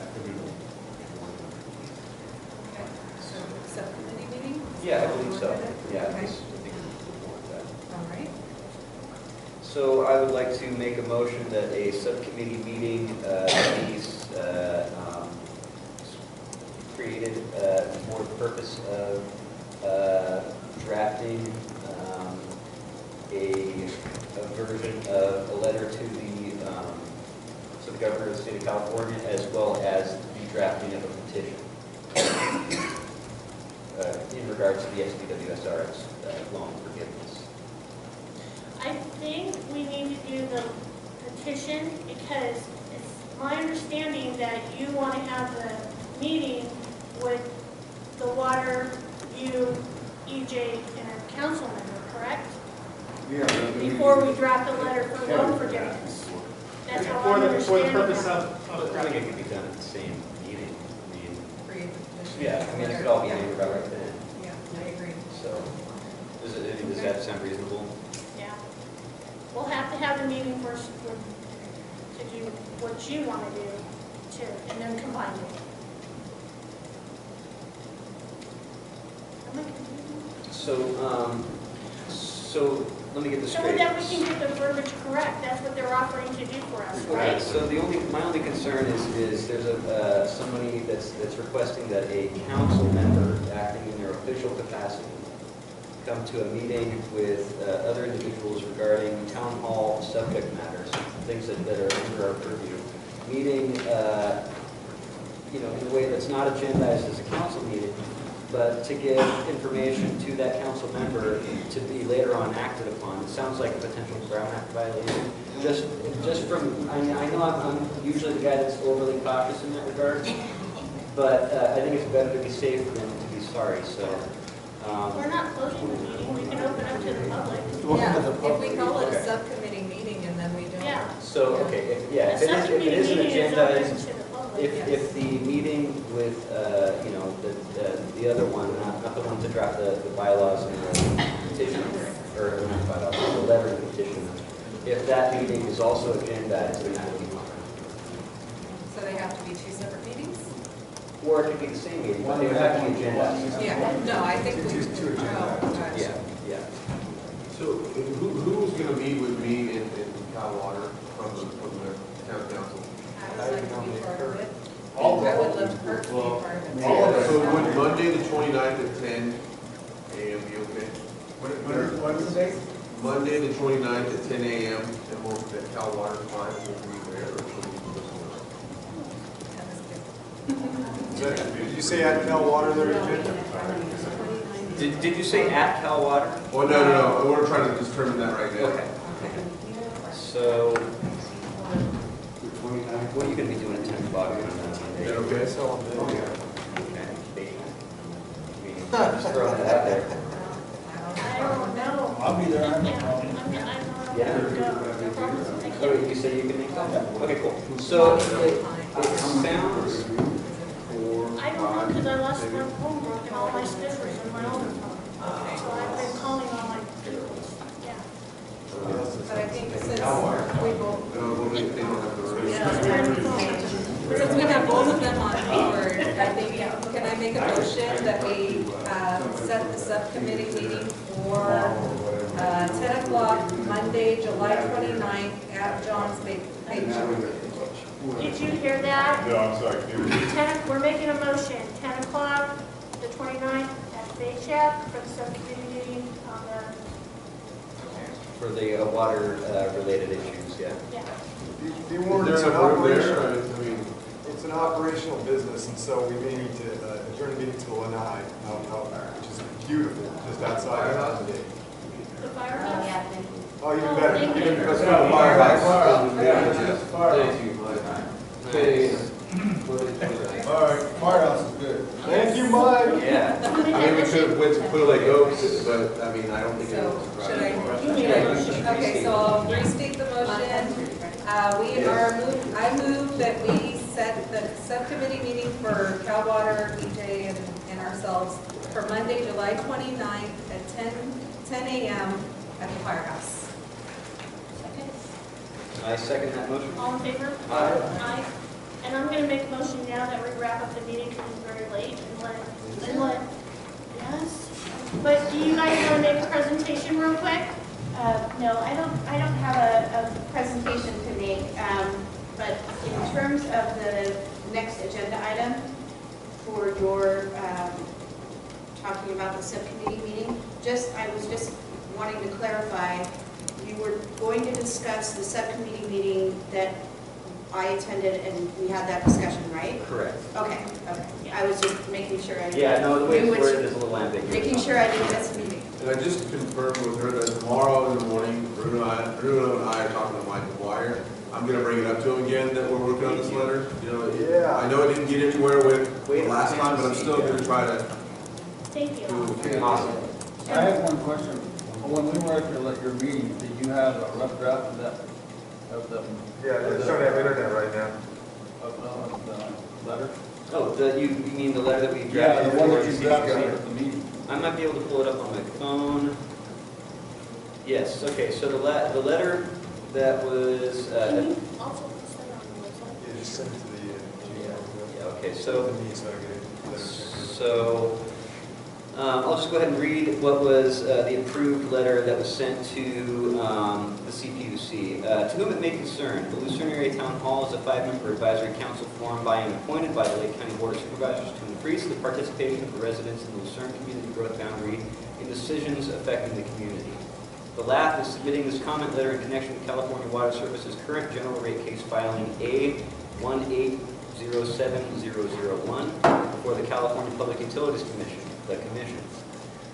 Okay, so subcommittee meeting? Yeah, I believe so. Yeah, Okay. I think we want that. All right. So I would like to make a motion that a subcommittee meeting be created for the purpose of drafting a version of a letter to the governor of the state of California, as well as the drafting of a petition in regards to the SBWSR's loan forgiveness. I think we need to do the petition because it's my understanding that you want to have the meeting with the water, you, EJ, and a council member, correct? Yeah. Before we draft a letter for loan forgiveness. That's how For I'm the understanding purpose that. of I think it could be done at the same meeting. I mean, Create the petition. yeah, I mean, it could all be handled right then. Yeah, I agree. So, does that sound reasonable? Yeah. We'll have to have the meeting first to do what you want to do too, and then combine it. Am I confused? So let me get this So straight. that we can get the verbiage correct, that's what they're offering to do for us, right? So my only concern is there's somebody that's requesting that a council member acting in their official capacity come to a meeting with other individuals regarding town hall subject matters, things that are under our purview. Meeting, in a way that's not agendized as a council meeting, but to give information to that council member to be later on acted upon. It sounds like a potential Brown Act violation. Just from, I know I'm usually the guy that's overly cautious in that regard, but I think it's better to be safe than to be sorry, so. We're not closing the meeting, we can open up to the public. Yeah, if we call it a Okay. subcommittee meeting and then we don't. Yeah. So, okay, if A it subcommittee isn't meeting is open agendized, to the public. if the meeting with, the other one, not the one to draft the bylaws and the petition, or not bylaws, the letter and petition, if that meeting is also agendized, then that would be fine. So they have to be two separate meetings? Or it could be the same meeting, but they would have to be agendized. Yeah, no, I think we. Two agendas. Oh, gosh. Yeah. So who's going to meet with me in Cal Water from the town council? I would like to be part of it. All I would love her to be part of it. All of us. So would Monday, the 29th at 10 a.m. be okay? What is the date? Monday, the 29th at 10 a.m. and we'll, at Cal Water Fine, we'll be there, or should we do somewhere else? Did you say at Cal Water there, Jim? Did you say at Cal Water? Well, no, we're trying to determine that right now. Okay. So, what are you going to be doing at 10 o'clock on that Is that Monday? okay? Okay. Just throwing that out there. I don't know. I'll be there, I have no Yeah, problem. I mean, I don't know. Yeah. No problem. I Oh, can't. you say you can make that? Okay, cool. So, it sounds, I don't know, because I lost my phone book and all my stickers and my own phone. So I've been calling all my people's, yeah. But I think since we both, No, well, they don't have the room. since we have both of them on board, I think, can I make a motion that we set the subcommittee meeting for 10 o'clock, Monday, July 29th at John's Bake Shop? Did you hear that? No, I'm sorry. 10, we're making a motion, 10 o'clock, the 29th at Baycheck for the subcommittee meeting on for the water-related issues, yeah. yeah. The warrant Is is there an enough room there? operational, I mean, it's an operational business, and so we may need to adjourn the meeting to the Lanai, which is beautiful, just outside of the gate. The firehouse? Yeah. Oh, even better, Thank you. even better. let's go to firehouse. All right, firehouse is good. Thank you, Mike. Yeah. I mean, we could have went to Put Lake Oaks, but I mean, I don't think So, it should I? was. Okay, so I'll restate the motion. I move that we set the subcommittee meeting for Cal Water, EJ, and ourselves for Monday, July 29th at 10 a.m. at the firehouse. I second that motion. All in favor? Aye. Aye. And I'm gonna make a motion now that we wrap up the meeting because it's very late and let, yes? But do you guys wanna make a presentation real quick? No, I don't have a presentation to make, but in terms of the next agenda item for your, talking about the subcommittee meeting, I was just wanting to clarify, you were going to discuss the subcommittee meeting that I attended and we had that discussion, right? Correct. Okay. I was just making sure I. Yeah, no, the way knew it's which- worded is a little ambiguous. Making sure I didn't miss a meeting. And I just confirmed with her that tomorrow in the morning, Bruno and I are talking to Mike McGuire. I'm gonna bring it up to him again that we're working on this letter. You know, Yeah. I know it didn't get anywhere with the last time, but I'm still gonna try to Thank you. do okay. Awesome. I have one question. When we were at your meeting, did you have a rough draft of that, of the? Yeah, they just don't have internet right now. Of the letter? Oh, you mean the letter that we Yeah, drafted? the one that for you drafted CCC? at the meeting. I might be able to pull it up on my phone. Yes, okay, so the letter that was, Can you also put that on the website? Yeah, just send it to the, yeah, okay, so, so I get it. so, I'll just go ahead and read what was the approved letter that was sent to the CPUC. To whom it may concern, the Lucerne Area Town Hall is a 5-member advisory council formed by and appointed by the Lake County Board of Supervisors to increase the participation of the residents in the Lucerne community growth boundary in decisions affecting the community. The LAF is submitting this comment letter in connection with California Water Service's current general rate case filing A1807001 before the California Public Utilities Commission, the Commission.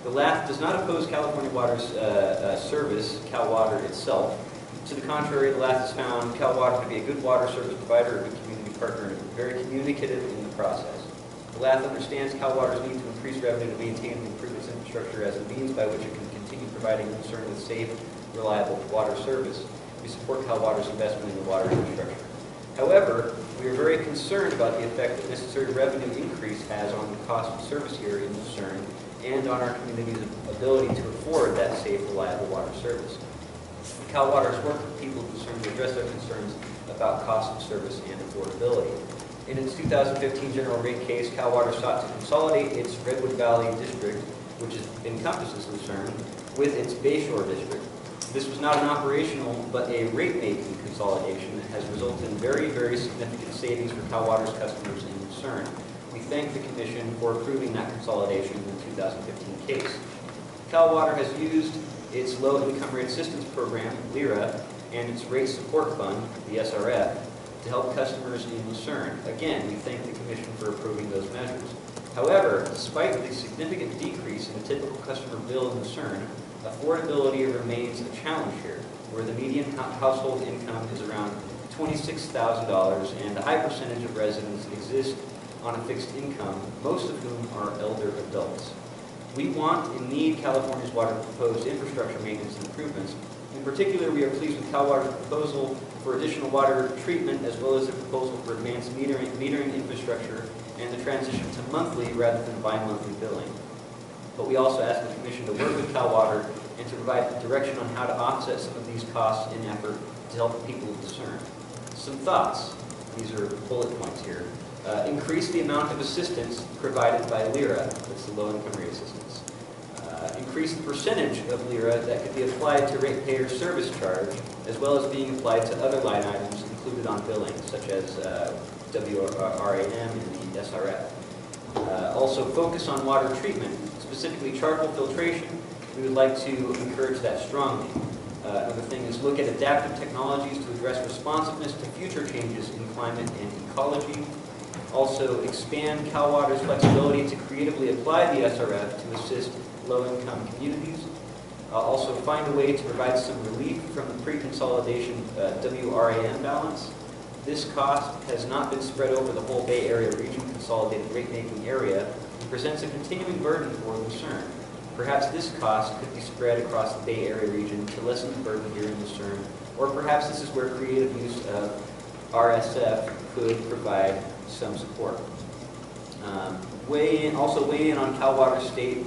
The LAF does not oppose California Water's service, Cal Water itself. To the contrary, the LAF has found Cal Water to be a good water service provider, a good community partner, and very communicative in the process. The LAF understands Cal Water's need to increase revenue to maintain and improve its infrastructure as a means by which it can continue providing concern with safe, reliable water service. We support Cal Water's investment in the water infrastructure. However, we are very concerned about the effect that necessary revenue increase has on the cost of service here in Lucerne and on our community's ability to afford that safe, reliable water service. Cal Water has worked with people concerned to address their concerns about cost of service and affordability. In its 2015 general rate case, Cal Water sought to consolidate its Redwood Valley District, which encompasses Lucerne, with its Bayshore District. This was not an operational, but a rate-making consolidation that has resulted in very, very significant savings for Cal Water's customers in Lucerne. We thank the Commission for approving that consolidation in the 2015 case. Cal Water has used its Low Income Rate Assistance Program, LIRA, and its Rate Support Fund, the SRF, to help customers in Lucerne. Again, we thank the Commission for approving those measures. However, despite the significant decrease in the typical customer bill in Lucerne, affordability remains a challenge here, where the median household income is around $26,000 and a high percentage of residents exist on a fixed income, most of whom are elder adults. We want and need California's water proposed infrastructure maintenance and improvements. In particular, we are pleased with Cal Water's proposal for additional water treatment, as well as the proposal for advanced metering infrastructure and the transition to monthly rather than bi-monthly billing. But we also ask the Commission to work with Cal Water and to provide direction on how to offset some of these costs in effort to help the people of Lucerne. Some thoughts. These are bullet points here. Increase the amount of assistance provided by LIRA, that's the low income rate assistance. Increase the percentage of LIRA that could be applied to ratepayer service charge, as well as being applied to other line items included on billing, such as WRAM and the SRF. Also focus on water treatment, specifically charcoal filtration. We would like to encourage that strongly. Another thing is look at adaptive technologies to address responsiveness to future changes in climate and ecology. Also expand Cal Water's flexibility to creatively apply the SRF to assist low-income communities. Also find a way to provide some relief from the pre-consolidation WRAM balance. This cost has not been spread over the whole Bay Area region consolidated rate-making area and presents a continuing burden for Lucerne. Perhaps this cost could be spread across the Bay Area region to lessen the burden here in Lucerne, or perhaps this is where creative use of RSF could provide some support. Also weigh in on Cal Water State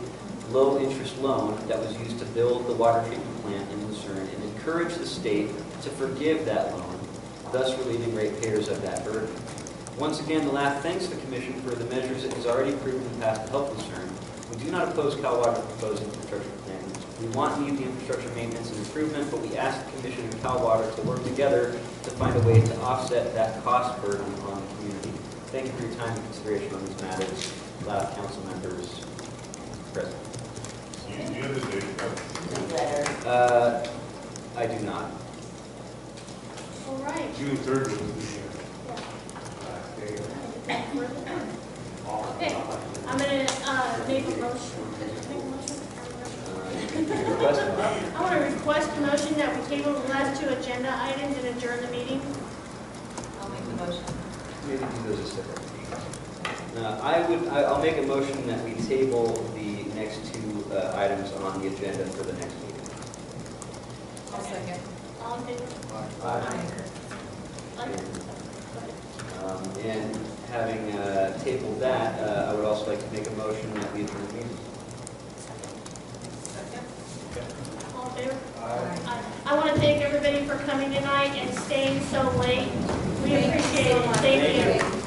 low-interest loan that was used to build the water treatment plant in Lucerne and encourage the state to forgive that loan, thus relieving ratepayers of that burden. Once again, the LAF thanks the Commission for the measures it has already approved in the past to help Lucerne. We do not oppose Cal Water's proposed infrastructure plan. We want and need the infrastructure maintenance and improvement, but we ask the Commission and Cal Water to work together to find a way to offset that cost burden on the community. Thank you for your time and consideration on these matters. LAF council members present. I do not. All right. June 3rd was the Okay, I'm going to make a motion. I want to request a motion that we table the last two agenda items and adjourn the meeting. I'll make the motion. Maybe do those as separate. I'll make a motion that we table the next two items on the agenda for the next meeting. I'll second. All in favor? And having tabled that, I would also like to make a motion that we adjourn the meeting. All in favor? I want to thank everybody for coming tonight and staying so late. We appreciate it. Thank you.